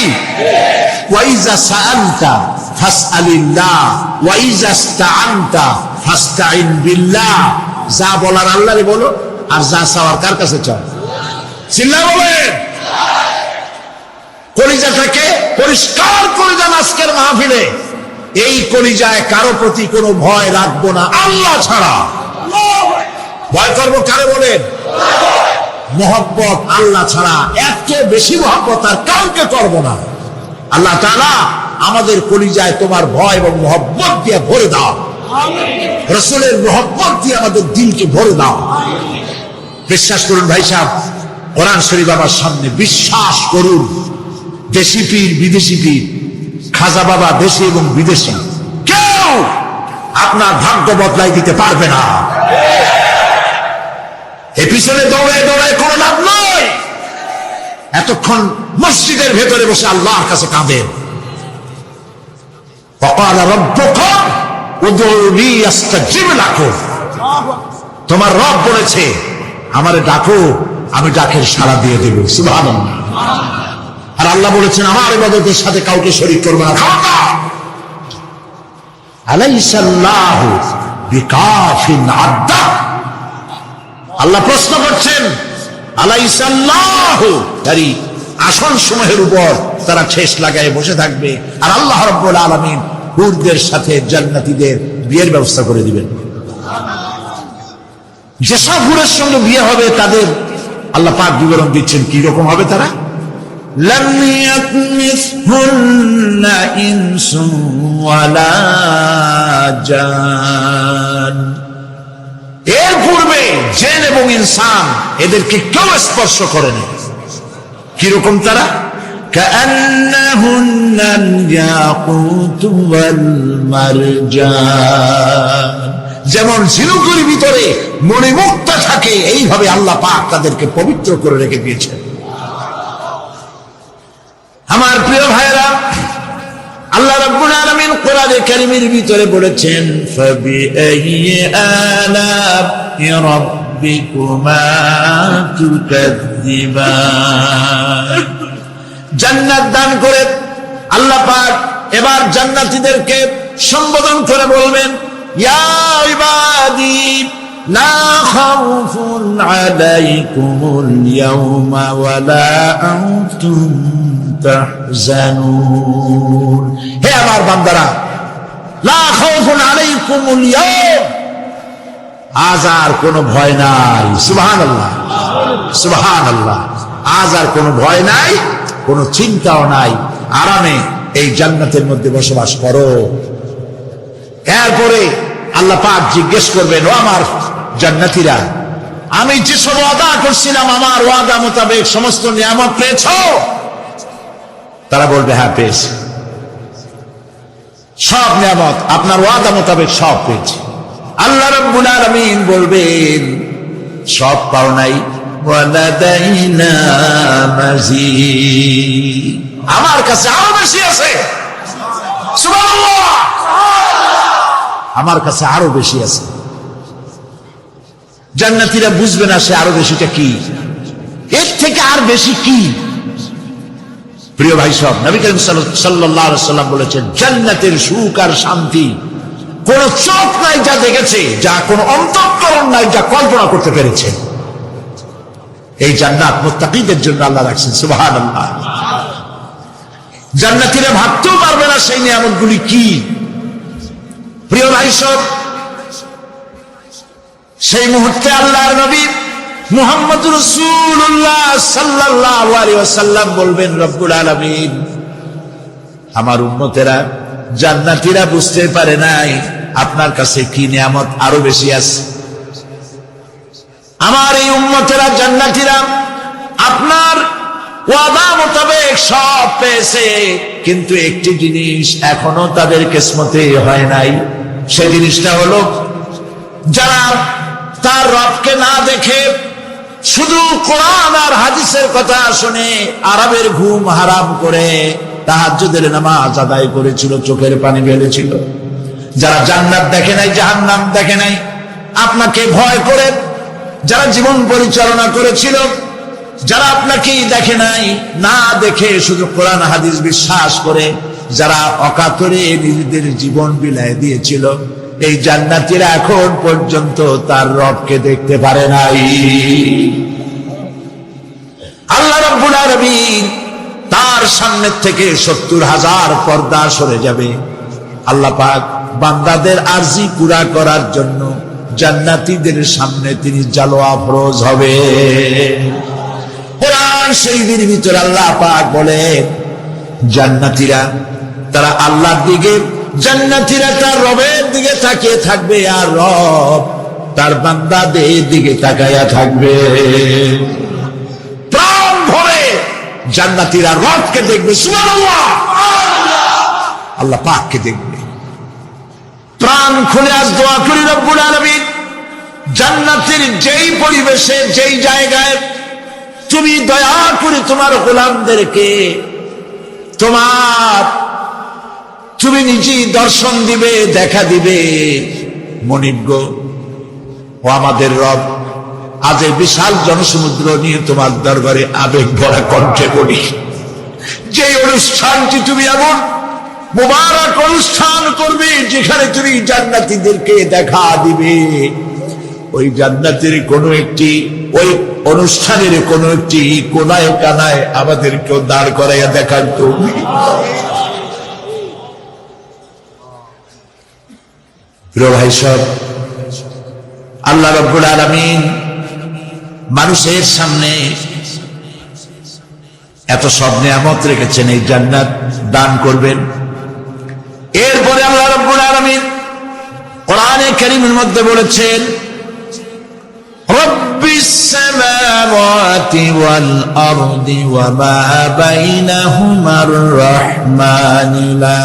ওয়াইজা সাআলতা ফাসআলিল্লাহ ওয়া ইযাস্তাআনতা ফাসতাইন বিল্লাহ। যা বলার আল্লাহরে বলো, আর যা চাওয়ার কার কাছে চাও? চিল্লা বলেন। কলিজাটাকে পরিষ্কার করে যান আজকের মাহফিলে। এই কলিজায় কারো প্রতি কোনো ভয় রাখবো না আল্লাহ ছাড়া। ভয় করবো কারে বলেন? মহব্বত আল্লাহ ছাড়া, এত বেশি মহব্বত আর কাউকে করবো না। আল্লাহ তাআলা আমাদের কলিজায় তোমার ভয় এবং মহব্বত দিয়ে ভরে দাও। রাসূলের মহব্বত দিয়ে আমাদের দিলকে ভরে দাও। বিশ্বাস করুন ভাই সাহেব, কোরআন শরীফ আমার সামনে, বিশ্বাস করুন, দেশি পীর বিদেশি পীর, খাজা বাবা দেশি এবং বিদেশি, কেউ আপনার ভাগ্য বদলাই দিতে পারবে না। এ পিছনে দৌড়ে দৌড়ে কোনো লাভ নয়। এতক্ষণ মসজিদের ভেতরে বসে আল্লাহর কাছে কাঁদেন। وقال ربكم ادعوني استجب لكم। তোমার রব বলেছে আমারে ডাকো, আমি ডাকের সাড়া দিয়ে দেব। সুবহানাল্লাহ। আর আল্লাহ বলেছেন আমার ইবাদতের সাথে কাউকে শরীক করবে না। আলাইসাল্লাহু বিকাফিন আবদা। আল্লাহ প্রশ্ন করছেন আলাইসাল্লাহু, তারি আসন সমূহের উপর তারা ঠেস লাগায় বসে থাকবে, আর আল্লাহ রাব্বুল আলামিন হুরদের সাথে জান্নাতীদের বিয়ের ব্যবস্থা করে দিবেন। যেসব হুরের সঙ্গে বিয়ে হবে তাদের আল্লাহ পাক বিবরণ দিচ্ছেন কি রকম হবে তারা। লাম ইয়াতমিসহুন্না ইনসুন ওয়ালা জান। এর পূর্বে জিন এবং ইনসান এদেরকে কেউ স্পর্শ করেনি। কিরকম তারা? কাআন্নাহুন্নাল ইয়াকুতু ওয়াল মারজান। যেমন ঝিনুকের ভিতরে মণিমুক্তা থাকে, এইভাবে আল্লাহ পাক তাদেরকে পবিত্র করে রেখে দিয়েছেন। আমার প্রিয় ভাইরা, আল্লাহ রাব্বুল আলামিন কোরআনে কারীমের ভিতরে বলেছেন ফাবিআইয়ি আলা'i রাব্বিকুমা তুকাযযিবান। জান্নাত দান করে আল্লাহ পাক এবার জান্নাতীদেরকে সম্বোধন করে বলবেন ইয়া ইবাদি লা খাউফুন আলাইকুমুল ইয়াওমা ওয়ালা আনতুম তাহজানুন। হে আমার বান্দারা, লা খাউফুন আলাইকুমুল ইয়াওম, আজ আর কোনো ভয় নাই। সুবহানাল্লাহ, সুবহানাল্লাহ। আজ আর কোনো ভয় নাই, কোনো চিন্তাও নাই, আরামে এই জান্নাতের মধ্যে বসবাস করো। এরপরে আল্লাহ পাক জিজ্ঞেস করবেন ও আমার জান্নাতীরা, আমি যেসব ওয়াদা করছিলাম আমার ওয়াদা মোতাবেক সমস্ত নিয়ামত পেয়েছো? তারা বলবে হ্যাঁ পেয়েছি, সব নিয়ামত আপনার ওয়াদা মোতাবেক সব পেয়েছি। আল্লাহ রাব্বুল আলামিন বলবেন সব পাও নাই, ওয়ালাদাইনা মাজিদ, আমার কাছে আরো বেশি আছে। সুবহানাল্লাহ, আমার কাছে আরো বেশি আছে। জান্নাতীরা বুঝবে না সে আরো বেশিটা কি, এর থেকে আর বেশি কি। প্রিয় ভাই সব, নবী করিম সাল্লাল্লাহু আলাইহি ওয়াসাল্লাম বলেছেন জান্নাতের সুখ আর শান্তি কোন চোখ নাই যা দেখেছে, যা কোন অন্তঃকরণ নাই যা কল্পনা করতে পেরেছে। এই জান্নাত মুত্তাকিদের জন্য আল্লাহ রাখছেন। সুবহানাল্লাহ। জান্নাতীরা ভাবতেও পারবে না সেই নিয়ামতগুলি কি। প্রিয় ভাই সব, সেই মুহূর্তে আল্লাহর নবী মুহাম্মদুর রাসূলুল্লাহ সাল্লাল্লাহু আলাইহি ওয়াসাল্লাম বলবেন রব্বুল আলামিন, আমার উম্মতেরা জান্নাতীরা বুঝতে পারে নাই আপনার কাছে কি নিয়ামত আরো বেশি আছে। আমার এই উম্মতেরা জান্নাতীরা আপনার ওয়াদা মোতাবেক সব পেয়েছে, কিন্তু একটি জিনিস এখনো তাদের কিসমতে হয় নাই। সেই জিনিসটা হলো যারা তার রবকে না দেখে শুধু কোরআন আর হাদিসের কথা শুনে আরামের ঘুম হারাম করে তাহাজ্জুদের নামাজ আদায় করেছিল, চোখের পানি ফেলেছিল, যারা জান্নাত দেখে নাই জাহান্নাম দেখে নাই, আপনাকে ভয় করে যারা জীবন পরিচালনা করেছিল, যারা আপনাকে দেখে নাই, না দেখে শুধু কোরআন হাদিস বিশ্বাস করে যারা অকাতরে নিজেদের জীবন বিলায় দিয়েছিল, এই জান্নাতীরা এখন পর্যন্ত তার রবকে দেখতে পারে নাই। আল্লাহ রাব্বুল আলামিন তার সামনে থেকে 70,000 পর্দা সরে যাবে। আল্লাহ পাক বান্দাদের আরজি পুরা করার জন্য জান্নাতীদের সামনে তিনি জালোয়া ফরজ হবে। কোরআন শরীফের ভিতরে আল্লাহ পাক বলেন, জান্নাতীরা তারা আল্লাহর দিকে, জান্নাতীরা তার রবের দিকে তাকিয়ে থাকবে, আর রব তার বান্দাদের দিকে তাকায়া থাকবে। প্রাণ ভরে জান্নাতীরা রবকে দেখবে, সুবহানাল্লাহ, আল্লাহ পাককে দেখবে। প্রাণ খুলে আজ দোয়া করি রব্বুল আলামিন, জান্নাতের যেই পরিবেশে, যেই জায়গায় তুমি দয়া করে তোমার গোলামদেরকে তুমি নিজেই দর্শন দিবে, দেখা দিবে। মনিব ও আমাদের রব, আজ এই বিশাল জনসমুদ্র নিয়ে তোমার দরবারে আবেগ ভরা কণ্ঠে বলি, যে অনুষ্ঠানটি তুমি এমন মুবারক অনুষ্ঠান করবে যেখানে তুমি জান্নাতীদেরকে দেখা দিবে, ওই জান্নাতের কোন একটি, ওই অনুষ্ঠানের কোন একটি কোনায় কানায় আমাদেরকেও দাঁড় করাইয়া দেখার তুমি। প্রিয় ভাই সব, আল্লাহ রাব্বুল আলামিন মানুষের সামনে এত সব নিয়ামত রেখেছেন, এই জান্নাত দান করবেন। এরপরে আল্লাহ রাব্বুল আলামিন কোরআনে কারীমের মধ্যে বলেছেন, রব্বিস সামাওয়াতি ওয়াল আরদি ওয়া মা বাইনাহুমার রাহমানি লা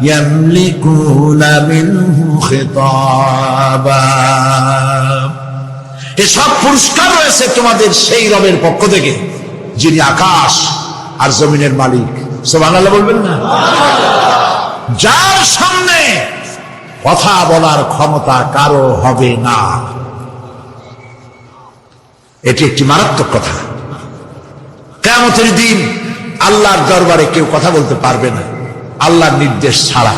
ইয়ামলিকুনা মিনহু খিতাবা। এসব পুরস্কার রয়েছে তোমাদের সেই রবের পক্ষ থেকে যিনি আকাশ আর জমিনের মালিক। সুবহানাল্লাহ বলবেন না? যার সামনে কথা বলার ক্ষমতা কারো হবে না। এটি একটি মারাত্মক কথা। কিয়ামতের দিন আল্লাহর দরবারে কেউ কথা বলতে পারবে না আল্লাহর নির্দেশ ছাড়া।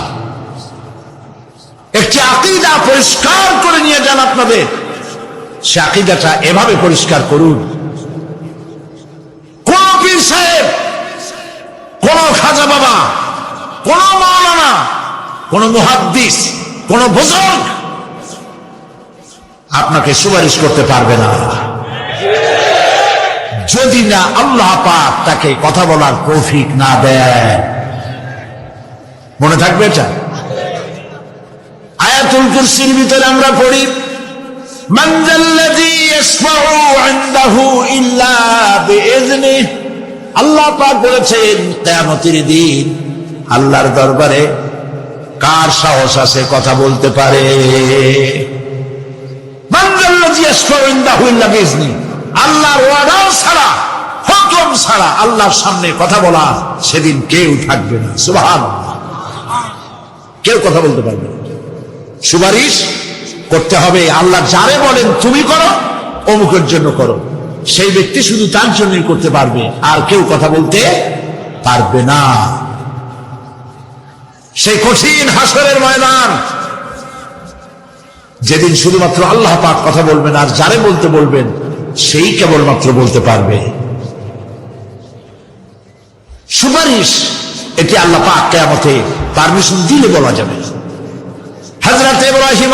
একটি আকীদা পরিষ্কার করে নিয়ে যান আপনাদের, সে আকীদাটা এভাবে পরিষ্কার করুন, কোন পীর সাহেব, কোন খাজা বাবা, কোন মাওলানা, কোন মুহাদ্দিস, কোন বুজুর্গ আপনাকে সুপারিশ করতে পারবে না যদি না আল্লাহ পাক তাকে কথা বলার তৌফিক না দেন। মনে থাকবে এটা? আয়াতুল কুরসির ভিতরে আমরা পড়ি, মান যাল্লাযী ইয়াশফাউ ইনদাহু ইল্লা বিইযনিহি। আল্লাহ পাক বলেছেন কিয়ামতের দিন আল্লাহর দরবারে কার সাহস আছে কথা বলতে পারে? মান যাল্লাযী ইয়াশফাউ ইনদাহু ইল্লা বিইযনিহি। আল্লাহর ওয়াদা ছাড়া, হুকুম ছাড়া আল্লাহর সামনে কথা বলা সেদিন কেউ থাকবে না। সুবহানাল্লাহ, কেউ কথা বলতে পারবে না। সুপারিশ করতে হবে আল্লাহ যারে বলেন তুমি করো, অমুকের জন্য করো, সেই ব্যক্তি শুধু তার জন্যই করতে পারবে, আর কেউ কথা বলতে পারবে না। সেই কঠিন হাসরের ময়দান, যেদিন শুধুমাত্র আল্লাহ পাক কথা বলবেন, আর যারে বলতে বলবেন সেই কেবলমাত্র বলতে পারবে। সুপারিশ এটি আল্লাহ পাক কিয়ামতে পারমিশন দিলে বলা যাবে। হযরত ইব্রাহিম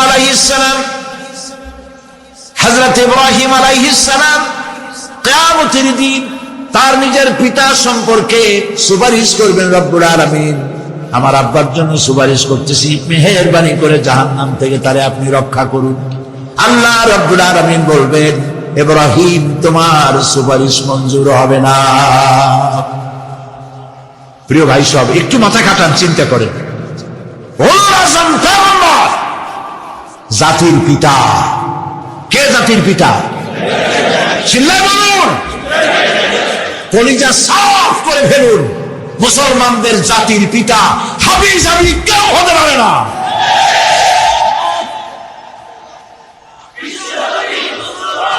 আলাইহিস সালাম কিয়ামতের দিন তার নিজের পিতা সম্পর্কে সুপারিশ করবেন, রব্বুল আলামিন আমার আব্বার জন্য সুপারিশ করতেছি, মেহেরবানি করে জাহান্নাম থেকে তারে আপনি রক্ষা করুন। আল্লাহ রব্বুল আলামিন বলবেন, ইব্রাহিম তোমার সুপারিশ মঞ্জুর হবে না। প্রিয় ভাই সব, একটু মাথা খাটান, চিন্তা করেন। জাতির পিতা কে? জাতির পিতা চিল্লায় বলুন, কলিজা সাফ করে ফেলুন। মুসলমানদের জাতির পিতা হাবিজ আবি কেউ হতে পারে না।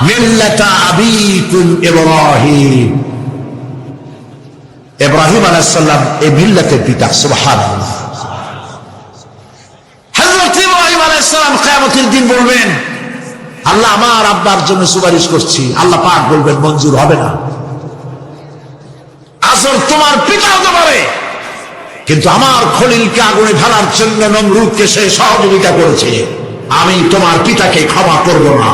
মিল্লাতা আবিকুম ইব্রাহিম, ইব্রাহিম আলাইহিস সালাম এই মিল্লাতের পিতা। সুবহানাল্লাহ। হযরত ইব্রাহিম আলাইহিস সালাম কিয়ামতের দিন বলবেন, আল্লাহ আমার আব্বার জন্য সুপারিশ করছি। আল্লাহ পাক বলবেন মঞ্জুর হবে না। আসর তোমার পিতা হতে পারে, কিন্তু আমার খলিলকে আগুনে ফেলার জন্য নমরুদকে সে সহযোগিতা করেছে, আমি তোমার পিতাকে ক্ষমা করব না।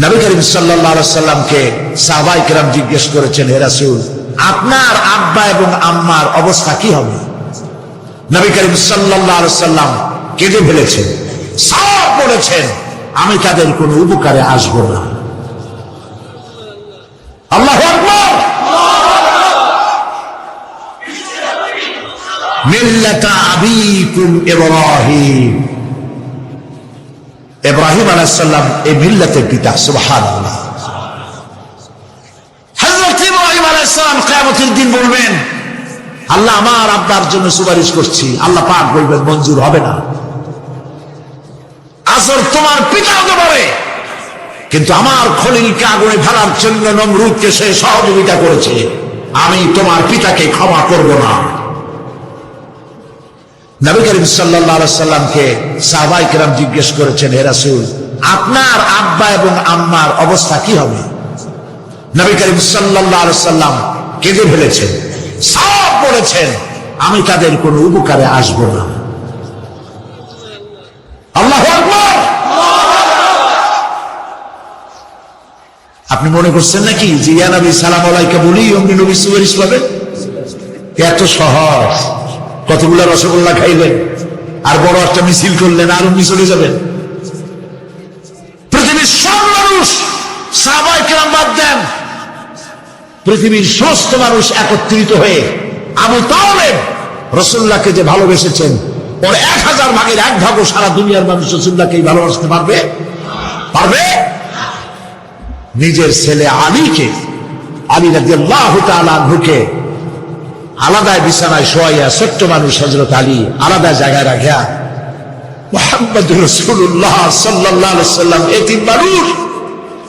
নবী করিম সাল্লাল্লাহু আলাইহি সাল্লামকে সাহাবায়ে কেরাম জিজ্ঞেস করেছেন, হে রাসূল, আপনার আব্বা এবং আম্মার অবস্থা কি হবে? নবী করিম সাল্লাল্লাহু আলাইহি সাল্লাম কেঁদে ফেলেছেন, সব বলেছেন, আমি তাদের কোনো উপকারে আসবো না। আল্লাহু আকবার। মিল্লাতা আবিকুম ইব্রাহিম। ইব্রাহিম আলাইহিস সালাম এই মিল্লাতের পিতা। সুবহানাল্লাহ। হযরত ইব্রাহিম আলাইহিস সালাম কিয়ামতের দিন বলবেন, আল্লাহ আমার আব্বার জন্য সুপারিশ করছি। আল্লাহ পাক বলবেন মঞ্জুর হবে না। আসর তোমার পিতা হতে পারে, কিন্তু আমার খলিলকে আগুনে ফেলার জন্য নমরুদকে সে সহযোগিতা করেছে, আমি তোমার পিতাকে ক্ষমা করব না। নবী করিম সাল্লাল্লাহু আলাইহি সাল্লামকে সাহাবায়ে কেরাম জিজ্ঞেস করেছেন, হে রাসূল, আপনার আব্বা এবং আম্মার অবস্থা কি হবে? নবী করিম সাল্লাল্লাহু আলাইহি সাল্লাম কেঁদে ফেলেছেন, সব বলেছেন, আমি তাদের কোনো উপকারে আসব না। আল্লাহু আকবার। আপনি মনে করছেন নাকি যে ইয়া নবী সালাম আলাইকা বলি অমনি নবী সুপারিশ পাবেন? এত সহজ। কতগুলো রসগোল্লা খাইলেন আর বড় একটা মিছিল করলেন আর অমনি চলে যাবেন? পৃথিবীর সব মানুষ, সাহাবায়ে কেরাম বাদ দেন, পৃথিবীর সমস্ত মানুষ একত্রিত হয়ে আবু তালেব রাসূলুল্লাহকে যে ভালোবেসেছেন, ওর 1000 ভাগের 1 ভাগও সারা দুনিয়ার মানুষ রাসূলুল্লাহকে ভালোবাসতে পারবে? পারবে? নিজের ছেলে আলীকে, আলী রাদিয়াল্লাহু তাআলা আনহুকে আলাদা বিছানায় শোয়াইয়া, ছোট্ট মানুষ হযরত আলী আলাদা জায়গায় রাখিয়া মুহাম্মদুর রাসূলুল্লাহ সাল্লাল্লাহু আলাইহি ওয়াসাল্লাম এতিম মানুষ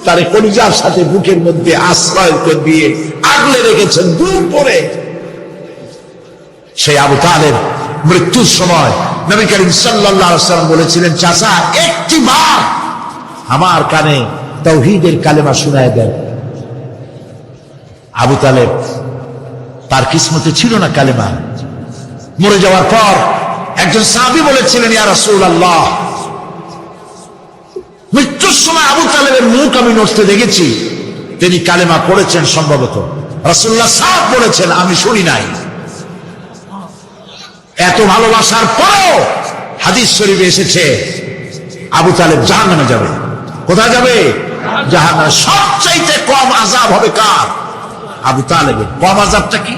তার কলিজার সাথে বুকের মধ্যে আশ্রয় করে দিয়ে আগলে রেখেছেন দূর পরে। সেই আবু তালেব মৃত্যুর সময় নবী করিম সাল্লাল্লাহু আলাইহি ওয়াসাল্লাম বলেছিলেন, চাচা একটি বার আমার কানে তাওহীদের কালেমা শোনায় দেন। আবু তালেব তার কিসমতে ছিল না কালেমা। মরে যাওয়ার পর একজন সাহাবী বলেছিলেন, ইয়া রাসূলুল্লাহ, মৃত্যুর সময় আবু তালেবের মুখ আমি নড়তে দেখেছি, তিনি কালেমা পড়েছেন সম্ভবত। রাসূলুল্লাহ সাফ বলেছেন, আমি শুনি নাই। এত ভালোবাসার পরেও হাদিস শরীফে এসেছে আবু তালেব জাহান্নামে যাবে। কোথায় যাবে? জাহান্নামে। সবচাইতে কম আযাব হবে কার? আবু তালেবের। কম আযাবটা কি?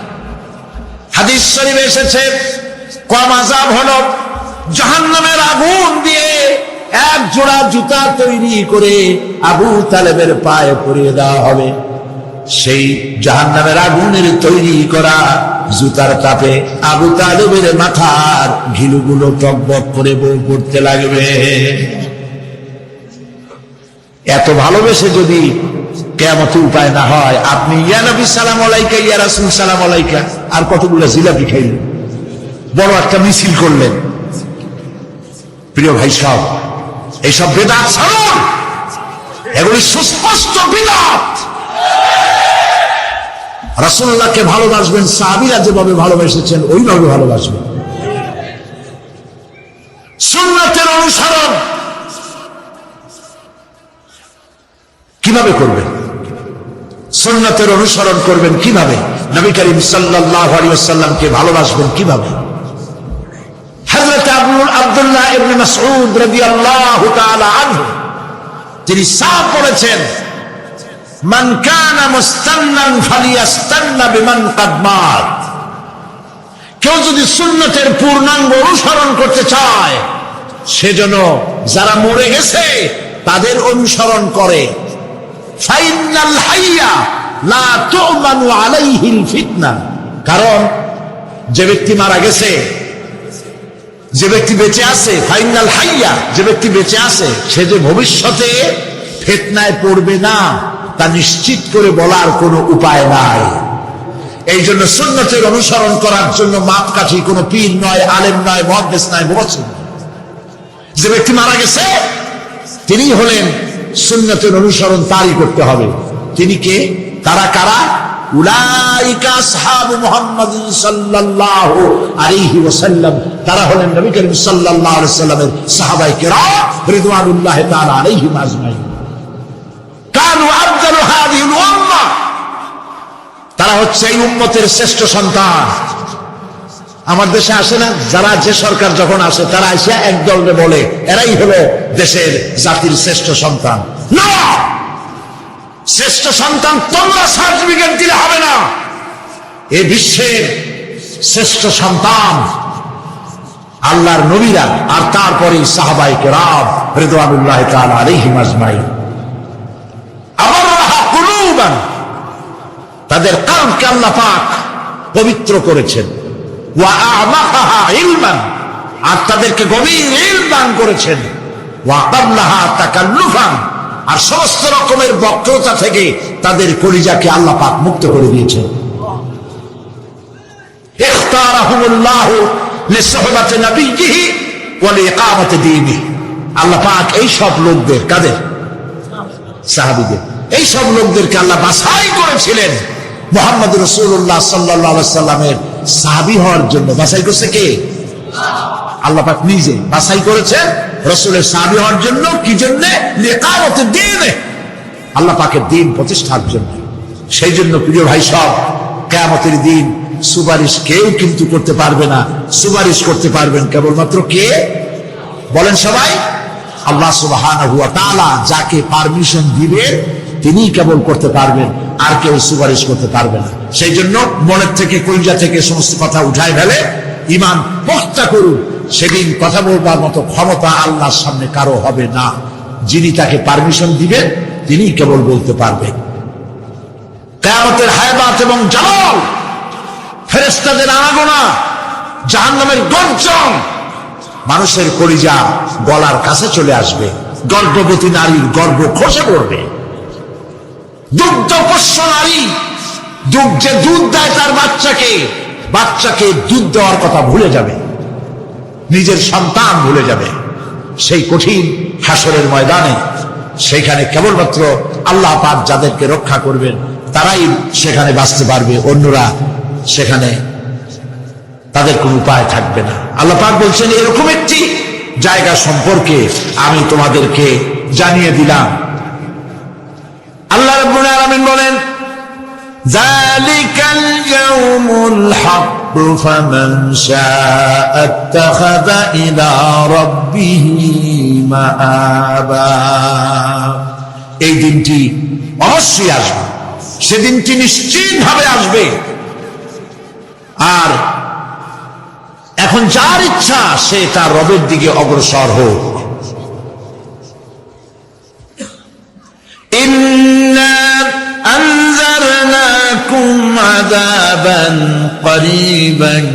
হাদিস শরীফে এসেছে কম আযাব হলো জাহান্নামের আগুন দিয়ে এক জোড়া জুতা তৈরি করে আবু তালেবের পায়ে পরিয়ে দেওয়া হবে। সেই জাহান্নামের আগুনের তৈরি করা জুতার তাপে আবু তালেবের মাথার ঘিলুগুলো টকবক করে বউ পড়তে লাগবে। এত ভালোবেসে যদি কিয়ামতে উপায় না হয়, আপনি ইয়া নবী সালাম আলাইকা, ইয়া রাসূল সালাম আলাইকা, আর কতগুলো জিলাপি খাইলেন, বড় একটা মিছিল করলেন। প্রিয় ভাই সব, এইসব বেদাত ছাড়ুন, এগুলি সুস্পষ্ট বিদআত। রাসূলুল্লাহকে ভালোবাসবেন, সাহাবীরা যেভাবে ভালোবেসেছেন ওইভাবে ভালোবাসবেন। সুন্নাতের অনুসরণ কিভাবে করবেন? সুন্নাতের অনুসরণ করবেন কিভাবে? নবী করিম সাল্লাল্লাহু আলাইহি ওয়াসাল্লামকে ভালোবাসবেন কিভাবে? হযরত আব্দুল্লাহ ইবনে মাসউদ রাদিয়াল্লাহু তাআলা আনহু তিনি সাফ বলেছেন, মান কানা মুস্তান্নান ফালিয়াস্তান্না বিমান ক্বাদ মাত। কেউ যদি সুন্নতের পূর্ণাঙ্গ অনুসরণ করতে চায়, সেজন্য যারা মরে গেছে তাদের অনুসরণ করে। ফাইনাল হাইয়া লা তু'মানু আলাইহিল ফিতনা। কারণ যে ব্যক্তি মারা গেছে, যে ব্যক্তি বেঁচে আছে, ফাইনাল হাইয়া, যে ব্যক্তি বেঁচে আছে, সে যে ভবিষ্যতে ফিতনায় পড়বে না তা নিশ্চিত করে বলার কোনো উপায় নাই। এই জন্য সুন্নতের অনুসরণ করার জন্য মাপকাঠি কোনো পীর নয়, আলেম নয়, মুহাদ্দিস নয়, মুফাসসির নয়। যে ব্যক্তি মারা গেছে তিনি হলেন সুন্নতের অনুসরণ তারই করতে হবে। তিনি কে? তারা কারা? উলাইকা আসহাবু মুহাম্মদ সাল্লাল্লাহু আলাইহি ওয়াসাল্লাম। তারা হলেন নবী করিম সাল্লাল্লাহু আলাইহি ওয়াসাল্লামের সাহাবায়ে কেরাম রিদওয়ানুল্লাহি তাআলা আলাইহিম আজমাইন। কানু আফদালু হাযিহিল উম্মাহ। তারা হচ্ছে এই উম্মতের শ্রেষ্ঠ সন্তান। আমার দেশে আসে না যারা, যে সরকার যখন আসে তারা এসে একদলে বলে এরাই হলো দেশের জাতির শ্রেষ্ঠ সন্তান। না, শ্রেষ্ঠ সন্তান তোমরা সার্টিফিকেট দিলে হবে না। এ বিশ্বের শ্রেষ্ঠ সন্তান আল্লাহর নবীরা, আর তারপরে সাহাবায়ে কেরাম রিদওয়ানুল্লাহি তাআলা আলাইহিম আজমাইন। আবাররাহা কুলুবান, তাদের কলবকে আল্লাহ পাক পবিত্র করেছেন। ওয়া আমাকাহা ইলমান, আর তাদেরকে গভীর ইলম দান করেছেন। ওয়া কাবলাহা তাকাল্লুফান, আর সমস্ত রকমের বক্রতা থেকে তাদের কলিজাকে আল্লাহ পাক মুক্ত করে দিয়েছেন। ইখতারাহুমুল্লাহু লিসুহবাতি নবিয়্যিহি ওয়া লিইকামাতি দীনিহি। আল্লাহ পাক এই সব লোকদের, কাদের? সাহাবীদের, এই সব লোকদেরকে আল্লাহ বাছাই করেছিলেন মুহাম্মদ রাসূলুল্লাহ সাল্লাল্লাহু আলাইহি ওয়াসাল্লামের সাহাবী হওয়ার জন্য। বাছাই করছে কে? আল্লাহ পাক নিজে বাছাই করেছেন রাসূলের সাহাবী হওয়ার জন্য। কি জন্য? লিইকামাতি দীনিহি, আল্লাহ পাকের দ্বীন প্রতিষ্ঠার জন্য। সেই জন্য প্রিয় ভাই সব, কিয়ামতের দিন সুপারিশ কেউ কিন্তু করতে পারবে না। সুপারিশ করতে পারবেন কেবলমাত্র কে? বলেন সবাই। আল্লাহ সুবহানাহু ওয়া তাআলা যাকে পারমিশন দিবেন তিনি কেবল করতে পারবেন, আর কেউ সুপারিশ করতে পারবে না। সেই জন্য মনের থেকে, কলিজা থেকে সমস্ত কথা উঠায় ফেলে ঈমান পোক্তা করুন। সেদিন কথা বলবার মতো ক্ষমতা আল্লাহর সামনে কারো হবে না। যিনি তাকে পারমিশন দিবেন তিনি কেবল বলতে পারবেন। কিয়ামতের হায়বাত এবং জালাল, ফেরেশতাদের আনাগোনা, জাহান্নামের গর্জন, মানুষের কলিজা গলার কাছে চলে আসবে। গর্ভবতী নারীর গর্ভ খসে পড়বে। দুগ্ধপোষ্য নারী, যে দুধ দেয় তার বাচ্চাকে দুধ দেওয়ার কথা ভুলে যাবে, নিজের সন্তান ভুলে যাবে। সেই কঠিন হাসরের ময়দানে, সেখানে কেবলমাত্র আল্লাহ পাক যাদেরকে রক্ষা করবেন তারাই সেখানে বাঁচতে পারবে, অন্যরা সেখানে তাদের কোনো উপায় থাকবে না। আল্লাহ পাক বলছেন এরকম একটি জায়গা সম্পর্কে আমি তোমাদেরকে জানিয়ে দিলাম। আল্লাহ রাব্বুল আলামিন বলেন, যালিকাল ইয়াউমুল হক ফামান শাআ ইত্তাখাযা ইলা রাব্বিহি মাআবা। এই দিনটি অবশ্যই আসবে, সেদিনটি নিশ্চিতভাবে আসবে। আর এখন যার ইচ্ছা সে তার রবের দিকে অগ্রসর হোক। ইন্না আনজারনাকুম আযাবান করিবান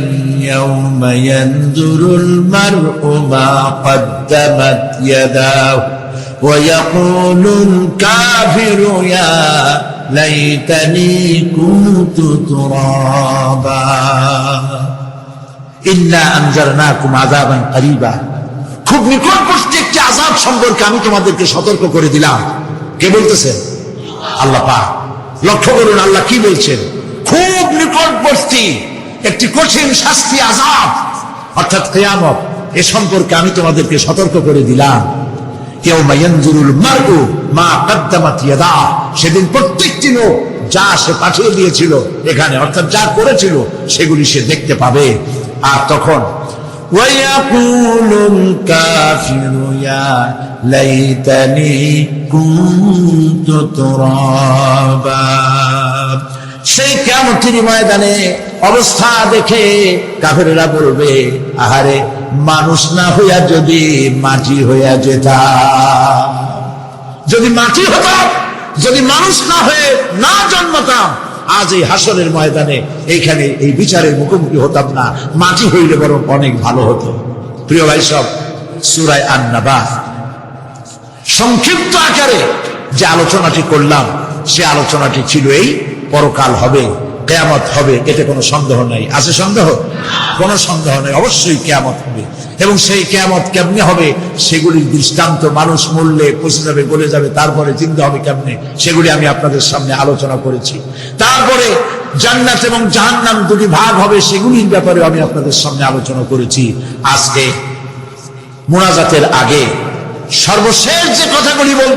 ইয়াওমা ইয়ানজুরুল মার'উ মা কদ্দামাত ইয়াদাহু ওয়া ইয়াকুলুল কাফিরু ইয়া লাইতানি কুনতু তুরাবা। ইন্না আনজারনাকুম আযাবান করিবা, খুব নিকটবর্তী একটি আযাব সম্পর্কে আমি তোমাদেরকে সতর্ক করে দিলাম। কে বলতেছেন? আল্লাহ পাক। লক্ষ্য করুন আল্লাহ কি বলছেন, খুব নিকটবর্তী একটি কঠিন শাস্তি, আযাব, অর্থাৎ কিয়ামত, এ সম্পর্কে আমি তোমাদেরকে সতর্ক করে দিলাম। ইয়াউমা ইয়ানজুরুল মার'উ মা কদ্দামাত ইয়াদাহু, সেদিন প্রত্যেকটি লোক যা সে পাঠিয়ে দিয়েছিল এখানে, অর্থাৎ যা করেছিল সেগুলি সে দেখতে পাবে। আর তখন ওয়ায়াকুলুল কাফিরু ইয়া লাইতানি কুনতু তুরাবা। সেই কিয়ামতের ময়দানে অবস্থা দেখে কাফেররা বলবে, আহারে মানুষ না হইয়া যদি মাটি হইয়া যেতাম, যদি মাটি হতাম, যদি মানুষ না হয়ে না জন্মতাম, আজ এই হাসরের ময়দানে এইখানে এই বিচারের মুখোমুখি হতাম না, মাটি হইলে বরং অনেক ভালো হতো। প্রিয় ভাই সব, সূরা আন-নাবা সংক্ষিপ্ত আকারে যে আলোচনাটি করলাম সে আলোচনাটি ছিল এই, পরকাল হবে, কিয়ামত হবে, এতে কোনো সন্দেহ নাই। আছে সন্দেহ? কোনো সন্দেহ নাই, অবশ্যই কিয়ামত হবে। এবং সেই কিয়ামত কেমনে হবে সেগুলির দৃষ্টান্ত মানুষ মরলে পচে যাবে, গলে যাবে, তারপরে চিন্তা হবে কেমনে, সেগুলি আমি আপনাদের সামনে আলোচনা করেছি। তারপরে জান্নাত এবং জাহান্নাম দুটি ভাগ হবে, সেগুলির ব্যাপারে আমি আপনাদের সামনে আলোচনা করেছি। আজকে মুনাজাতের আগে সর্বশেষ যে কথাগুলি বল